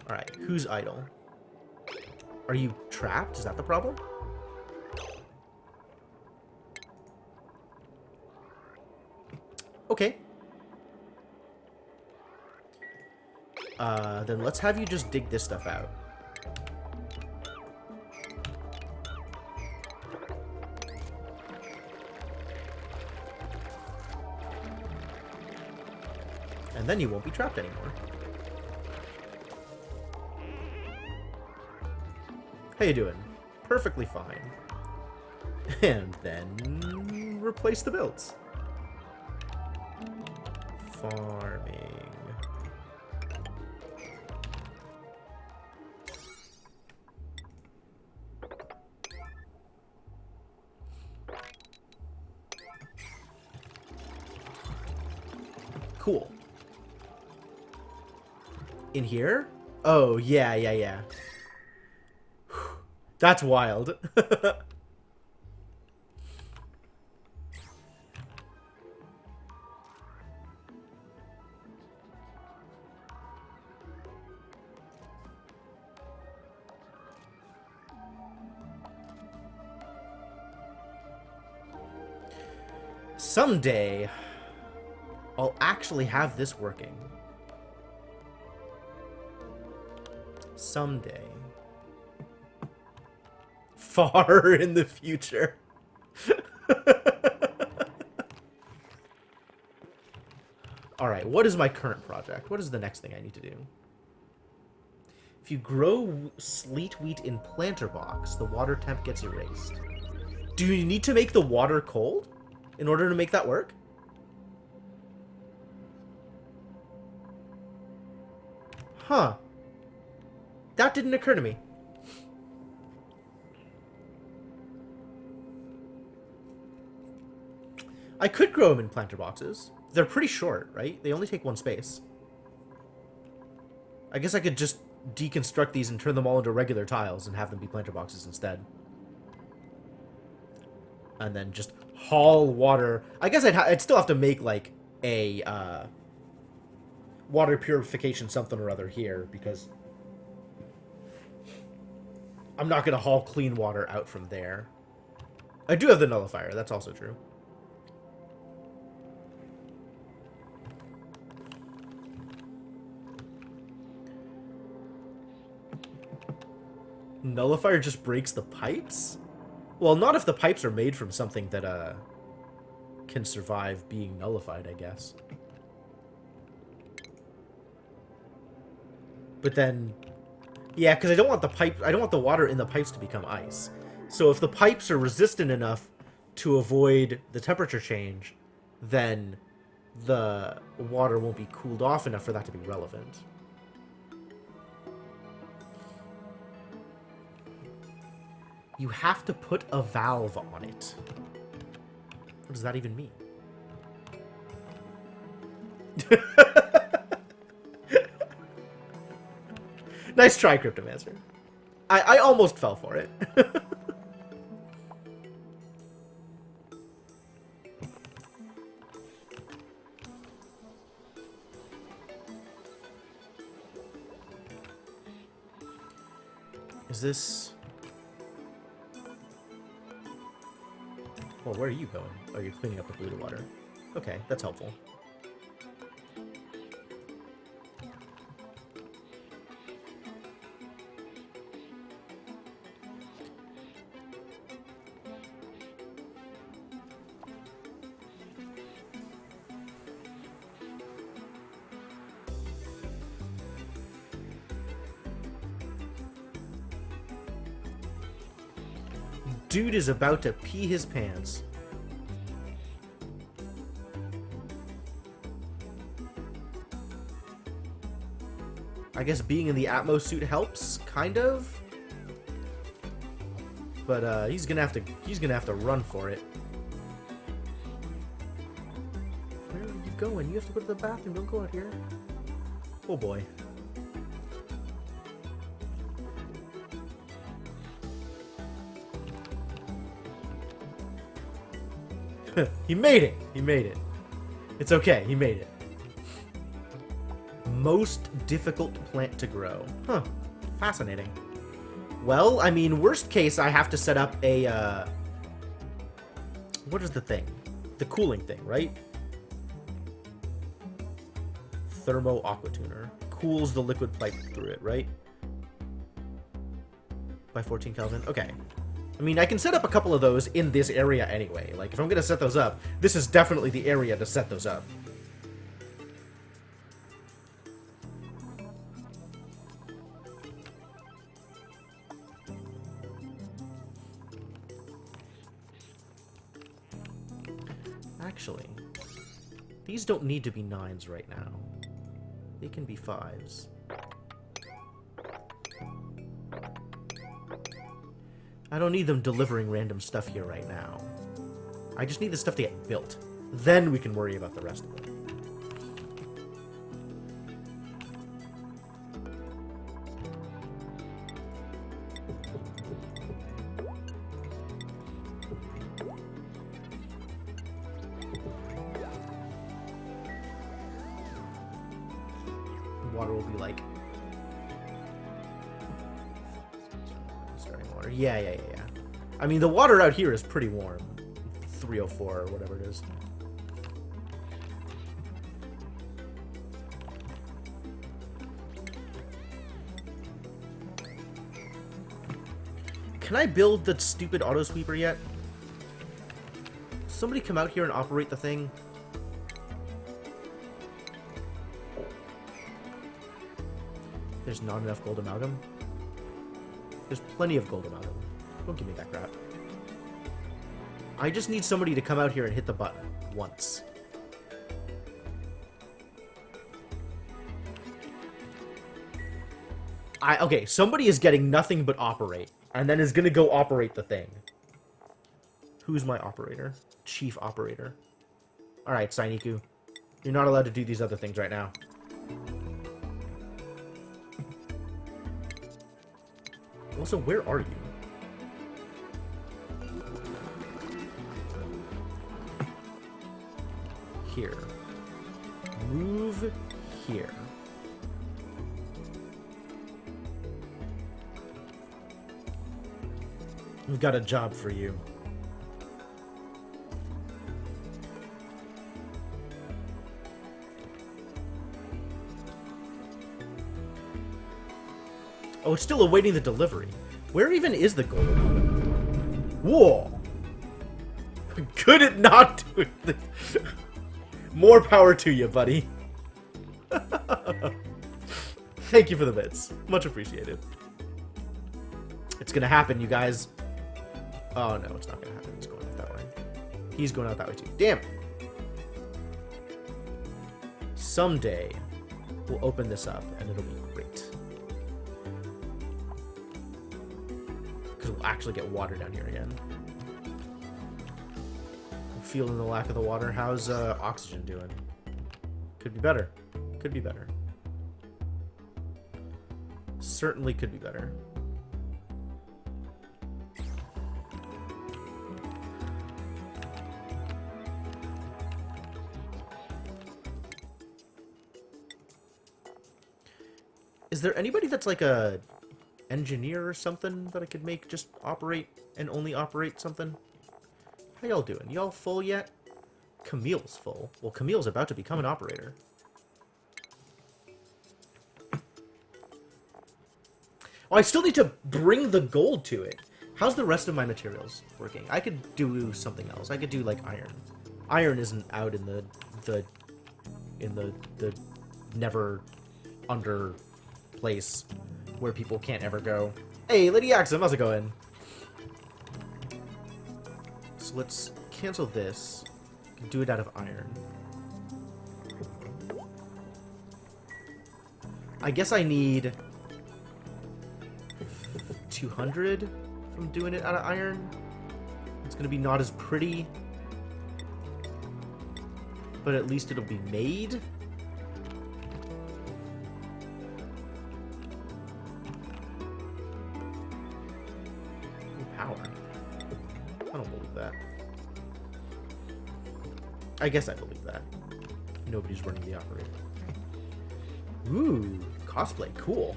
Alright, who's idle? Are you trapped? Is that the problem? Okay. Then let's have you just dig this stuff out. And then you won't be trapped anymore. How you doing? Perfectly fine. And then replace the builds. Farming. Cool. In here? Oh, yeah. That's wild. Someday, I'll actually have this working. Someday. Far in the future. Alright, what is my current project? What is the next thing I need to do? If you grow sleet wheat in planter box, the water temp gets erased. Do you need to make the water cold in order to make that work? Huh. That didn't occur to me. I could grow them in planter boxes. They're pretty short, right? They only take 1 space. I guess I could just deconstruct these and turn them all into regular tiles and have them be planter boxes instead. And then just haul water. I guess I'd still have to make, like, a water purification something or other here, because I'm not going to haul clean water out from there. I do have the nullifier. That's also true. Nullifier just breaks the pipes? Well, not if the pipes are made from something that can survive being nullified, I guess. But then, yeah, because I don't want the water in the pipes to become ice. So if the pipes are resistant enough to avoid the temperature change, then the water won't be cooled off enough for that to be relevant. You have to put a valve on it. What does that even mean? Nice try, Cryptomancer. I almost fell for it. Is this... Well, where are you going? Oh, you're cleaning up the polluted water. Okay, that's helpful. Dude is about to pee his pants. I guess being in the Atmos suit helps, kind of. But he's gonna have to run for it. Where are you going? You have to go to the bathroom. Don't go out here. Oh boy. He made it! He made it. It's okay, he made it. Most difficult plant to grow. Huh. Fascinating. Well, I mean, worst case, I have to set up a, what is the thing? The cooling thing, right? Thermo aqua tuner. Cools the liquid pipe through it, right? By 14 Kelvin? Okay. I mean, I can set up a couple of those in this area anyway. Like, if I'm going to set those up, this is definitely the area to set those up. Actually, these don't need to be 9s right now. They can be 5s. I don't need them delivering random stuff here right now. I just need the stuff to get built. Then we can worry about the rest of it. Water will be like... starting water. Yeah. I mean, the water out here is pretty warm. 304 or whatever it is. Can I build the stupid auto sweeper yet? Somebody come out here and operate the thing. There's not enough gold amalgam. There's plenty of gold amalgam. Don't give me that crap. I just need somebody to come out here and hit the button once. Okay, somebody is getting nothing but operate, and then is gonna go operate the thing. Who's my operator? Chief operator. Alright, Sainiku. You're not allowed to do these other things right now. Also, where are you? Here. Move here. We've got a job for you. Oh, it's still awaiting the delivery. Where even is the gold? Whoa! Could it not do this? More power to you, buddy. Thank you for the bits. Much appreciated. It's gonna happen, you guys. Oh, no, it's not gonna happen. It's going out that way. He's going out that way, too. Damn. Someday, we'll open this up, and it'll be great. Because we'll actually get water down here again. I'm feeling the lack of the water. How's oxygen doing? Could be better. Could be better. Certainly could be better. Is there anybody that's like a engineer or something that I could make just operate and only operate something? How y'all doing? Y'all full yet? Camille's full. Well, Camille's about to become an operator. Oh, I still need to bring the gold to it. How's the rest of my materials working? I could do something else. I could do like iron. Iron isn't out in the never under place where people can't ever go. Hey, Lady Axum, how's it going? So let's cancel this. Do it out of iron. I guess I need 200 from doing it out of iron. It's gonna be not as pretty, but at least it'll be made. Power. I don't believe that. I guess I believe that. Nobody's running the operator. Ooh, cosplay, cool.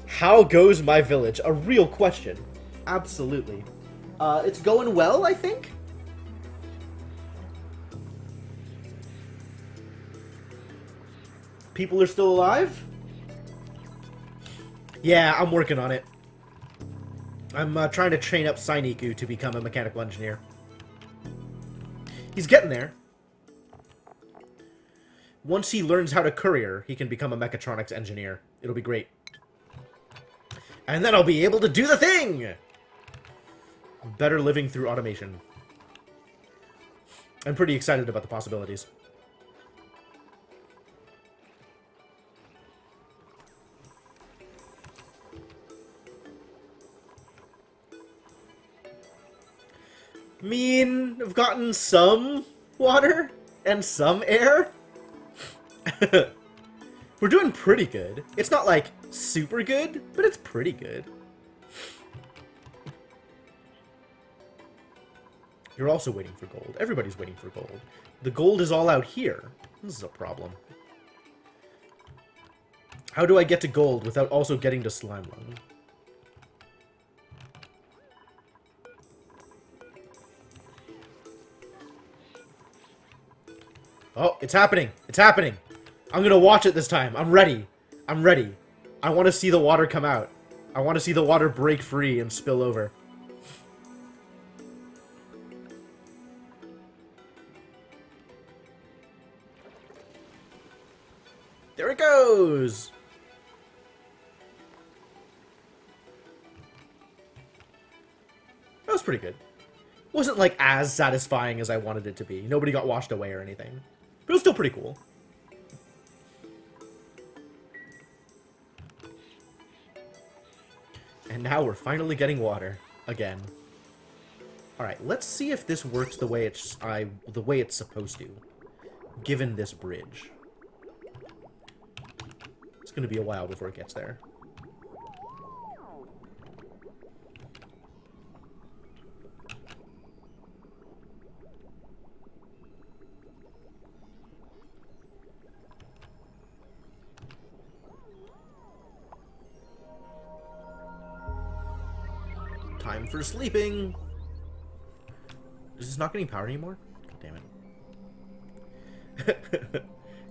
How goes my village? A real question. Absolutely. It's going well, I think. People are still alive? Yeah, I'm working on it. I'm trying to train up Sainiku to become a mechanical engineer. He's getting there. Once he learns how to courier, he can become a mechatronics engineer. It'll be great. And then I'll be able to do the thing! Better living through automation. I'm pretty excited about the possibilities. I've gotten some water and some air. We're doing pretty good. It's not like super good, but it's pretty good. You're also waiting for gold. Everybody's waiting for gold. The gold is all out here. This is a problem. How do I get to gold without also getting to slime lung? Oh, it's happening. It's happening. I'm gonna watch it this time. I'm ready. I'm ready. I want to see the water come out. I want to see the water break free and spill over. There it goes! That was pretty good. Wasn't like as satisfying as I wanted it to be. Nobody got washed away or anything. But it was still pretty cool. And now we're finally getting water again. All right, let's see if this works the way it's supposed to. given this bridge. It's going to be a while before it gets there. Time for sleeping. Is this not getting powered anymore? God damn it.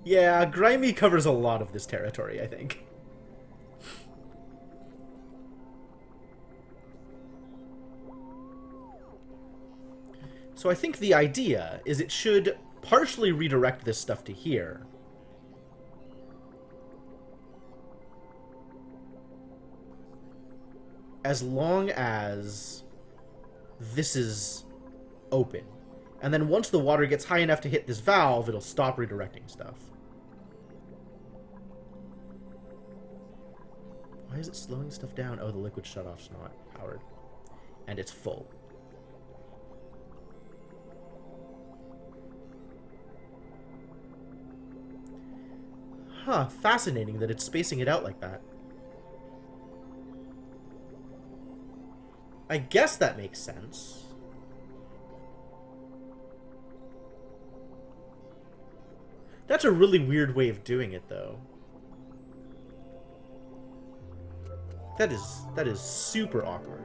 Yeah, Grimy covers a lot of this territory, I think. So I think the idea is it should partially redirect this stuff to here. As long as this is open. And then once the water gets high enough to hit this valve, it'll stop redirecting stuff. Why is it slowing stuff down? Oh, the liquid shutoff's not powered. And it's full. Huh, fascinating that it's spacing it out like that. I guess that makes sense. That's a really weird way of doing it, though. That is super awkward.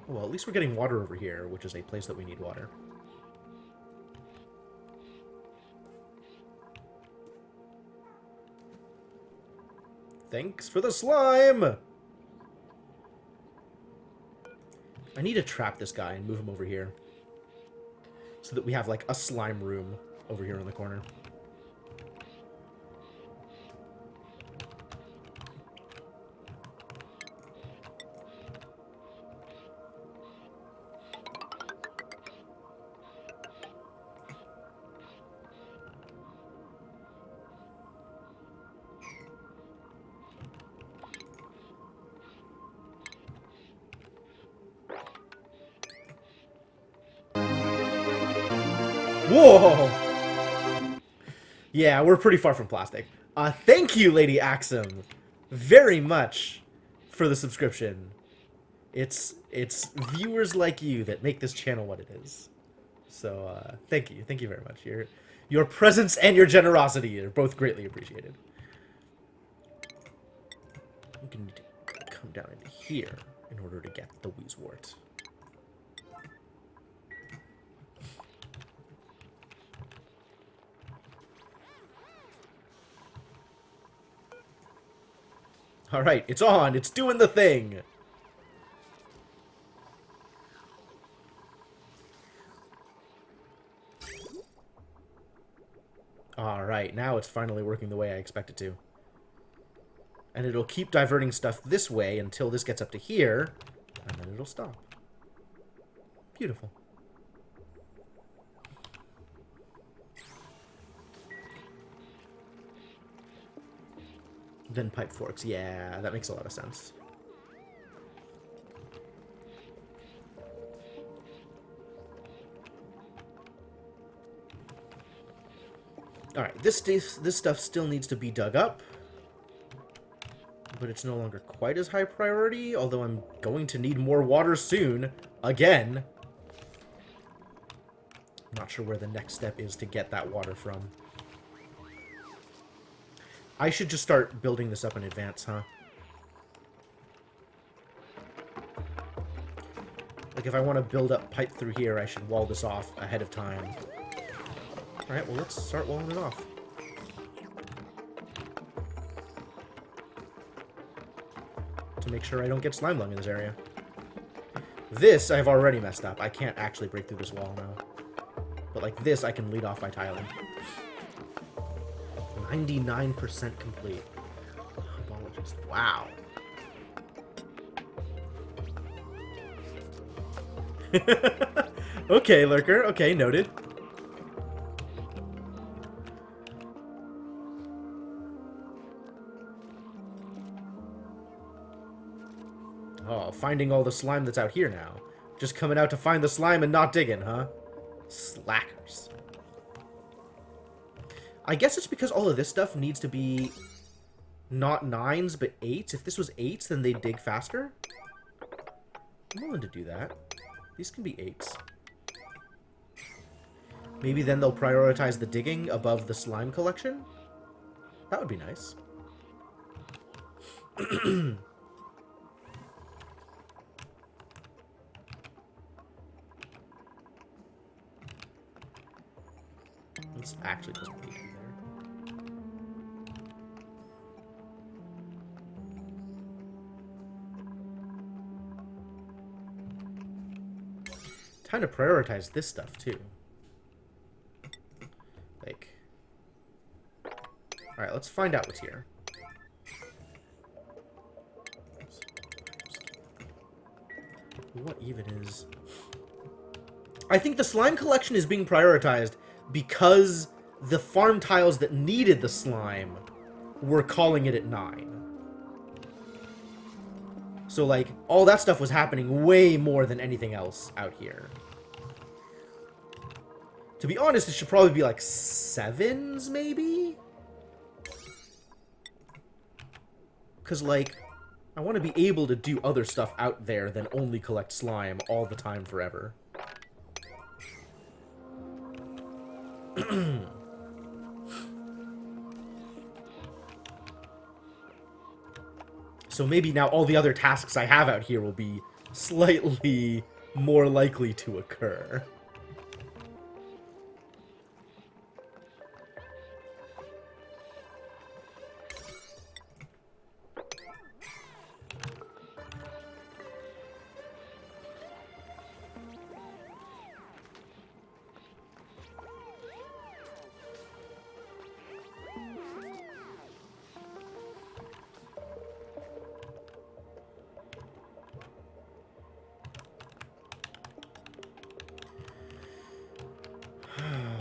Well, at least we're getting water over here, which is a place that we need water. Thanks for the slime! I need to trap this guy and move him over here. So that we have, like, a slime room over here in the corner. Whoa! Yeah, we're pretty far from plastic. Thank you, Lady Axum, very much for the subscription. It's viewers like you that make this channel what it is. So, thank you very much. Your presence and your generosity are both greatly appreciated. I'm gonna need to come down into here in order to get the Wheezewort. Alright, it's on! It's doing the thing! Alright, now it's finally working the way I expect it to. And it'll keep diverting stuff this way until this gets up to here, and then it'll stop. Beautiful. Then pipe forks. Yeah, that makes a lot of sense. Alright, this stuff still needs to be dug up. But it's no longer quite as high priority, although I'm going to need more water soon. Again. I'm not sure where the next step is to get that water from. I should just start building this up in advance, huh? Like, if I want to build up pipe through here, I should wall this off ahead of time. Alright, well, let's start walling it off. To make sure I don't get slime lung in this area. This, I've already messed up. I can't actually break through this wall now. But, like, this I can lead off by tiling. 99% complete. Apologist. Wow. Okay, Lurker. Okay, noted. Oh, finding all the slime that's out here now. Just coming out to find the slime and not digging, huh? Slackers. I guess it's because all of this stuff needs to be not 9s, but 8s. If this was 8s, then they'd dig faster. I'm willing to do that. These can be 8s. Maybe then they'll prioritize the digging above the slime collection? That would be nice. Let's actually just put it in there. Time to prioritize this stuff, too. Like... Alright, let's find out what's here. What even is... I think the slime collection is being prioritized because the farm tiles that needed the slime were calling it at 9. So, like, all that stuff was happening way more than anything else out here. To be honest, it should probably be, like, 7s, maybe? Because, like, I want to be able to do other stuff out there than only collect slime all the time forever. So maybe now all the other tasks I have out here will be slightly more likely to occur.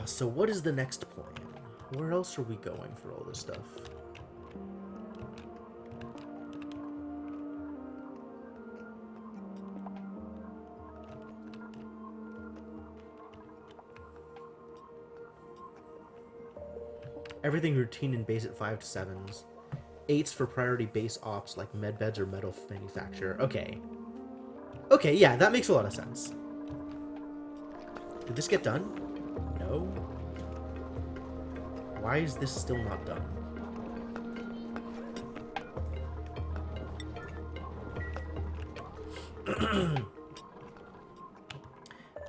So what is the next plan? Where else are we going for all this stuff? Everything routine and base at 5 to 7s. 8s for priority base ops like medbeds or metal manufacture. Okay. Okay, yeah, that makes a lot of sense. Did this get done? No. Why is this still not done?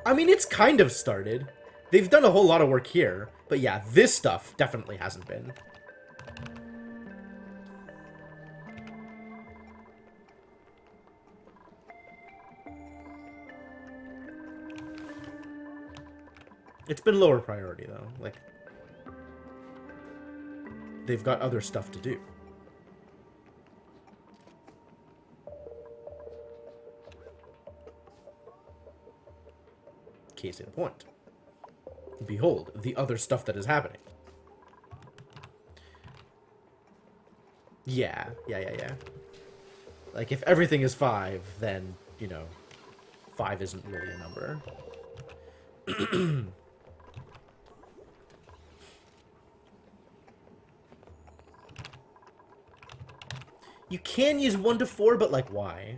I mean, it's kind of started. They've done a whole lot of work here. But yeah, this stuff definitely hasn't been. It's been lower priority, though. Like, they've got other stuff to do. Case in point. Behold, the other stuff that is happening. Yeah. Like, if everything is 5, then, you know, 5 isn't really a number. You can use 1 to 4, but, like, why?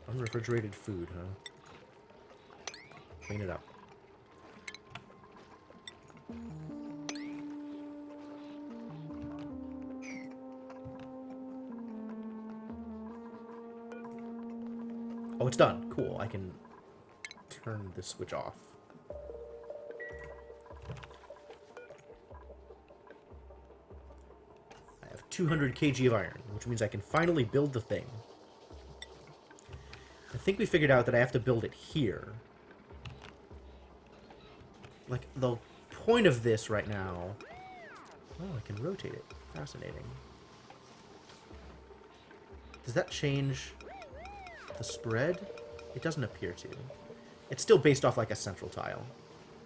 Unrefrigerated food, huh? Clean it up. Oh, it's done. Cool. I can turn the switch off. I have 200 kg of iron, which means I can finally build the thing. I think we figured out that I have to build it here. Like, the point of this right now... Oh, I can rotate it. Fascinating. Does that change the spread? It doesn't appear to. It's still based off, like, a central tile.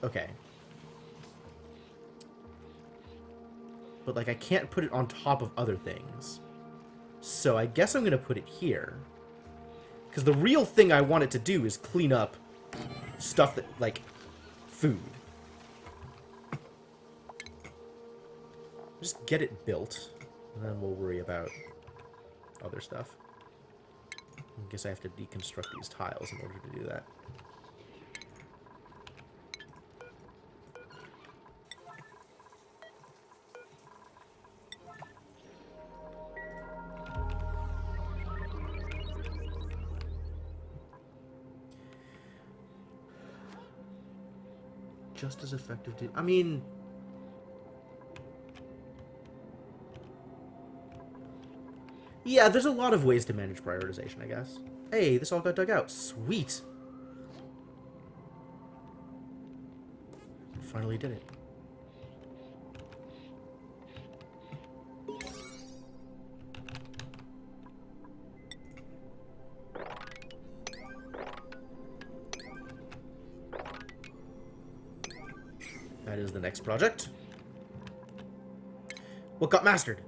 Okay. But, like, I can't put it on top of other things. So I guess I'm going to put it here. Because the real thing I want it to do is clean up stuff that, like, food. Just get it built, and then we'll worry about other stuff. I guess I have to deconstruct these tiles in order to do that. Just as effective. I mean, yeah, there's a lot of ways to manage prioritization, I guess. Hey, this all got dug out. Sweet. Finally did it. That is the next project. What got mastered?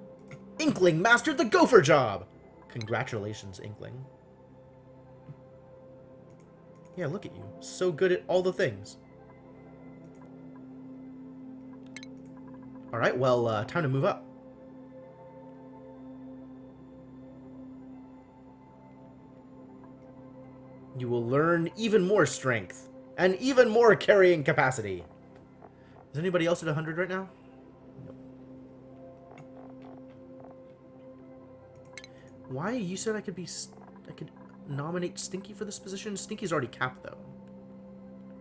Inkling mastered the gopher job! Congratulations, Inkling. Yeah, look at you. So good at all the things. Alright, well, time to move up. You will learn even more strength, and even more carrying capacity. Is anybody else at 100 right now? No. Why? You said I could nominate Stinky for this position? Stinky's already capped, though.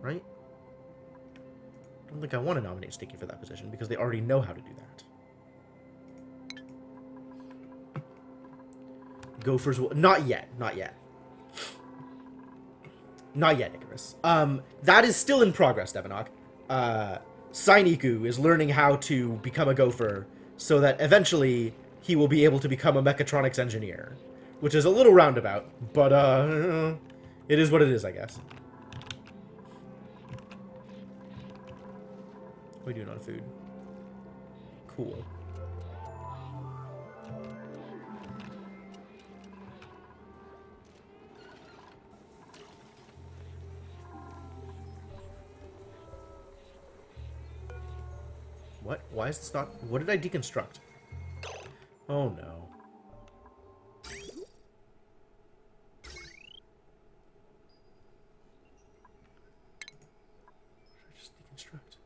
Right? I don't think I want to nominate Stinky for that position, because they already know how to do that. Gophers will... Not yet. Not yet. Not yet, Icarus. That is still in progress, Devanok. Sainiku is learning how to become a gopher so that eventually he will be able to become a mechatronics engineer. Which is a little roundabout, but it is what it is, I guess. What are we doing on food? Cool. What? Why is this not... What did I deconstruct? Oh, no. Just deconstruct.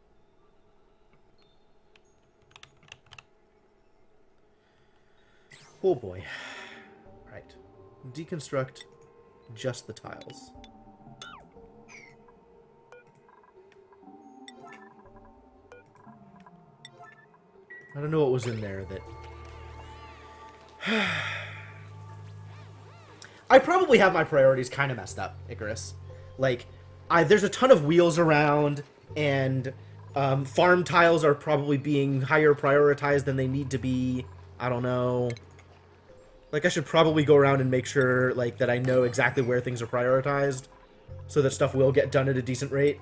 Oh, boy. Right. Deconstruct just the tiles. I don't know what was in there that... I probably have my priorities kind of messed up, Icarus. Like, there's a ton of wheels around, and farm tiles are probably being higher prioritized than they need to be. I don't know. Like, I should probably go around and make sure, like, that I know exactly where things are prioritized, so that stuff will get done at a decent rate.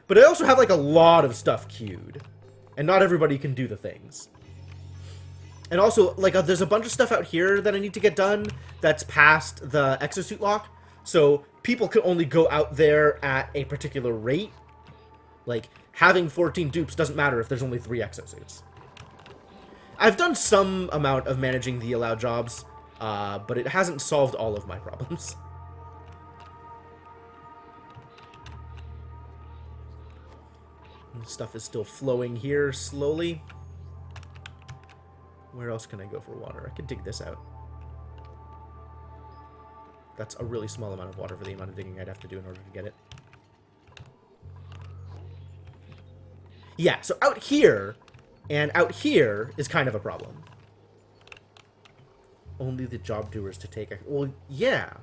But I also have, like, a lot of stuff queued. And not everybody can do the things. And also, like, there's a bunch of stuff out here that I need to get done that's past the exosuit lock. So, people can only go out there at a particular rate. Like, having 14 dupes doesn't matter if there's only 3 exosuits. I've done some amount of managing the allowed jobs, but it hasn't solved all of my problems. Stuff is still flowing here slowly. Where else can I go for water? I could dig this out. That's a really small amount of water for the amount of digging I'd have to do in order to get it. Yeah, so out here and out here is kind of a problem. Only the job doers to take... Well, yeah.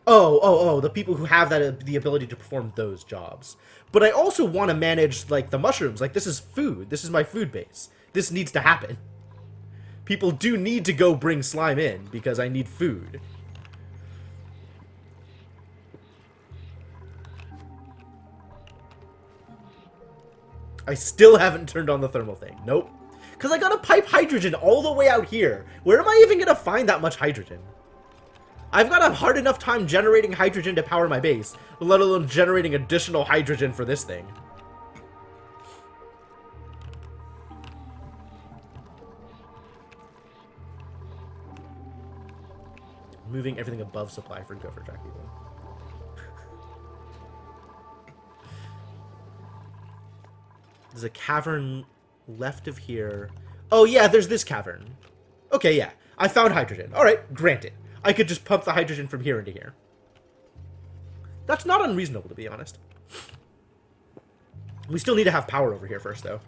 Oh, the people who have the ability to perform those jobs. But I also want to manage, like, the mushrooms. Like, this is food. This is my food base. This needs to happen. People do need to go bring slime in, because I need food. I still haven't turned on the thermal thing. Nope. Because I gotta pipe hydrogen all the way out here. Where am I even gonna find that much hydrogen? I've got a hard enough time generating hydrogen to power my base, let alone generating additional hydrogen for this thing. Moving everything above supply for Gopher Track people. There's a cavern left of here. Oh yeah, there's this cavern. Okay, yeah. I found hydrogen. Alright, granted. I could just pump the hydrogen from here into here. That's not unreasonable, to be honest. We still need to have power over here first, though.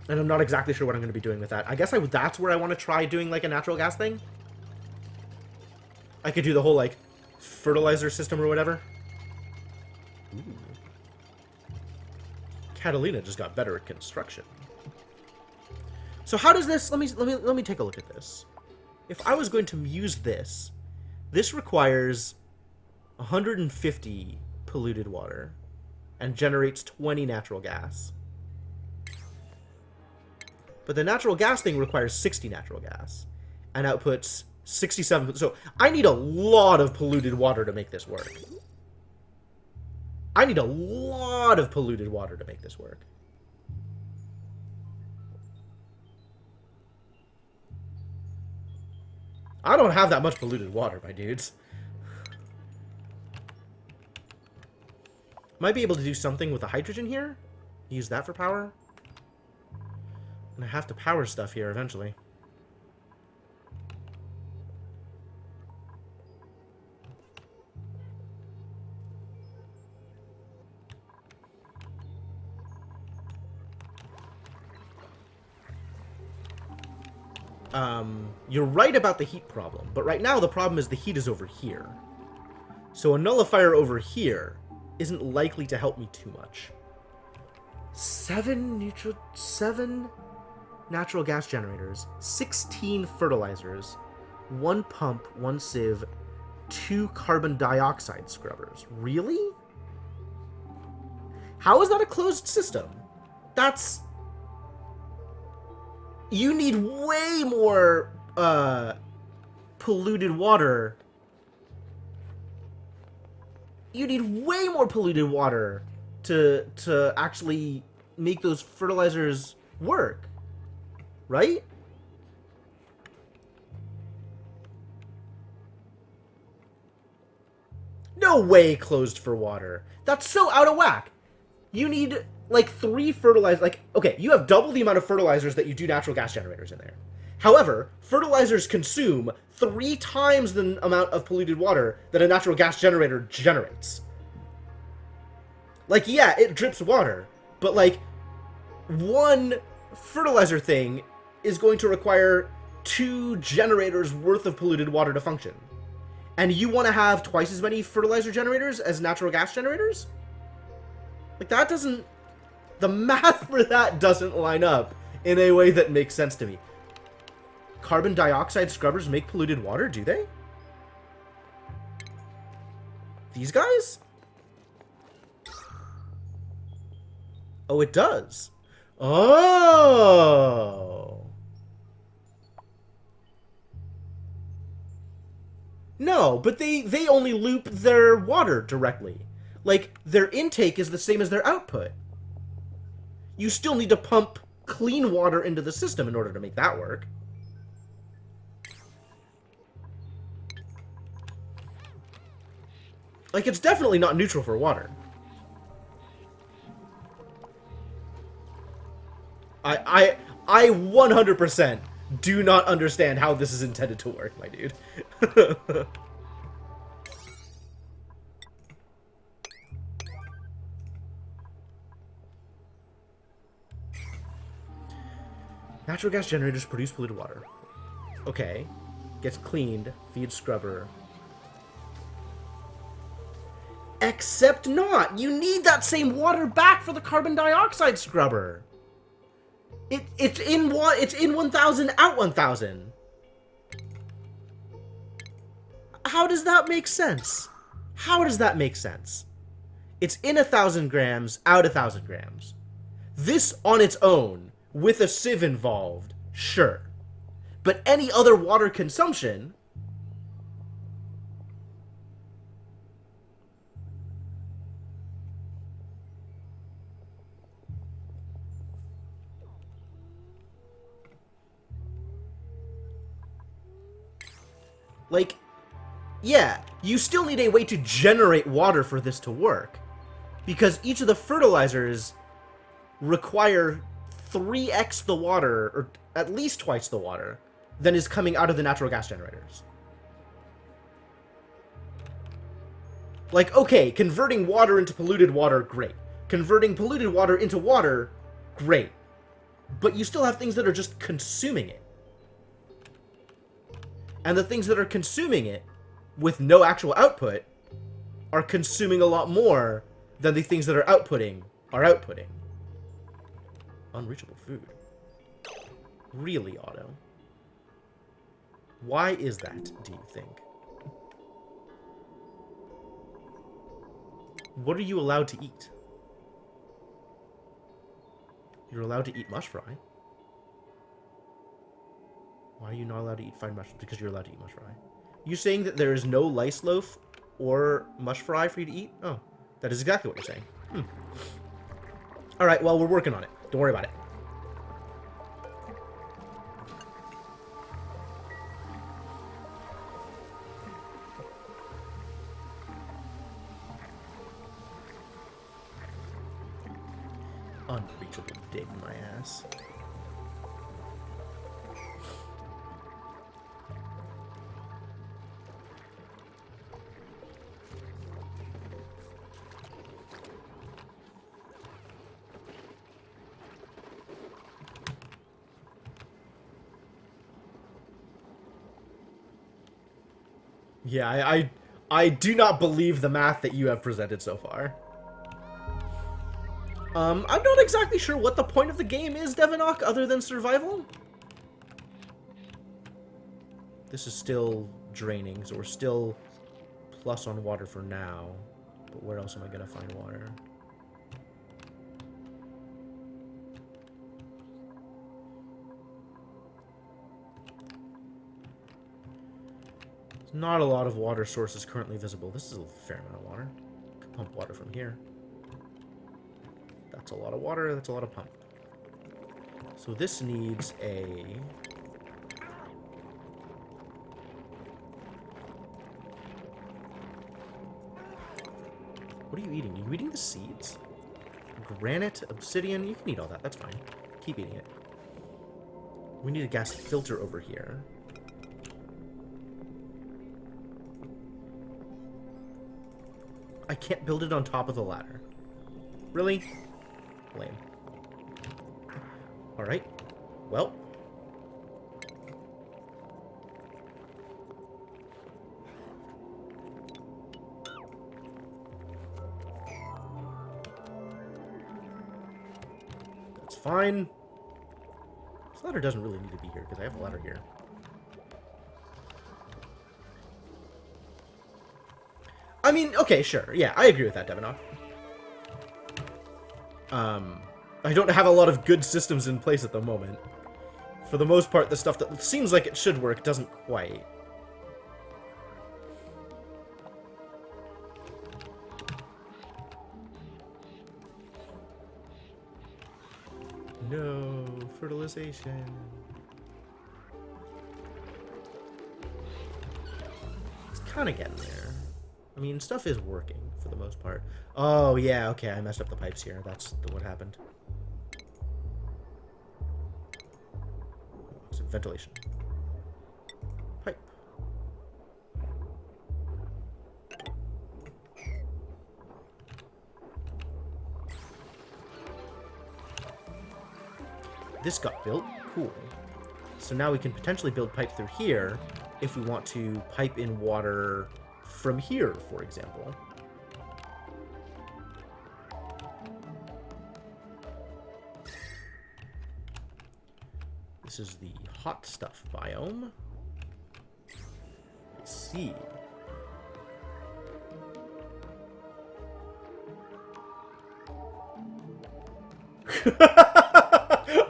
And I'm not exactly sure what I'm going to be doing with that. I guess that's where I want to try doing, like, a natural gas thing. I could do the whole, like, fertilizer system or whatever. Ooh. Catalina just got better at construction. So how does this... Let me take a look at this. If I was going to use this, this requires 150 polluted water and generates 20 natural gas. But the natural gas thing requires 60 natural gas and outputs 67. So I need a lot of polluted water to make this work. I need a lot of polluted water to make this work. I don't have that much polluted water, my dudes. Might be able to do something with the hydrogen here. Use that for power. And I have to power stuff here eventually. You're right about the heat problem, but right now the problem is the heat is over here. So a nullifier over here isn't likely to help me too much. 7 natural gas generators, 16 fertilizers, 1 pump, 1 sieve, 2 carbon dioxide scrubbers. Really? How is that a closed system? That's... You need way more polluted water. You need way more polluted water to actually make those fertilizers work. Right? No way closed for water. That's so out of whack. You need... like 3 fertilizers, like, okay, you have double the amount of fertilizers that you do natural gas generators in there. However, fertilizers consume 3 times the amount of polluted water that a natural gas generator generates. Like, yeah, it drips water, but like, 1 fertilizer thing is going to require 2 generators worth of polluted water to function. And you want to have twice as many fertilizer generators as natural gas generators? Like, that doesn't... The math for that doesn't line up in a way that makes sense to me. Carbon dioxide scrubbers make polluted water, do they? These guys? Oh, it does. Oh. No, but they only loop their water directly. Like, their intake is the same as their output. You still need to pump clean water into the system in order to make that work. Like, it's definitely not neutral for water. I 100% do not understand how this is intended to work, my dude. Natural gas generators produce polluted water. Okay. Gets cleaned. Feed scrubber. Except not! You need that same water back for the carbon dioxide scrubber! It's in 1000, out 1000! How does that make sense? How does that make sense? It's in 1000 grams, out 1000 grams. This on its own, with a sieve involved, sure. But any other water consumption, Like, yeah, you still need a way to generate water for this to work. Because each of the fertilizers require 3x the water, or at least twice the water, than is coming out of the natural gas generators. Like, okay, converting water into polluted water, great. Converting polluted water into water, great. But you still have things that are just consuming it. And the things that are consuming it, with no actual output, are consuming a lot more than the things that are outputting. Unreachable food. Really, Otto? Why is that, do you think? What are you allowed to eat? You're allowed to eat mush fry. Why are you not allowed to eat fried mushrooms? Because you're allowed to eat mush fry. You saying that there is no lice loaf or mush fry for you to eat? Oh, that is exactly what you're saying. Alright, well, we're working on it. Don't worry about it. Unreachable dig my ass. Yeah, I do not believe the math that you have presented so far. I'm not exactly sure what the point of the game is, Devinok, other than survival. This is still draining, so we're still plus on water for now. But where else am I gonna find water? Not a lot of water sources currently visible. This is a fair amount of water. Could pump water from here. That's a lot of water. That's a lot of pump. So this needs a... What are you eating? Are you eating the seeds? Granite, obsidian. You can eat all that. That's fine. Keep eating it. We need a gas filter over here. I can't build it on top of the ladder. Really? Lame. Alright. Well. That's fine. This ladder doesn't really need to be here, because I have a ladder here. I mean, okay, sure. Yeah, I agree with that, Devinok. I don't have a lot of good systems in place at the moment. For the most part, the stuff that seems like it should work doesn't quite. No, fertilization. It's kind of getting there. I mean, stuff is working for the most part. Oh, yeah, okay, I messed up the pipes here. That's what happened. So, ventilation. Pipe. This got built. Cool. So now we can potentially build pipe through here if we want to pipe in water from here, for example. This is the hot stuff biome. Let's see.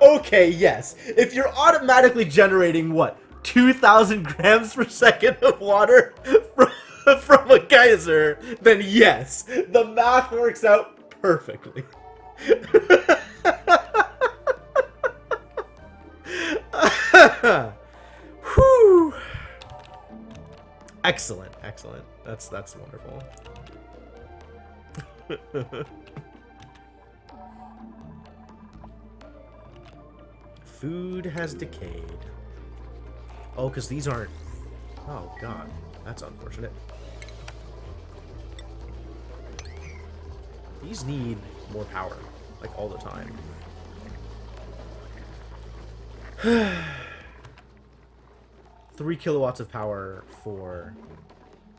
Okay, yes. If you're automatically generating, what, 2,000 grams per second of water from a geyser, then yes, the math works out perfectly. Whew. Excellent, excellent. That's wonderful. Food has decayed. Oh, because these aren't... Oh, God. That's unfortunate. These need more power. Like, all the time. 3 kilowatts of power for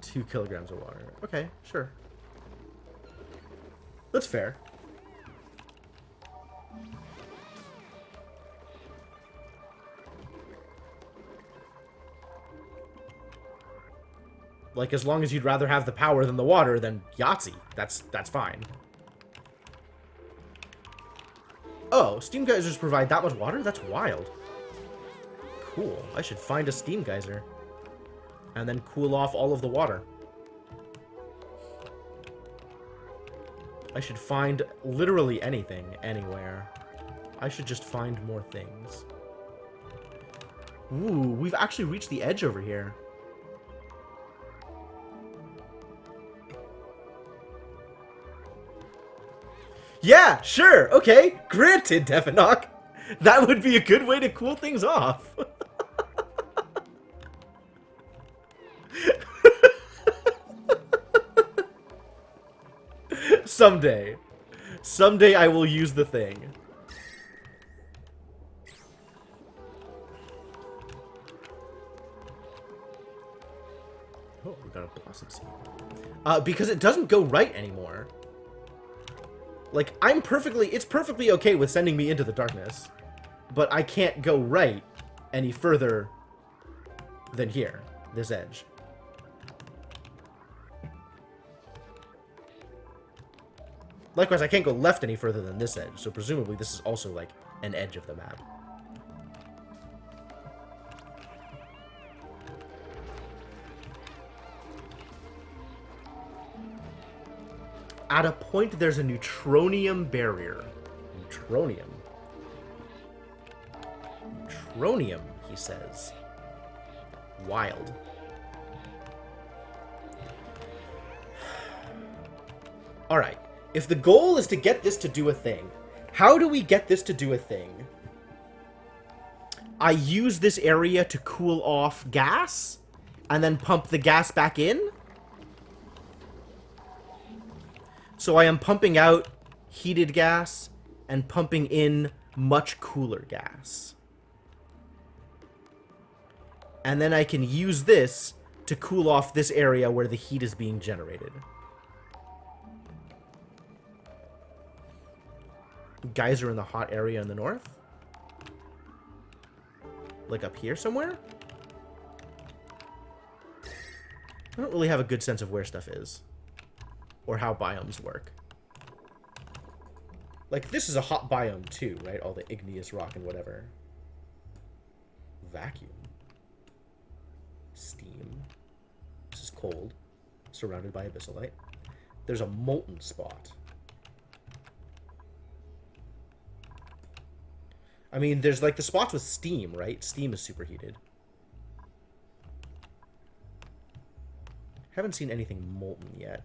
2 kilograms of water. Okay, sure. That's fair. Like, as long as you'd rather have the power than the water, then Yahtzee. That's fine. Oh, steam geysers provide that much water? That's wild. Cool. I should find a steam geyser. And then cool off all of the water. I should find literally anything, anywhere. I should just find more things. Ooh, we've actually reached the edge over here. Yeah, sure, okay, granted, Devinok. That would be a good way to cool things off. Someday. Someday I will use the thing. Oh, we got a blossom seed. Because it doesn't go right anymore. Like, it's perfectly okay with sending me into the darkness, but I can't go right any further than here, this edge. Likewise, I can't go left any further than this edge, so presumably this is also, like, an edge of the map. At a point, there's a neutronium barrier. Neutronium. Neutronium, he says. Wild. Alright. If the goal is to get this to do a thing, how do we get this to do a thing? I use this area to cool off gas, and then pump the gas back in? So I am pumping out heated gas and pumping in much cooler gas. And then I can use this to cool off this area where the heat is being generated. Geyser in the hot area in the north? Like up here somewhere? I don't really have a good sense of where stuff is. Or how biomes work. Like, this is a hot biome too, right? All the igneous rock and whatever. Vacuum. Steam. This is cold. Surrounded by abyssalite. There's a molten spot. I mean, there's like the spots with steam, right? Steam is superheated. Haven't seen anything molten yet.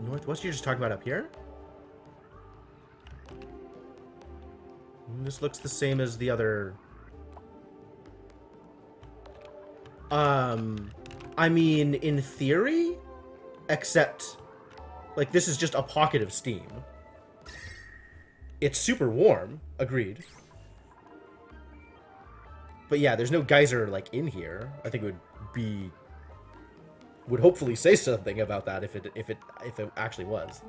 Northwest, you're just talking about up here? This looks the same as the other... I mean, in theory, except, like, this is just a pocket of steam. It's super warm, agreed. But yeah, there's no geyser, like, in here. I think it would hopefully say something about that if it actually was.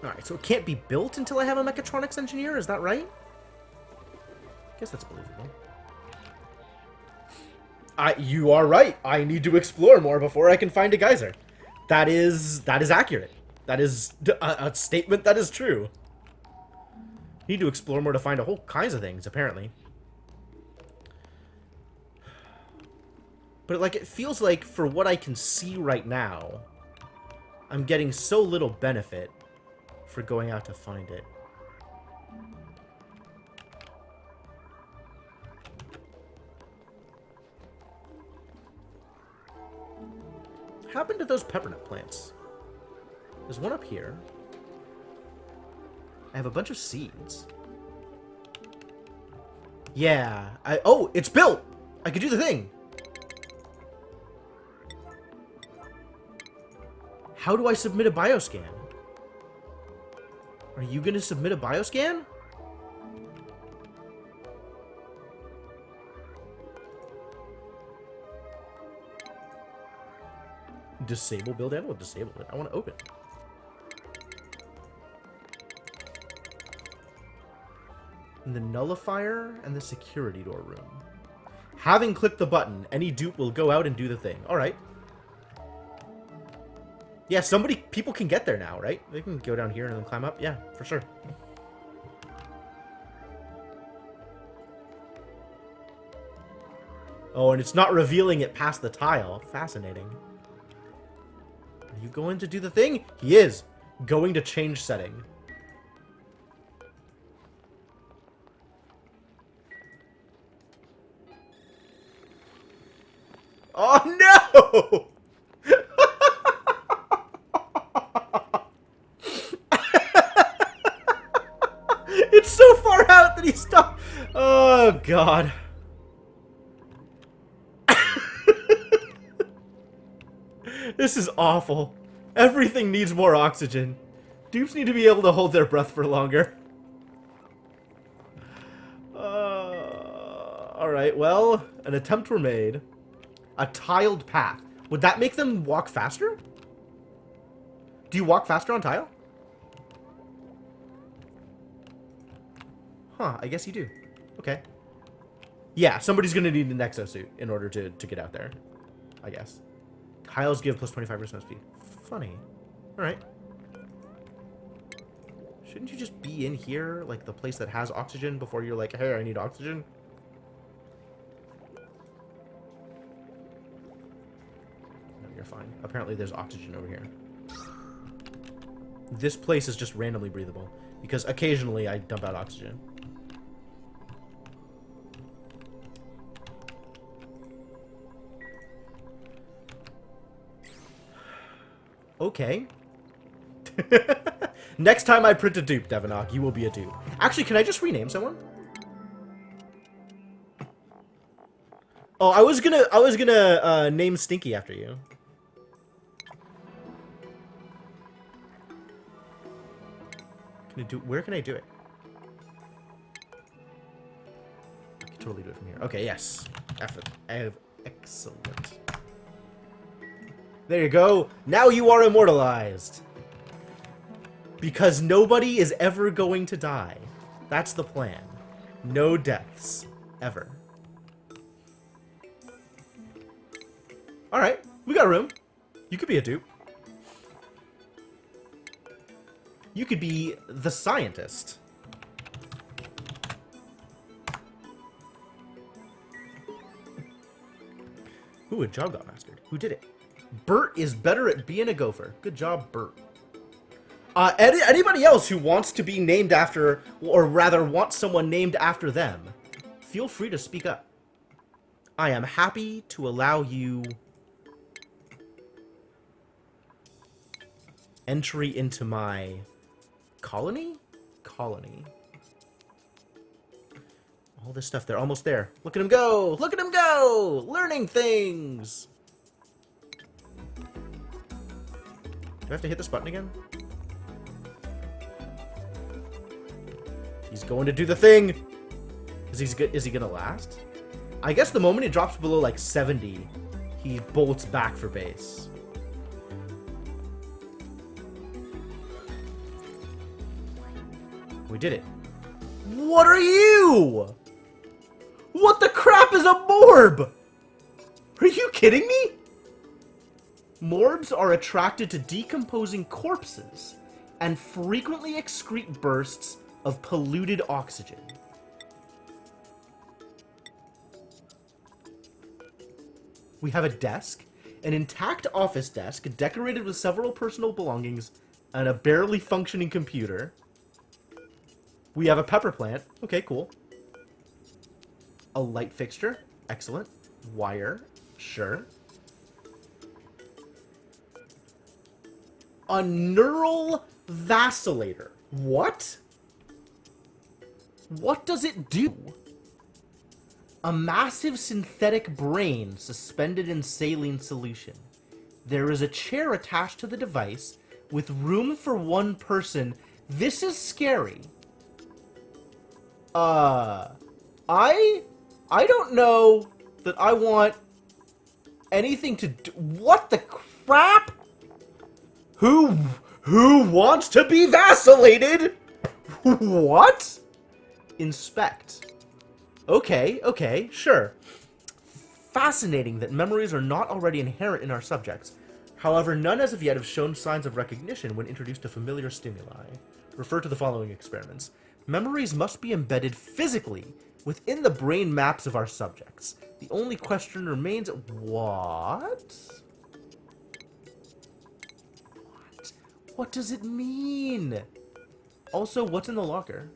Alright, so it can't be built until I have a mechatronics engineer, is that right? I guess that's believable. You are right. I need to explore more before I can find a geyser. That is accurate. That is a statement that is true. Need to explore more to find a whole kinds of things, apparently. But, like, it feels like, for what I can see right now, I'm getting so little benefit for going out to find it. What happened to those peppermint plants? There's one up here. I have a bunch of seeds. Yeah. Oh, it's built! I can do the thing! How do I submit a bioscan? Are you gonna submit a bioscan? Disable build animal? Disable it. I want to open. And the nullifier and the security door room. Having clicked the button, any dupe will go out and do the thing. Alright. Yeah, people can get there now, right? They can go down here and then climb up. Yeah, for sure. Oh, and it's not revealing it past the tile. Fascinating. Are you going to do the thing? He is. Going to change setting. Oh, no! It's so far out that he stopped. Oh, God. This is awful. Everything needs more oxygen. Dupes need to be able to hold their breath for longer. Alright, well, an attempt were made. A tiled path. Would that make them walk faster? Do you walk faster on tile? Huh, I guess you do. Okay. Yeah, somebody's gonna need an exosuit in order to get out there. I guess. Tiles give plus 25% speed. Funny. Alright. Shouldn't you just be in here, like the place that has oxygen, before you're like, hey, I need oxygen? No, you're fine. Apparently there's oxygen over here. This place is just randomly breathable, because occasionally I dump out oxygen. Okay. Next time I print a dupe, Devanok, you will be a dupe. Actually, can I just rename someone? Oh, I was gonna name Stinky after you. Where can I do it? I can totally do it from here. Okay, yes. Excellent. There you go. Now you are immortalized. Because nobody is ever going to die. That's the plan. No deaths. Ever. Alright. We got room. You could be a dupe. You could be the scientist. Ooh, a job got mastered. Who did it? Bert is better at being a gopher. Good job, Bert. Anybody else who wants to be named after, or rather wants someone named after them, feel free to speak up. I am happy to allow you entry into my colony? Colony. All this stuff, they're almost there. Look at him go! Look at him go! Learning things! Do I have to hit this button again? He's going to do the thing! Is he gonna last? I guess the moment he drops below like 70, he bolts back for base. We did it. What are you? What the crap is a morb? kidding me? Morbs are attracted to decomposing corpses and frequently excrete bursts of polluted oxygen. We have a desk, an intact office desk decorated with several personal belongings and a barely functioning computer. We have a pepper plant. Okay, cool. A light fixture. Excellent. Wire. Sure. A neural vacillator. What? What does it do? A massive synthetic brain suspended in saline solution. There is a chair attached to the device with room for one person. This is scary. I don't know that I want anything to do. What the crap? Who wants to be vacillated? What? Inspect. Okay, sure. Fascinating that memories are not already inherent in our subjects. However, none as of yet have shown signs of recognition when introduced to familiar stimuli. Refer to the following experiments. Memories must be embedded physically within the brain maps of our subjects. The only question remains, what? What does it mean? Also, what's in the locker?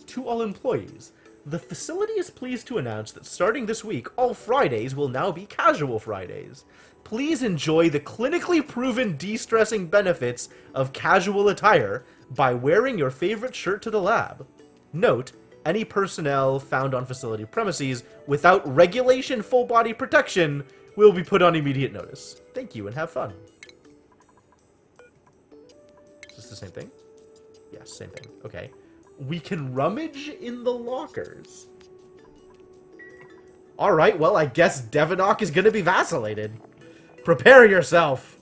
To all employees, the facility is pleased to announce that starting this week, all Fridays will now be casual Fridays. Please enjoy the clinically proven de-stressing benefits of casual attire by wearing your favorite shirt to the lab. Note, any personnel found on facility premises without regulation full body protection will be put on immediate notice. Thank you and have fun. Is this the same thing? Yes, same thing. Okay. We can rummage in the lockers. Alright, well, I guess Devenock is gonna be vacillated. Prepare yourself!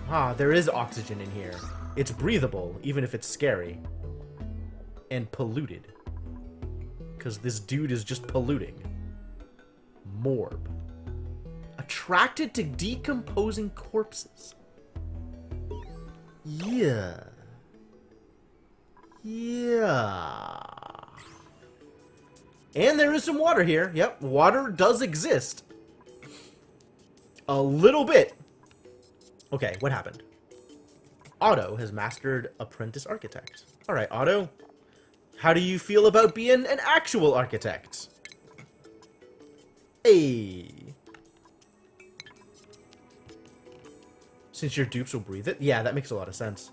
Ah, there is oxygen in here. It's breathable, even if it's scary. And polluted. Because this dude is just polluting. Morb. Attracted to decomposing corpses. Yeah. And there is some water here. Yep, water does exist. A little bit. Okay, what happened? Otto has mastered Apprentice Architect. Alright, Otto. How do you feel about being an actual architect? Hey. Since your dupes will breathe it? Yeah, that makes a lot of sense.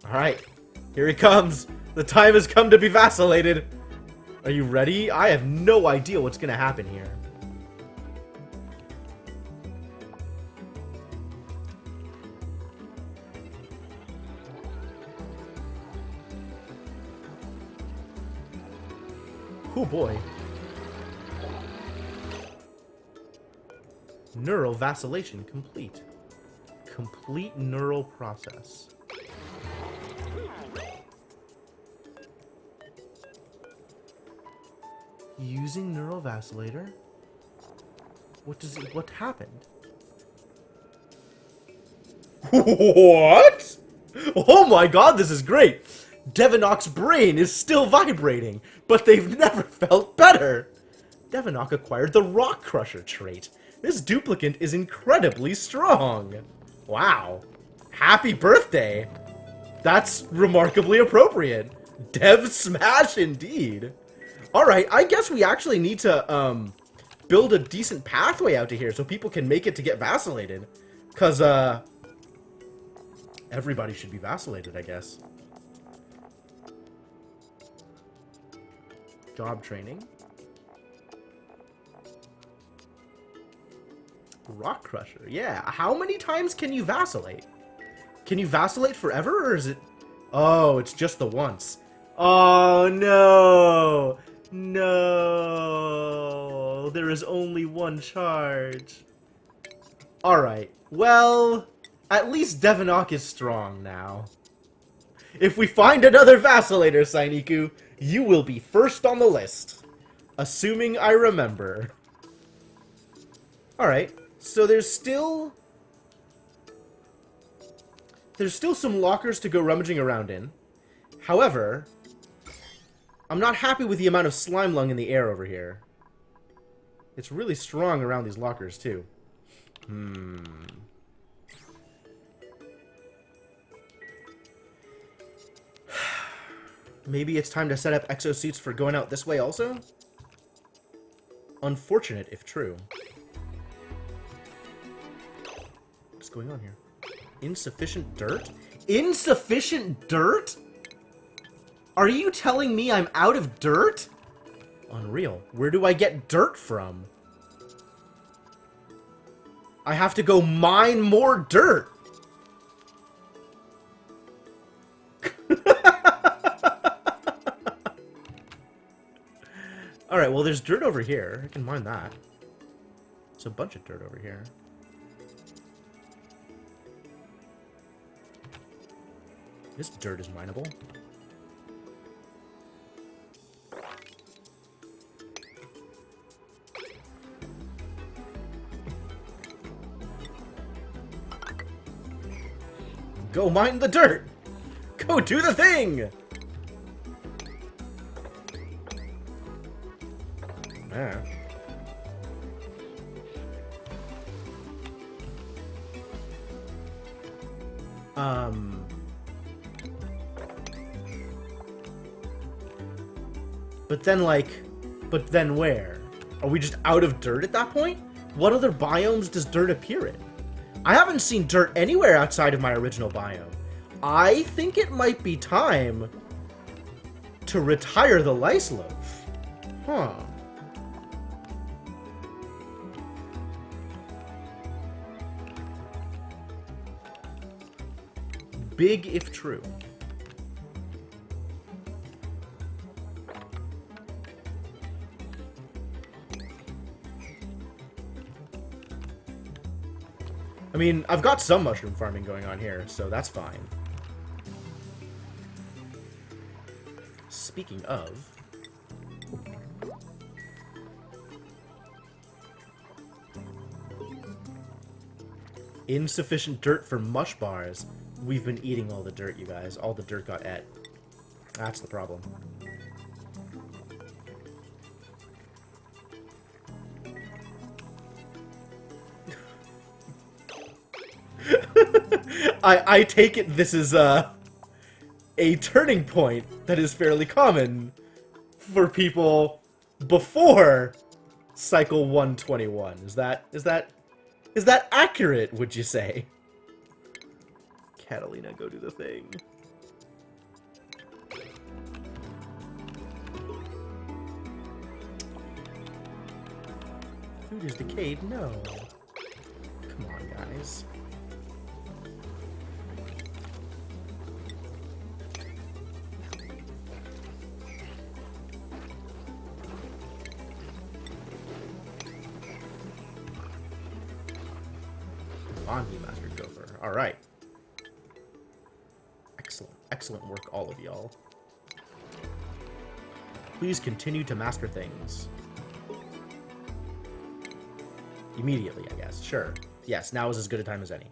Alright. Here he comes. The time has come to be vacillated. Are you ready? I have no idea what's going to happen here. Oh boy. Neural vacillation complete. Complete neural process. Using neural vacillator? What happened? What? Oh my god, this is great! Devenock's brain is still vibrating, but they've never felt better! Devenock acquired the Rock Crusher trait. This duplicant is incredibly strong. Wow. Happy birthday! That's remarkably appropriate. Dev smash indeed. Alright, I guess we actually need to, build a decent pathway out to here so people can make it to get vacillated. Because, everybody should be vacillated, I guess. Job training. Rock Crusher, yeah. How many times can you vacillate? Can you vacillate forever, or is it... Oh, it's just the once. Oh, no! No! there is only one charge. Alright, well, at least Devonok is strong now. If we find another Vacillator, Sainiku, you will be first on the list. Assuming I remember. Alright, so there's still some lockers to go rummaging around in. However, I'm not happy with the amount of slime lung in the air over here. It's really strong around these lockers, too. Maybe it's time to set up exosuits for going out this way also? Unfortunate if true. What's going on here? Insufficient dirt? Insufficient dirt? Are you telling me I'm out of dirt? Unreal. Where do I get dirt from? I have to go mine more dirt. Alright, well there's dirt over here. I can mine that. There's a bunch of dirt over here. This dirt is mineable. Go mine the dirt! Go do the thing! Yeah. But then, but then where? Are we just out of dirt at that point? What other biomes does dirt appear in? I haven't seen dirt anywhere outside of my original biome. I think it might be time to retire the Lysloaf. Huh. Big if true. I mean, I've got some mushroom farming going on here, so that's fine. Speaking of... insufficient dirt for mush bars. We've been eating all the dirt, you guys. All the dirt got et. That's the problem. I take it this is a turning point that is fairly common for people before Cycle 121. Is that accurate, would you say? Catalina, go do the thing. Food is decayed? No. Come on, guys. Bondy Master Gopher. Alright. Excellent. Excellent work, all of y'all. Please continue to master things. Immediately, I guess. Sure. Yes, now is as good a time as any.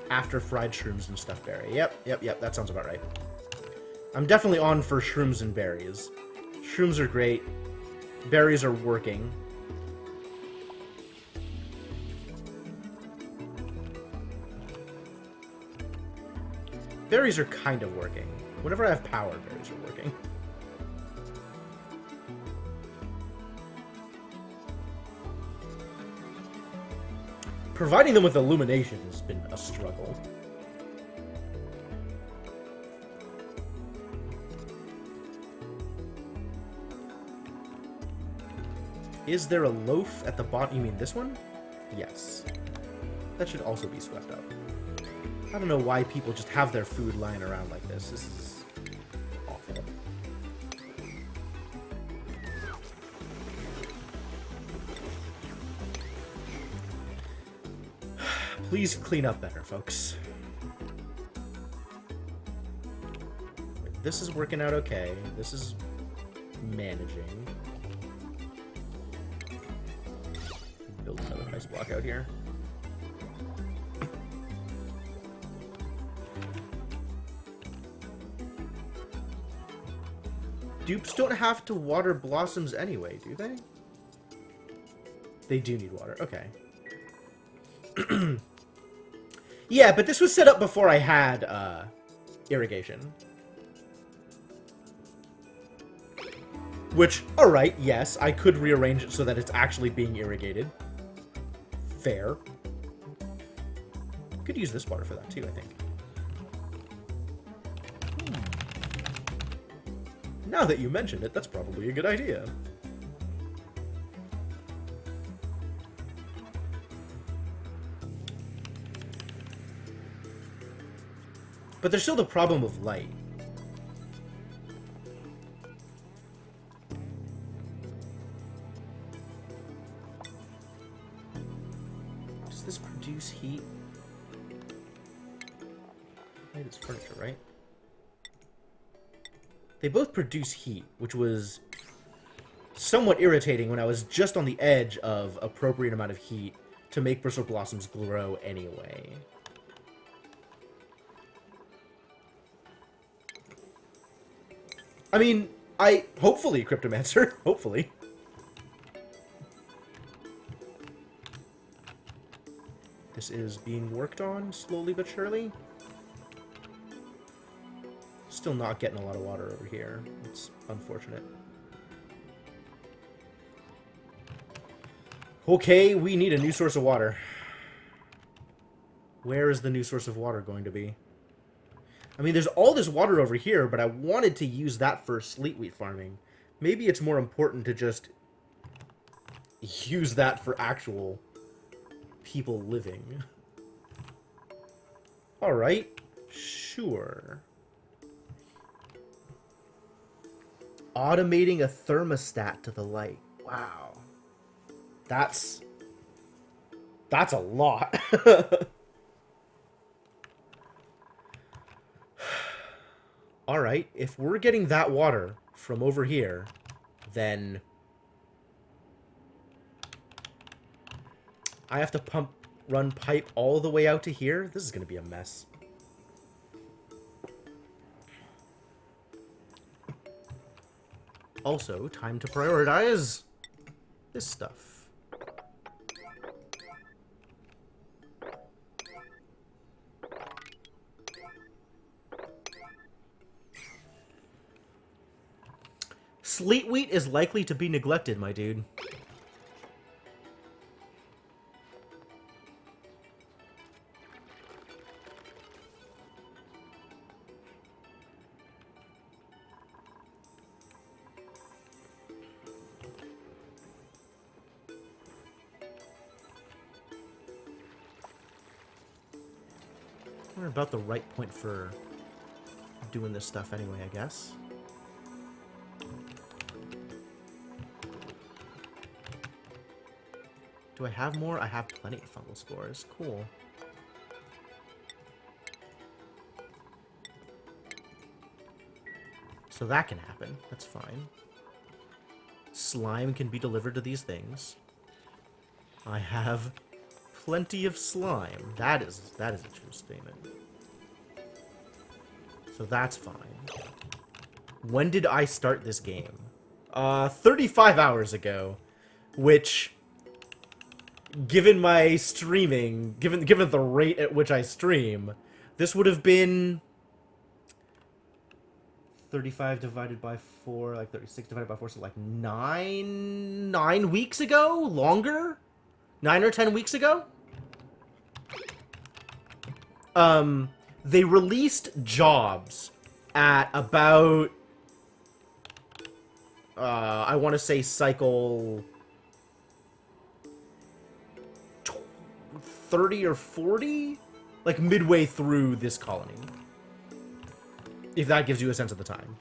After fried shrooms and stuffed berry. Yep, that sounds about right. I'm definitely on for shrooms and berries. Shrooms are great. Berries are working. Berries are kind of working. Whenever I have power, berries are working. Providing them with illumination has been a struggle. Is there a loaf at the bottom? You mean this one? Yes. That should also be swept up. I don't know why people just have their food lying around like this. This is awful. Please clean up better, folks. This is working out okay. This is managing. Build another ice block out here. Dupes don't have to water blossoms anyway, do they? They do need water. Okay. Yeah, but this was set up before I had irrigation. Which, alright, yes, I could rearrange it so that it's actually being irrigated. Fair. Could use this water for that too, I think. Now that you mention it, that's probably a good idea. But there's still the problem of light. Does this produce heat? Maybe it's furniture, right? They both produce heat, which was somewhat irritating when I was just on the edge of appropriate amount of heat to make Bristle Blossoms grow anyway. I mean, hopefully, Cryptomancer, hopefully. This is being worked on, slowly but surely. Still not getting a lot of water over here. It's unfortunate. Okay, we need a new source of water. Where is the new source of water going to be? I mean, there's all this water over here, but I wanted to use that for sleet wheat farming. Maybe it's more important to just use that for actual people living. Alright, sure. Automating a thermostat to the light. Wow. That's a lot. Alright, if we're getting that water from over here, then I have to run pipe all the way out to here? This is going to be a mess. Also, time to prioritize this stuff. Sleet wheat is likely to be neglected, my dude. We're about the right point for doing this stuff anyway, I guess. Do I have more? I have plenty of fungal spores. Cool. So that can happen. That's fine. Slime can be delivered to these things. I have plenty of slime. That is a true statement. So that's fine. When did I start this game? 35 hours ago, which, given my streaming, given the rate at which I stream, this would have been 35 divided by 4, like 36 divided by 4, so like 9 weeks ago? Longer? 9 or 10 weeks ago? They released Jobs at about, I want to say cycle 30 or 40? Like, midway through this colony. If that gives you a sense of the time.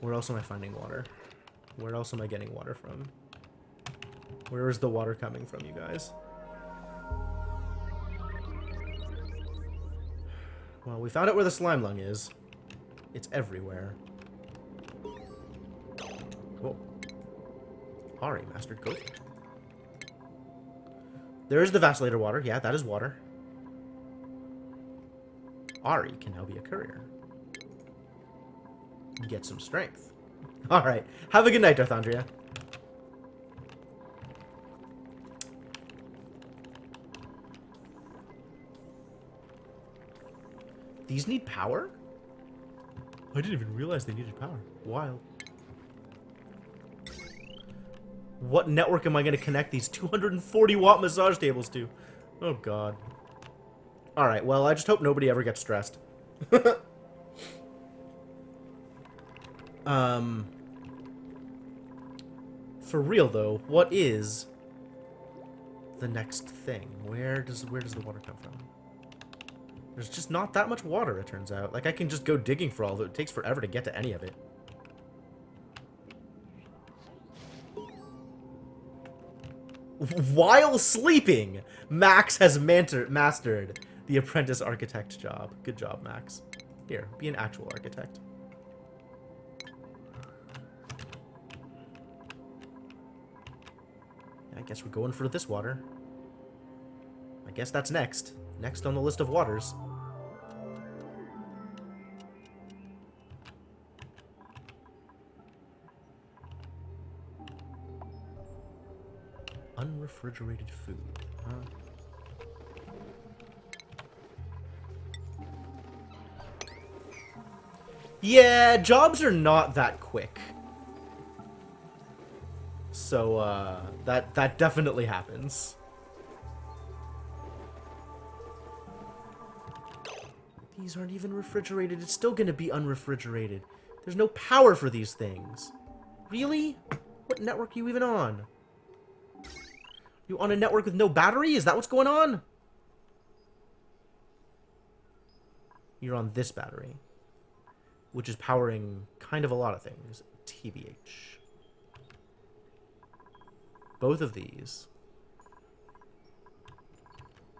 Where else am I finding water? Where else am I getting water from? Where is the water coming from, you guys? Well, we found out where the slime lung is. It's everywhere. Whoa. Ari, mastered Goat. There is the vacillator water. Yeah, that is water. Ari can now be a courier. Get some strength. Alright. Have a good night, Darthandria. These need power? I didn't even realize they needed power. Wild. What network am I going to connect these 240-watt massage tables to? Oh, God. Alright, well, I just hope nobody ever gets stressed. For real, though, what is the next thing? Where does the water come from? There's just not that much water, it turns out. Like, I can just go digging for all of it. It takes forever to get to any of it. While sleeping, Max has mastered the apprentice architect job. Good job, Max. Here, be an actual architect. I guess we're going for this water. I guess that's next. Next on the list of waters. Unrefrigerated food, huh? Yeah, jobs are not that quick. So, that definitely happens. These aren't even refrigerated. It's still gonna be unrefrigerated. There's no power for these things. Really? What network are you even on? You on a network with no battery? Is that what's going on? You're on this battery, which is powering kind of a lot of things. TBH. Both of these.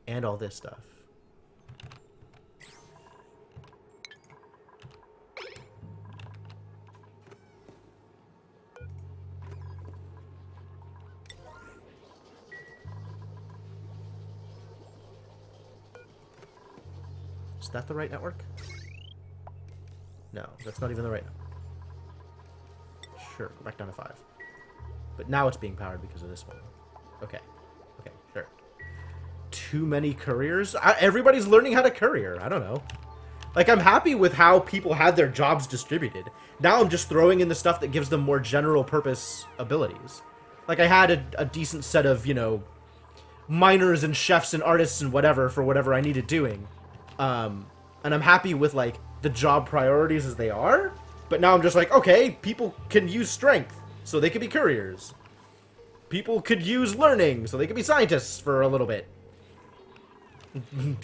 And all this stuff. Is that the right network? No, that's not even the right network. Sure, go back down to 5. But now it's being powered because of this one. Okay. Okay, sure. Too many couriers? Everybody's learning how to courier. I don't know. Like, I'm happy with how people had their jobs distributed. Now I'm just throwing in the stuff that gives them more general purpose abilities. Like, I had a decent set of, you know, miners and chefs and artists and whatever for whatever I needed doing. And I'm happy with, like, the job priorities as they are. But now I'm just like, okay, people can use strength, so they could be couriers. People could use learning, so they could be scientists for a little bit.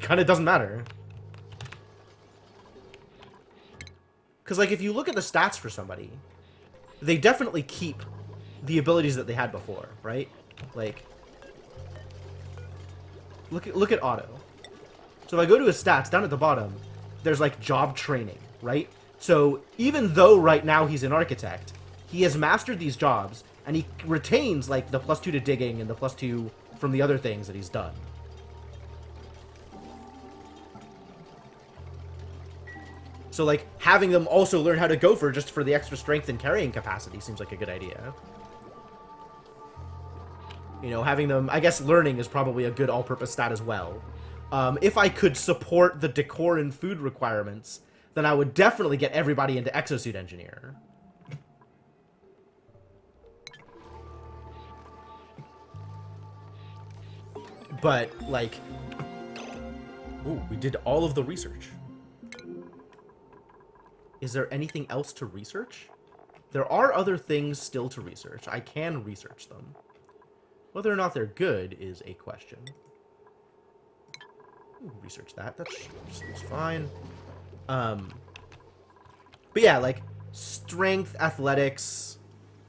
Kind of doesn't matter. Because, like, if you look at the stats for somebody, they definitely keep the abilities that they had before, right? Like, look at Otto. So if I go to his stats, down at the bottom, there's, like, job training, right? So even though right now he's an architect, he has mastered these jobs, and he retains, like, the +2 to digging and the +2 from the other things that he's done. So, like, having them also learn how to gopher just for the extra strength and carrying capacity seems like a good idea. You know, having them... I guess learning is probably a good all-purpose stat as well. If I could support the decor and food requirements, then I would definitely get everybody into Exosuit Engineer. But, like... Ooh, we did all of the research. Is there anything else to research? There are other things still to research. I can research them. Whether or not they're good is a question. Ooh, research that. That seems fine. But yeah, like, strength, athletics.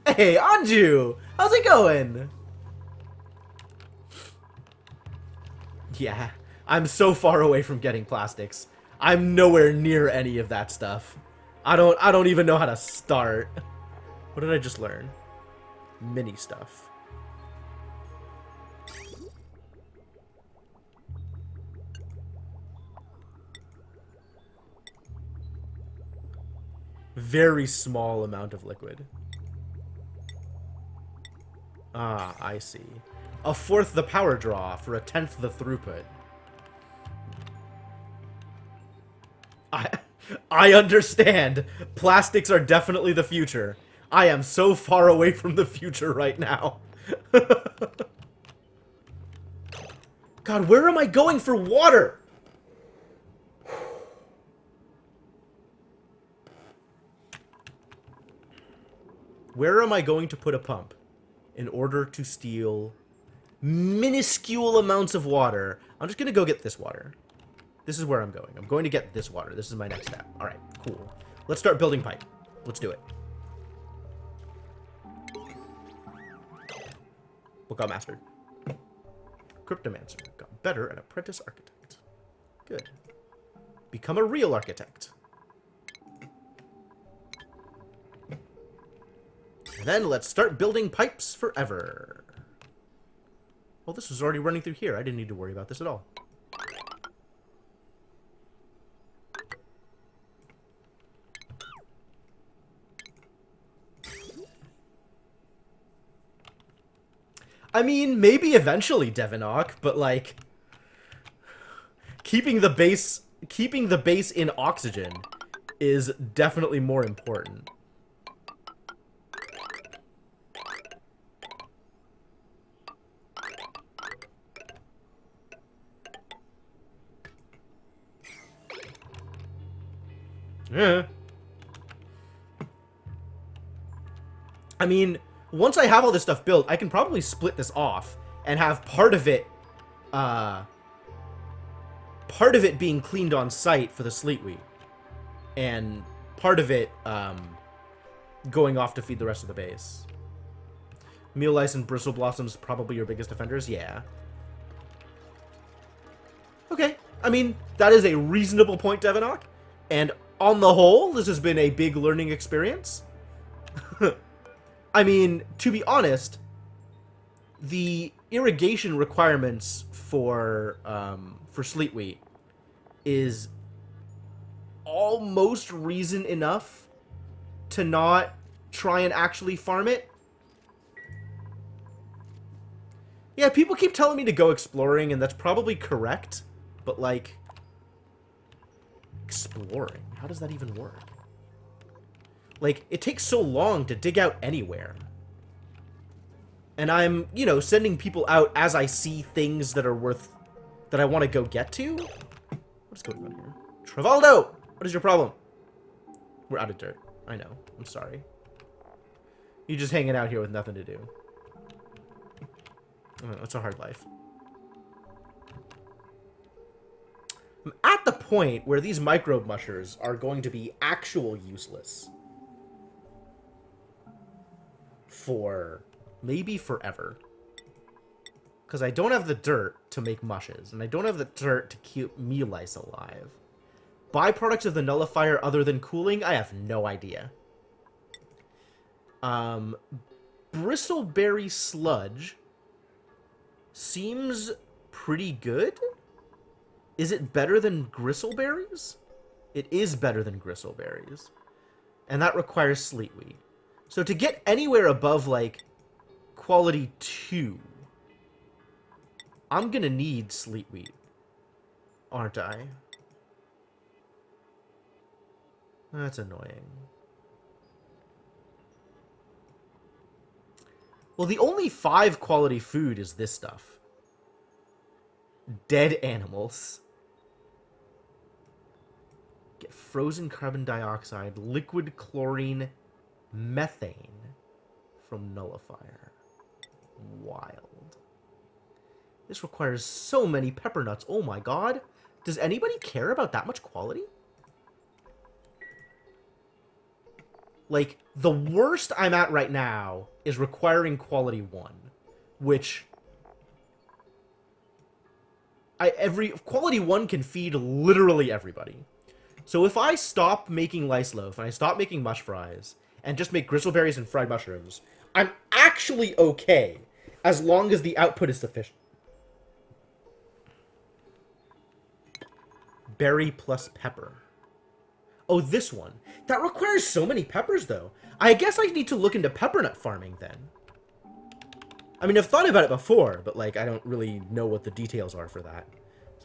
Hey, Anju! How's it going? Yeah, I'm so far away from getting plastics. I'm nowhere near any of that stuff. I don't even know how to start. What did I just learn? Mini stuff. Very small amount of liquid. Ah, I see. A fourth the power draw for a tenth the throughput. I understand. Plastics are definitely the future. I am so far away from the future right now. God, where am I going for water? Where am I going to put a pump in order to steal minuscule amounts of water? I'm just going to go get this water. This is where I'm going. I'm going to get this water. This is my next step. All right, cool. Let's start building pipe. Let's do it. What got mastered? Cryptomancer. Got better at apprentice architect. Good. Become a real architect. And then let's start building pipes forever. Well, this was already running through here. I didn't need to worry about this at all. I mean, maybe eventually, Devinock, but like keeping the base in oxygen is definitely more important. Yeah. I mean, once I have all this stuff built, I can probably split this off and have part of it being cleaned on site for the sleet wheat, and part of it going off to feed the rest of the base. Meal lice and bristle blossoms probably your biggest offenders, yeah. Okay, I mean, that is a reasonable point, Devinock, and on the whole, this has been a big learning experience. I mean, to be honest, the irrigation requirements for sleet wheat is almost reason enough to not try and actually farm it. Yeah, people keep telling me to go exploring, and that's probably correct, but like, exploring, how does that even work? Like, it takes so long to dig out anywhere. And I'm, you know, sending people out as I see things that are worth... that I want to go get to? What is going on here? Travaldo! What is your problem? We're out of dirt. I know. I'm sorry. You're just hanging out here with nothing to do. Oh, it's a hard life. I'm at the point where these microbe mushers are going to be actual useless. For maybe forever. Because I don't have the dirt to make mushes, and I don't have the dirt to keep meal lice alive. Byproducts of the nullifier other than cooling? I have no idea. Bristleberry sludge seems pretty good. Is it better than gristleberries? It is better than gristleberries. And that requires sleet wheat. So to get anywhere above, like, quality 2, I'm gonna need sleet wheat, aren't I? That's annoying. Well, the only 5 quality food is this stuff. Dead animals. Get frozen carbon dioxide, liquid chlorine, Methane from nullifier. Wild. This requires so many pepper nuts. Oh my god. Does anybody care about that much quality? Like, the worst I'm at right now is requiring quality 1, which quality 1 can feed literally everybody. So if I stop making lice loaf and I stop making mush fries and just make gristleberries and fried mushrooms, I'm actually okay as long as the output is sufficient. Berry plus pepper. Oh, this one. That requires so many peppers, though. I guess I need to look into peppernut farming, then. I mean, I've thought about it before, but, like, I don't really know what the details are for that.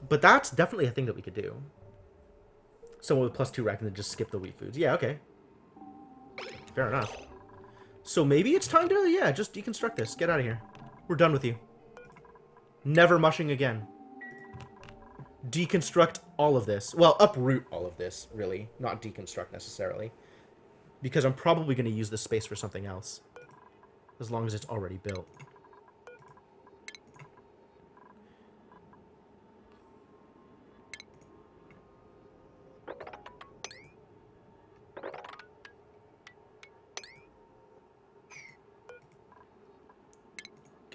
But that's definitely a thing that we could do. Someone with +2 rec and then just skip the wheat foods. Yeah, okay. Fair enough. So maybe it's time to, yeah, just deconstruct this. Get out of here. We're done with you. Never mushing again. Deconstruct all of this. Well, uproot all of this, really. Not deconstruct, necessarily. Because I'm probably going to use this space for something else. As long as it's already built.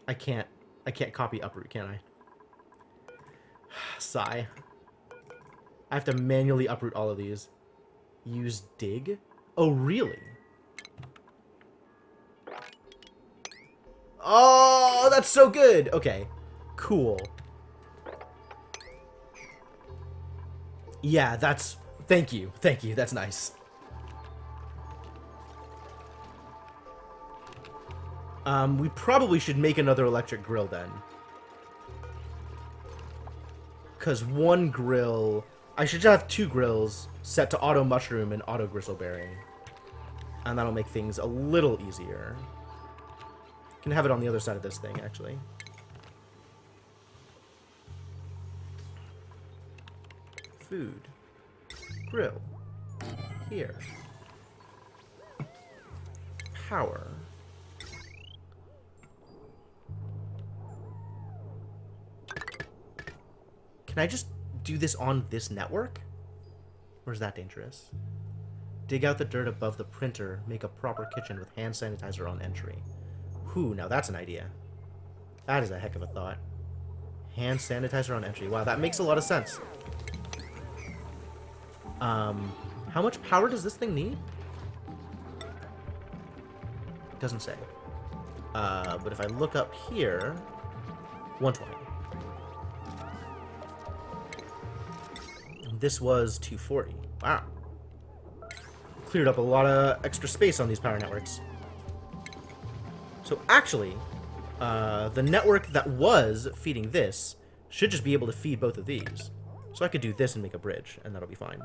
I can't copy uproot, can I? Sigh. I have to manually uproot all of these. Use dig? Oh, really? Oh, that's so good! Okay. Cool. Yeah, that's... Thank you. Thank you. That's nice. We probably should make another electric grill then. Because one grill... I should just have 2 grills set to auto mushroom and auto gristleberry. And that'll make things a little easier. Can have it on the other side of this thing, actually. Food. Grill. Here. Power. Can I just do this on this network? Or is that dangerous? Dig out the dirt above the printer. Make a proper kitchen with hand sanitizer on entry. Whew, now that's an idea. That is a heck of a thought. Hand sanitizer on entry. Wow, that makes a lot of sense. How much power does this thing need? It doesn't say. But if I look up here... 120. This was 240. Wow. Cleared up a lot of extra space on these power networks. So actually, the network that was feeding this should just be able to feed both of these. So I could do this and make a bridge, and that'll be fine.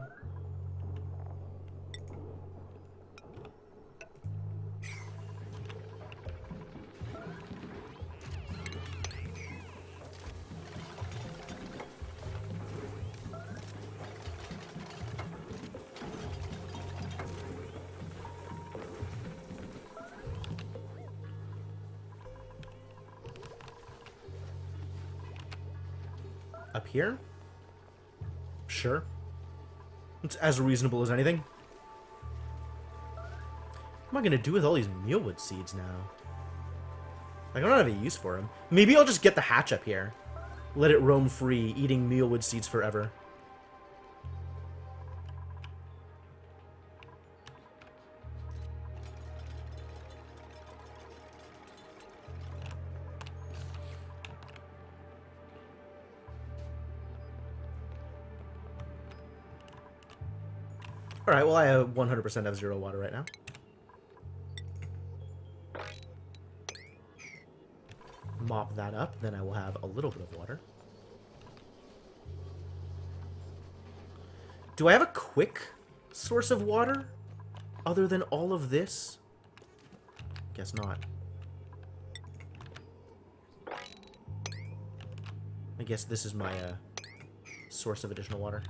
Up here? Sure. It's as reasonable as anything. What am I gonna do with all these mealwood seeds now? Like, I don't have a use for them. Maybe I'll just get the hatch up here. Let it roam free, eating mealwood seeds forever. Alright, well I have 100% have 0 water right now. Mop that up, then I will have a little bit of water. Do I have a quick source of water? Other than all of this? Guess not. I guess this is my source of additional water.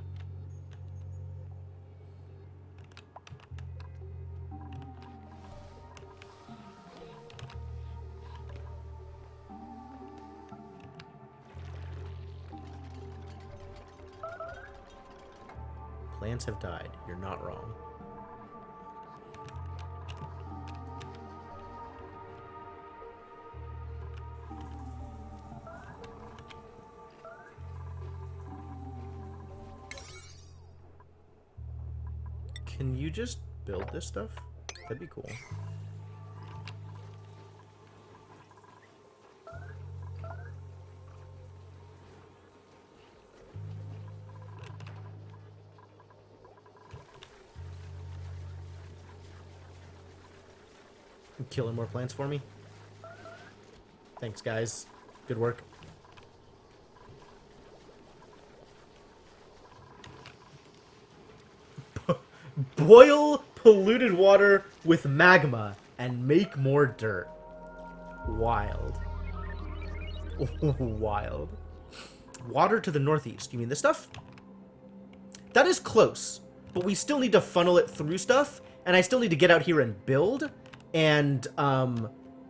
Plants have died. You're not wrong. Can you just build this stuff? That'd be cool. Killing more plants for me. Thanks, guys. Good work. Boil polluted water with magma and make more dirt. Wild. Wild. Water to the northeast. You mean this stuff? That is close, but we still need to funnel it through stuff, and I still need to get out here and build, and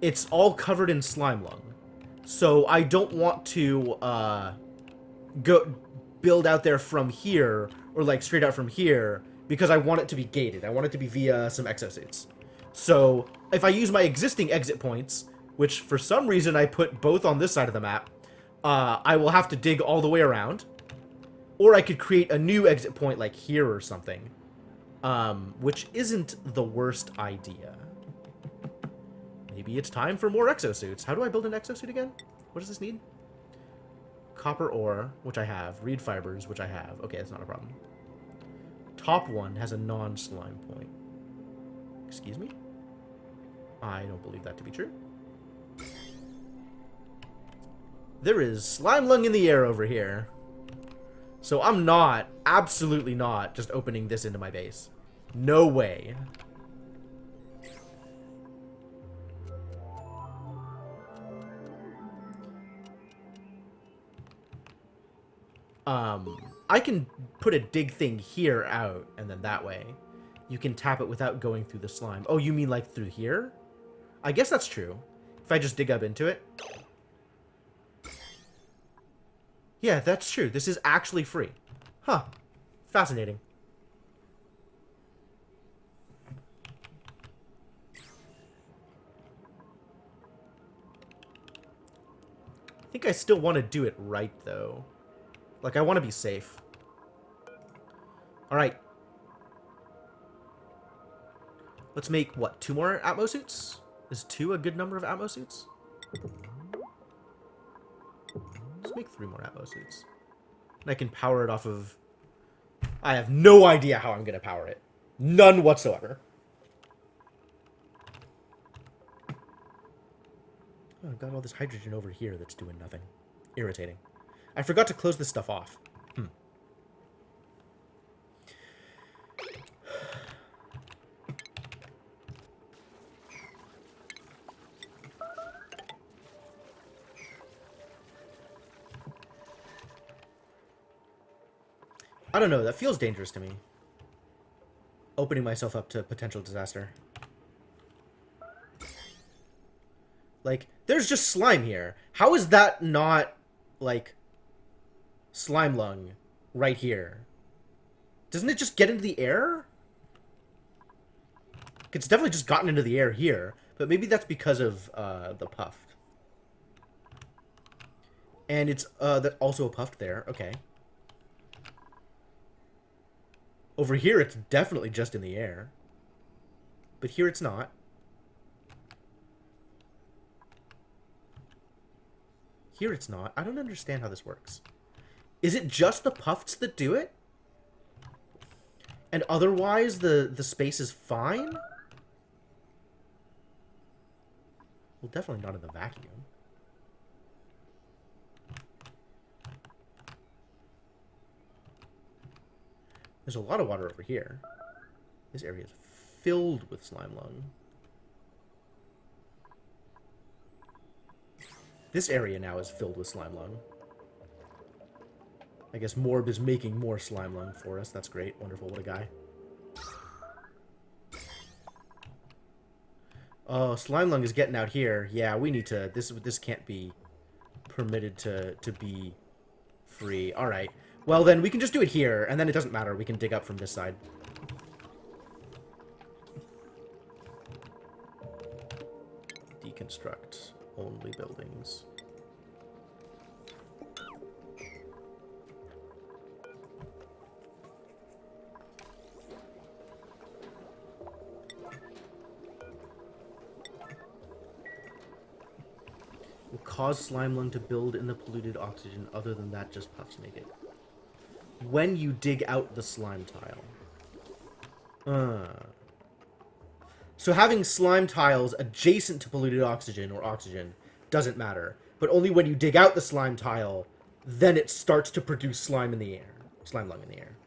it's all covered in slime lung. So I don't want to go build out there from here, or like straight out from here, because I want it to be gated. I want it to be via some exosuits. So if I use my existing exit points, which for some reason I put both on this side of the map, I will have to dig all the way around. Or I could create a new exit point like here or something, which isn't the worst idea. Maybe it's time for more exosuits. How do I build an exosuit again? What does this need? Copper ore, which I have. Reed fibers, which I have. Okay, that's not a problem. Top one has a non-slime point. Excuse me? I don't believe that to be true. There is slime lung in the air over here. So I'm not, absolutely not, just opening this into my base. No way. I can put a dig thing here out, and then that way you can tap it without going through the slime. Oh, you mean like through here? I guess that's true. If I just dig up into it. Yeah, that's true. This is actually free. Huh. Fascinating. I think I still want to do it right, though. Like, I want to be safe. Alright. Let's make, what, 2 more Atmo suits? Is 2 a good number of Atmo suits? Let's make 3 more Atmo suits. And I can power it off of... I have no idea how I'm going to power it. None whatsoever. Oh, I've got all this hydrogen over here that's doing nothing. Irritating. I forgot to close this stuff off. I don't know, that feels dangerous to me. Opening myself up to potential disaster. Like, there's just slime here. How is that not, like, slime lung right here? Doesn't it just get into the air? It's definitely just gotten into the air here, but maybe that's because of the puffed. And it's that also a puffed there. Okay. Over here, it's definitely just in the air. But here it's not. Here it's not. I don't understand how this works. Is it just the puffs that do it? And otherwise, the space is fine? Well, definitely not in the vacuum. There's a lot of water over here. This area is filled with slime lung. This area now is filled with slime lung. I guess Morb is making more slime lung for us. That's great. Wonderful. What a guy. Oh, slime lung is getting out here. Yeah, we need to... This can't be permitted to be free. Alright. Well, then we can just do it here, and then it doesn't matter. We can dig up from this side. Deconstruct only buildings. Will cause slime lung to build in the polluted oxygen. Other than that, just puffs make it. When you dig out the slime tile. So having slime tiles adjacent to polluted oxygen or oxygen doesn't matter. But only when you dig out the slime tile, then it starts to produce slime in the air. Slime lung in the air.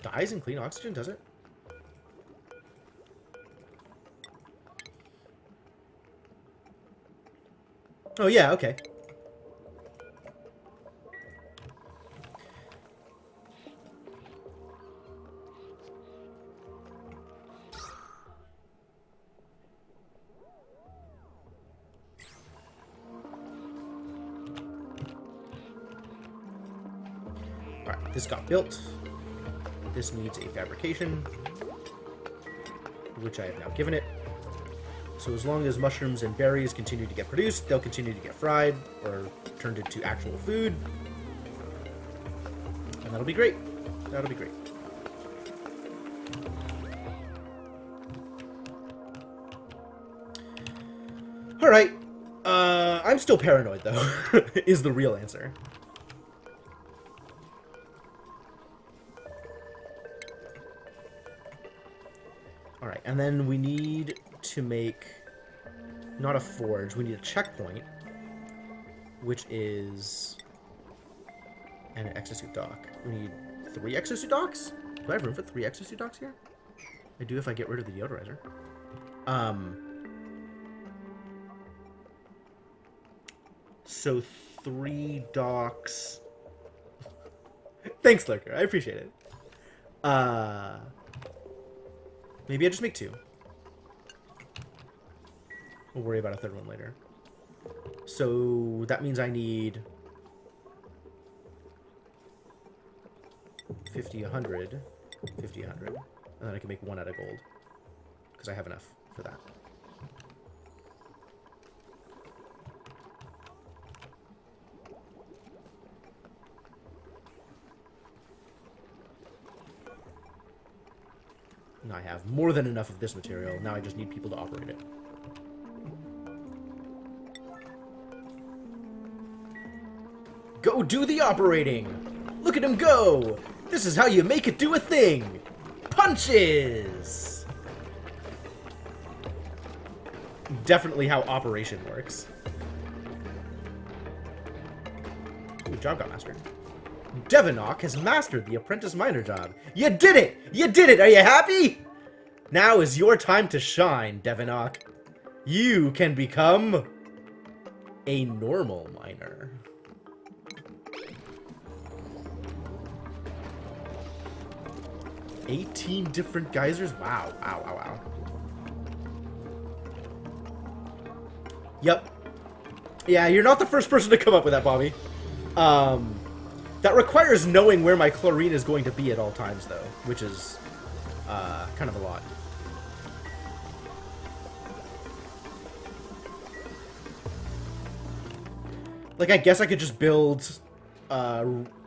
Dies in clean oxygen, does it? Oh yeah, okay. Alright, this got built. This needs a fabrication, which I have now given it. So as long as mushrooms and berries continue to get produced, they'll continue to get fried or turned into actual food. And that'll be great. That'll be great. Alright. I'm still paranoid, though, is the real answer. Alright, and then we need to make, not a forge, we need a checkpoint, which is an exosuit dock. We need 3 exosuit docks? Do I have room for 3 exosuit docks here? I do if I get rid of the deodorizer. So 3 docks. Thanks, Lurker. I appreciate it. Maybe I just make 2. We'll worry about a 3rd one later. So that means I need 50, 100, 50, 100. And then I can make 1 out of gold. Because I have enough for that. And I have more than enough of this material. Now I just need people to operate it. Go do the operating! Look at him go! This is how you make it do a thing! Punches! Definitely how operation works. Good job, got mastered. Devinock has mastered the apprentice miner job. You did it! You did it! Are you happy? Now is your time to shine, Devinock. You can become a normal miner. $18 different geysers? Wow, wow, wow, wow. Yep. Yeah, you're not the first person to come up with that, Bobby. That requires knowing where my chlorine is going to be at all times, though, which is kind of a lot. Like, I guess I could just build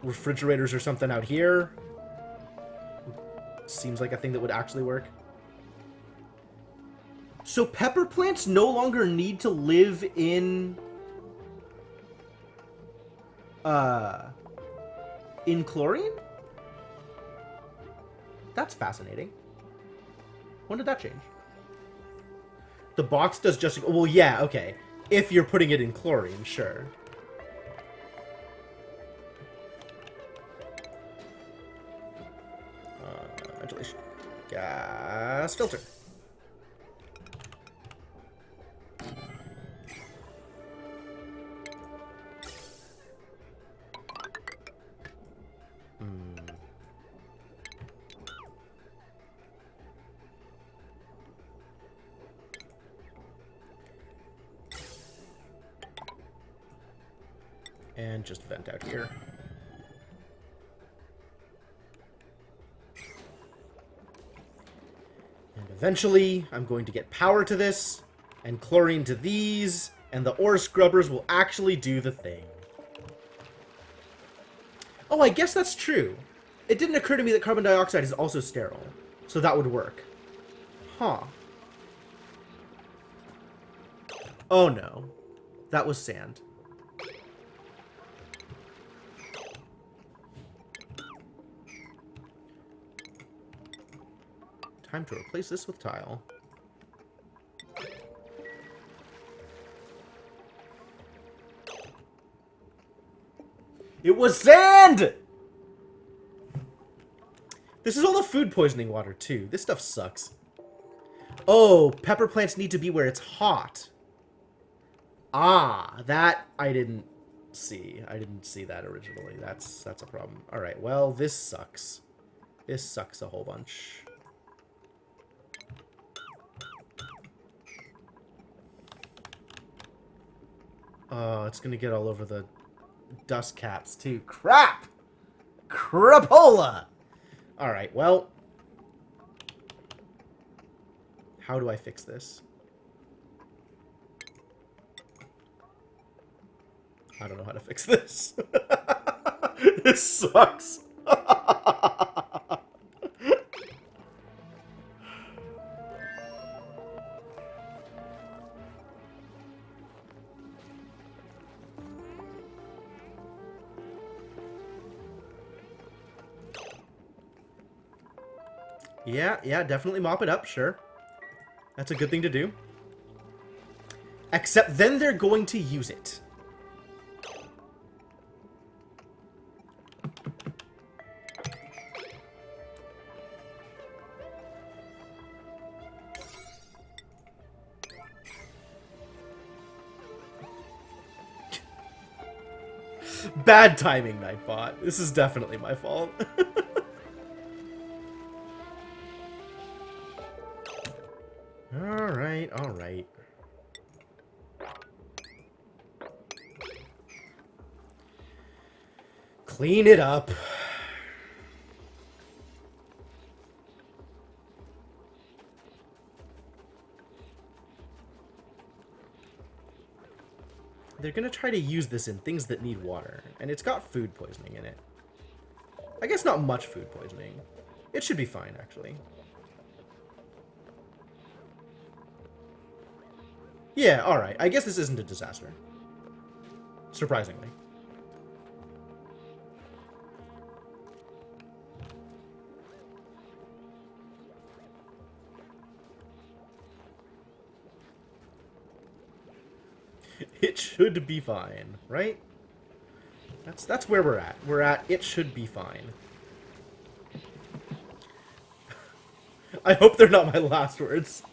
refrigerators or something out here. Seems like a thing that would actually work. So pepper plants no longer need to live in chlorine? That's fascinating. When did that change? The box does just... Well, yeah, okay. If you're putting it in chlorine, sure. Ventilation. Gas filter. And just vent out here. And eventually, I'm going to get power to this, and chlorine to these, and the ore scrubbers will actually do the thing. Oh, I guess that's true. It didn't occur to me that carbon dioxide is also sterile, so that would work. Huh. Oh no. That was sand. Time to replace this with tile. It was sand! This is all the food poisoning water, too. This stuff sucks. Oh, pepper plants need to be where it's hot. Ah, that I didn't see. I didn't see that originally. That's a problem. All right, well, this sucks. This sucks a whole bunch. Oh, it's gonna get all over the dust caps, too. Crap! Crapola! Alright, well. How do I fix this? I don't know how to fix this. This sucks. Yeah, definitely mop it up, sure. That's a good thing to do. Except then they're going to use it. Bad timing, Nightbot. This is definitely my fault. Alright. Clean it up. They're gonna try to use this in things that need water, and it's got food poisoning in it. I guess not much food poisoning. It should be fine, actually. Yeah, alright. I guess this isn't a disaster. Surprisingly. It should be fine, right? That's where we're at. We're at it should be fine. I hope they're not my last words.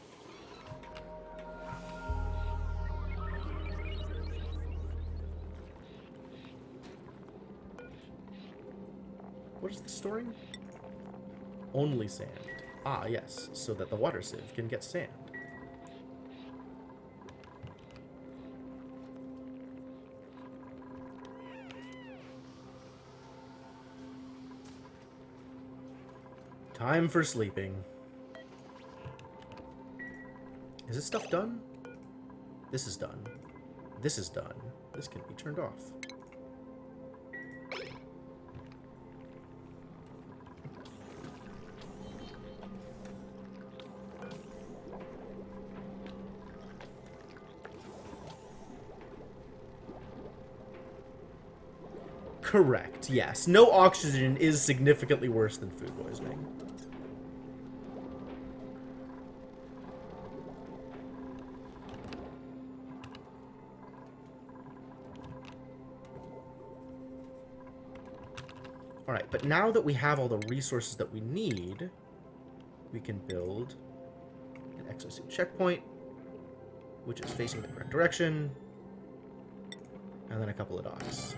What is this storing? Only sand. Ah, yes, so that the water sieve can get sand. Time for sleeping. Is this stuff done? This is done. This is done. This can be turned off. Correct, yes. No oxygen is significantly worse than food poisoning. Alright, but now that we have all the resources that we need, we can build an exosuit checkpoint, which is facing the correct direction, and then a couple of docks.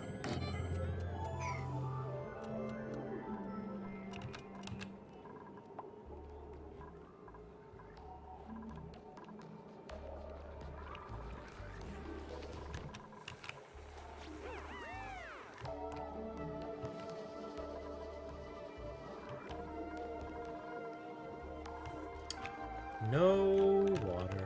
No water.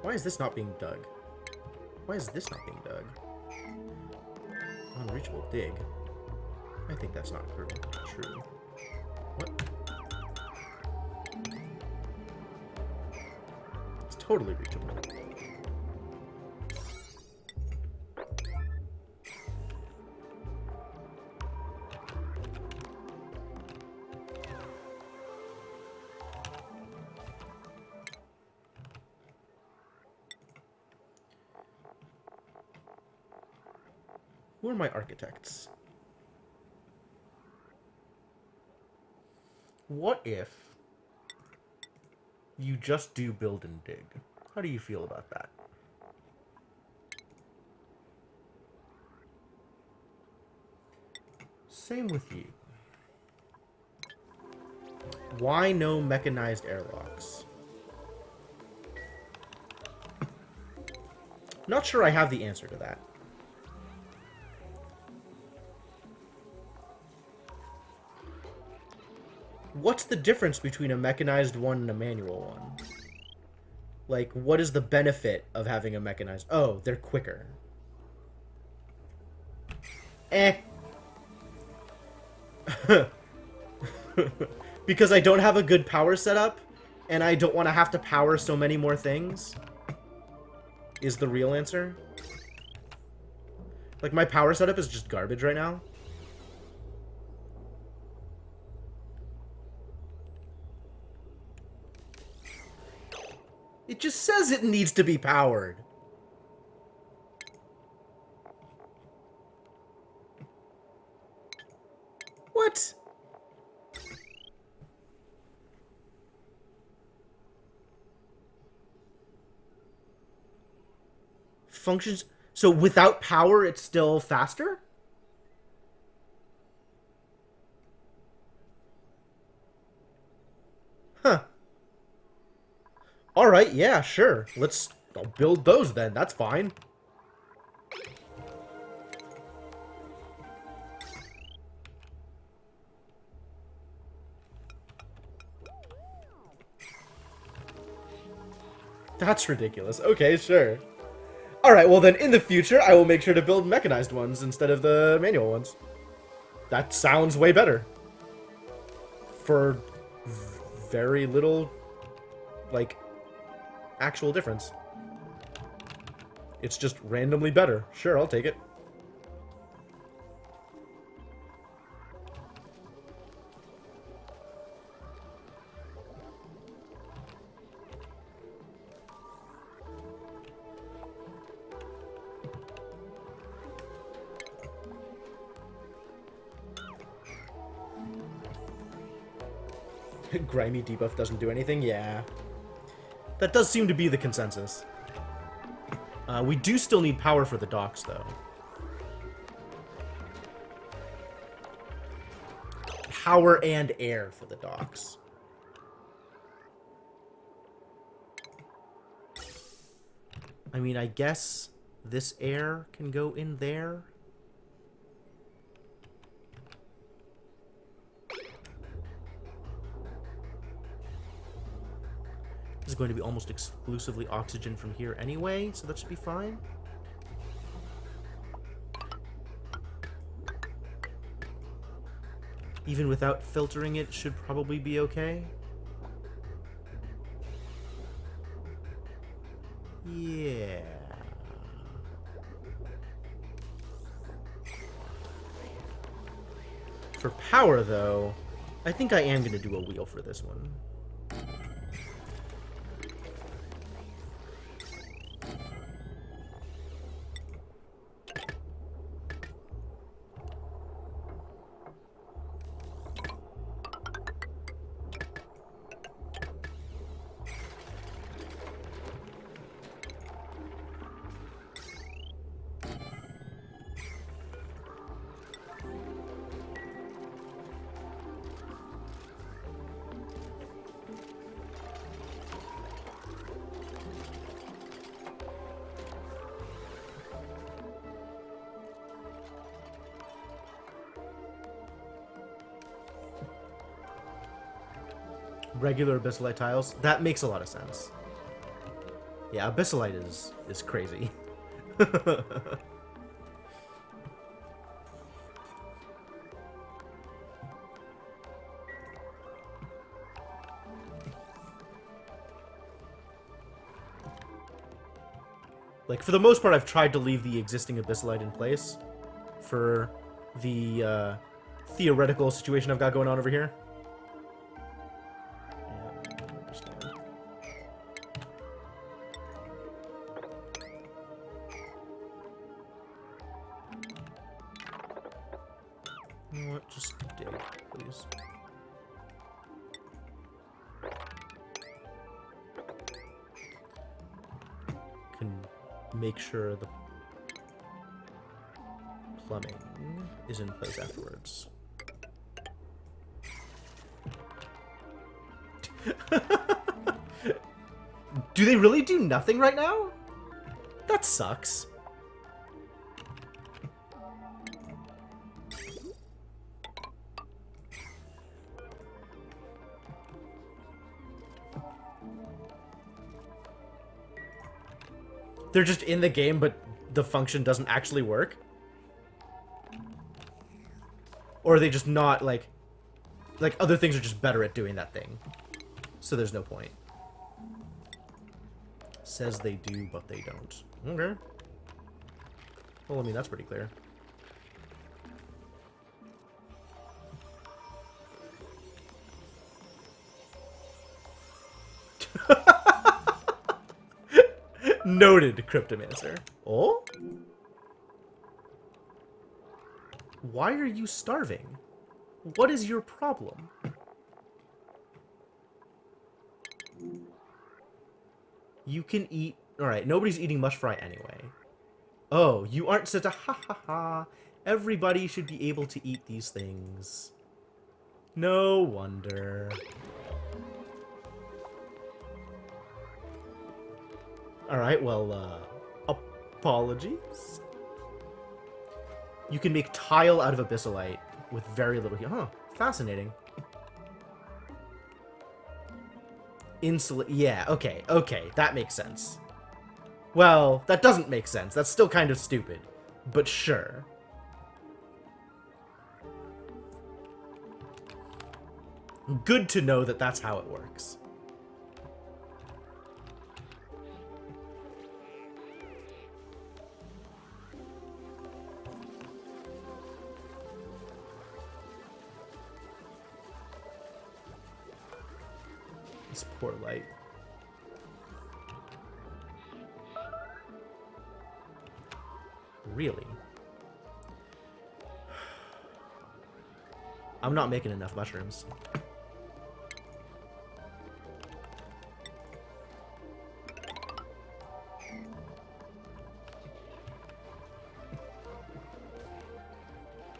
Why is this not being dug? Why is this not being dug? Unreachable dig. I think that's not true. What? It's totally reachable. Who are my architects? What if you just do build and dig? How do you feel about that? Same with you. Why no mechanized airlocks? Not sure I have the answer to that. What's the difference between a mechanized one and a manual one? Like, what is the benefit of having a mechanized... Oh, they're quicker. Because I don't have a good power setup, and I don't want to have to power so many more things, is the real answer. Like, my power setup is just garbage right now. It just says it needs to be powered. What? Functions... So without power, it's still faster? Huh. Alright, yeah, sure. I'll build those then, that's fine. That's ridiculous. Okay, sure. Alright, well then, in the future, I will make sure to build mechanized ones instead of the manual ones. That sounds way better. For very little, like, actual difference. It's just randomly better. Sure, I'll take it. Grimy debuff doesn't do anything? Yeah. That does seem to be the consensus. We do still need power for the docks, though. Power and air for the docks. I mean, I guess this air can go in there. This is going to be almost exclusively oxygen from here anyway, so that should be fine. Even without filtering it, should probably be okay. Yeah. For power, though, I think I am going to do a wheel for this one. Regular abyssalite tiles. That makes a lot of sense. Yeah, abyssalite is crazy. Like, for the most part, I've tried to leave the existing abyssalite in place for the theoretical situation I've got going on over here. You know what? Just dig, please. Can make sure the plumbing is in place afterwards. Do they really do nothing right now? That sucks. They're just in the game, but the function doesn't actually work? Or are they just not, like other things are just better at doing that thing? So there's no point. Says they do, but they don't. Okay. Well, I mean, that's pretty clear. Noted, Cryptomancer. Oh? Why are you starving? What is your problem? You can eat... Alright, nobody's eating mush fry anyway. Oh, you aren't such a ha-ha-ha. Everybody should be able to eat these things. No wonder. Alright, well, apologies. You can make tile out of abyssalite with very little heat. Huh, fascinating. Insulate. Yeah, okay, that makes sense. Well, that doesn't make sense. That's still kind of stupid. But sure. Good to know that that's how it works. This poor light. Really? I'm not making enough mushrooms.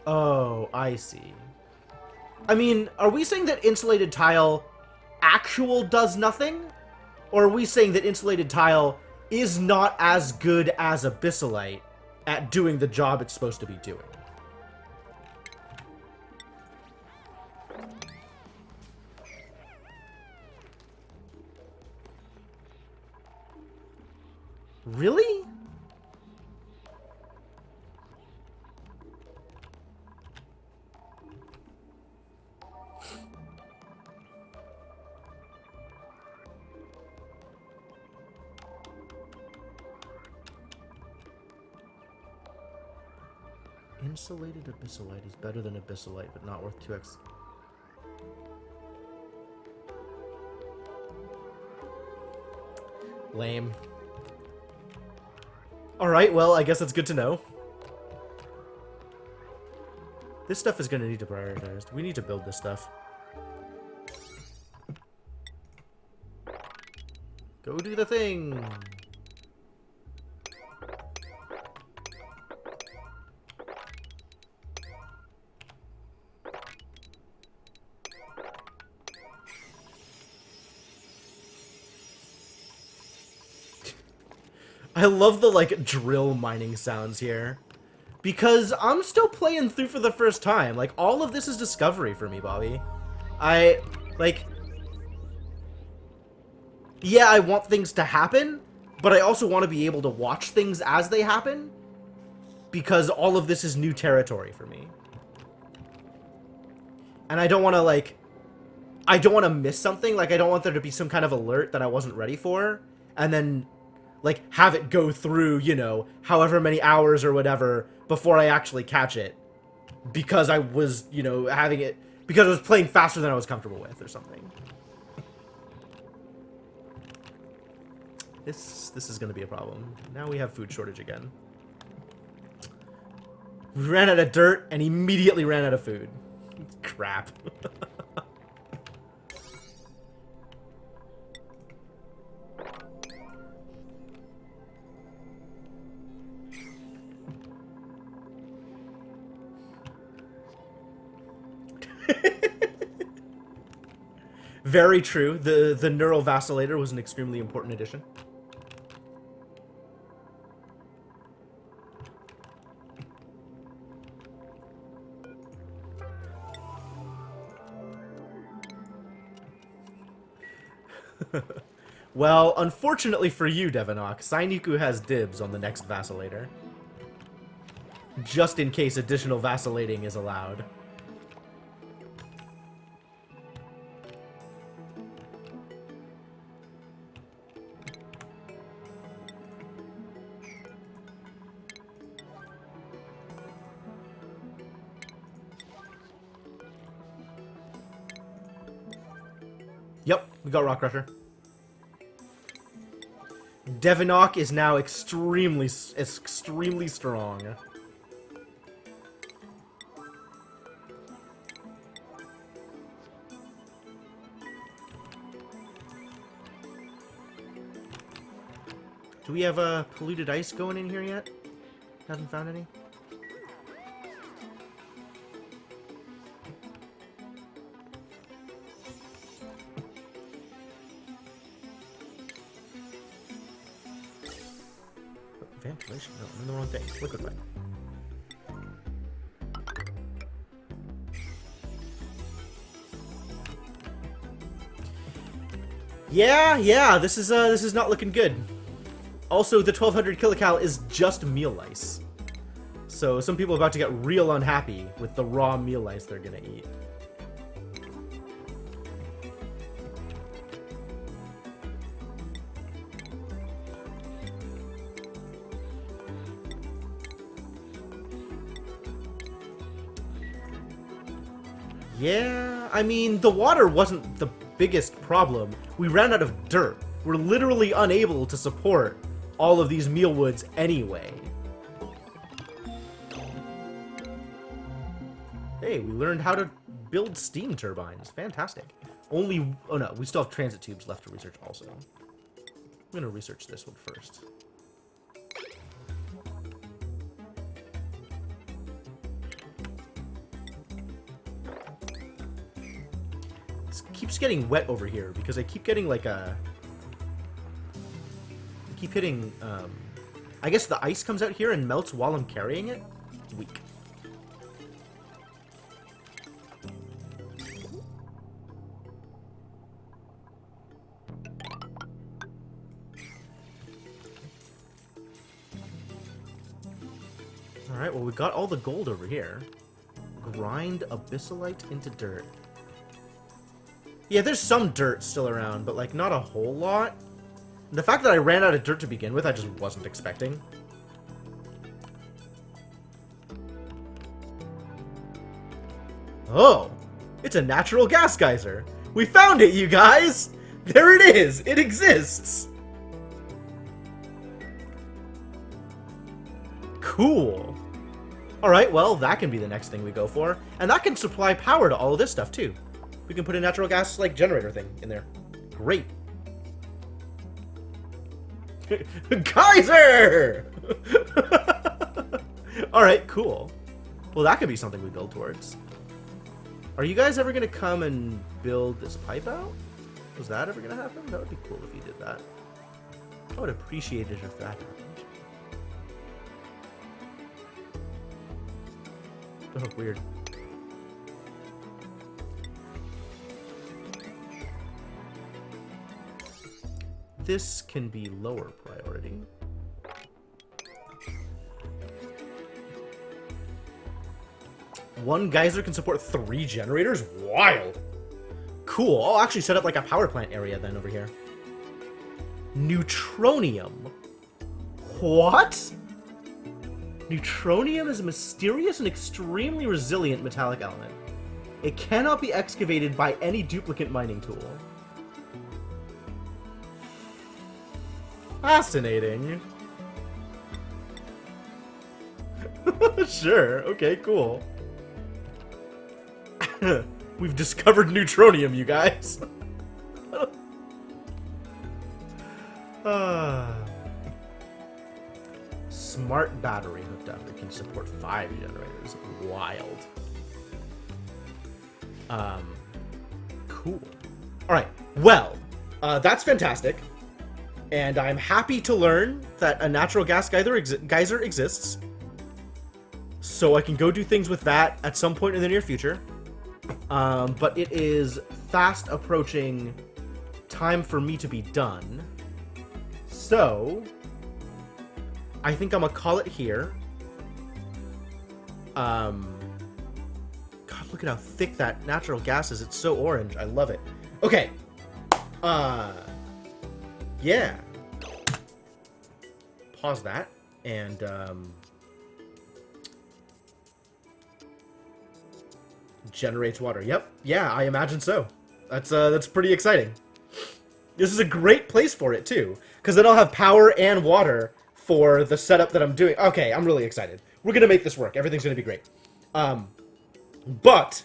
Oh, I see. I mean, are we saying that insulated tile actual does nothing? Or are we saying that insulated tile is not as good as abyssalite at doing the job it's supposed to be doing? Really? Insulated abyssalite is better than abyssalite, but not worth 2x. Lame. Alright, well, I guess that's good to know. This stuff is going to need to prioritize. We need to build this stuff. Go do the thing! I love the, like, drill mining sounds here. Because I'm still playing through for the first time. Like, all of this is discovery for me, Bobby. yeah, I want things to happen, but I also want to be able to watch things as they happen, because all of this is new territory for me. And I don't want to, like, I don't want to miss something. Like, I don't want there to be some kind of alert that I wasn't ready for, and then, like, have it go through, you know, however many hours or whatever before I actually catch it. Because I was, you know, having it, because I was playing faster than I was comfortable with or something. This is going to be a problem. Now we have food shortage again. We ran out of dirt and immediately ran out of food. Crap. Very true. The neural vacillator was an extremely important addition. Well, unfortunately for you, Devonok, Sainiku has dibs on the next vacillator. Just in case additional vacillating is allowed. Yep, we got Rock Crusher. Devonok is now extremely strong. Do we have polluted ice going in here yet? Haven't found any? Ventilation? No, I'm in the wrong thing. Liquid pipe. Yeah, this is not looking good. Also, the 1200 kilocal is just meal ice. So some people are about to get real unhappy with the raw meal ice they're gonna eat. Yeah, I mean, the water wasn't the biggest problem. We ran out of dirt. We're literally unable to support all of these mealwoods anyway. Hey, we learned how to build steam turbines. Fantastic. Only... Oh no, we still have transit tubes left to research also. I'm gonna research this one first. This keeps getting wet over here because I keep getting like a... I keep hitting... I guess the ice comes out here and melts while I'm carrying it? Weak. Alright, well we got all the gold over here. Grind abyssalite into dirt. Yeah, there's some dirt still around, but like not a whole lot. The fact that I ran out of dirt to begin with, I just wasn't expecting. Oh, it's a natural gas geyser. We found it, you guys! There it is! It exists! Cool. Alright, well, that can be the next thing we go for. And that can supply power to all of this stuff, too. We can put a natural gas, like, generator thing in there. Great. Geyser! Alright, cool. Well, that could be something we build towards. Are you guys ever going to come and build this pipe out? Was that ever going to happen? That would be cool if you did that. I would appreciate it if that happened. Oh, weird. this can be lower priority. One geyser can support 3 generators? Wild! Cool. I'll actually set up like a power plant area then over here. Neutronium. What? Neutronium is a mysterious and extremely resilient metallic element. It cannot be excavated by any duplicate mining tool. Fascinating. Sure. Okay, cool. We've discovered neutronium, you guys. Smart battery hooked up. It can support 5 generators. Wild. Cool. Alright, well, that's fantastic. And I'm happy to learn that a natural gas geyser exists. So I can go do things with that at some point in the near future. But it is fast approaching time for me to be done. So I think I'm gonna call it here. God, look at how thick that natural gas is. It's so orange. I love it. Okay. Yeah. Pause that and generates water. Yep. Yeah, I imagine so. That's pretty exciting. This is a great place for it too, because then I'll have power and water for the setup that I'm doing. Okay, I'm really excited. We're gonna make this work. Everything's gonna be great. But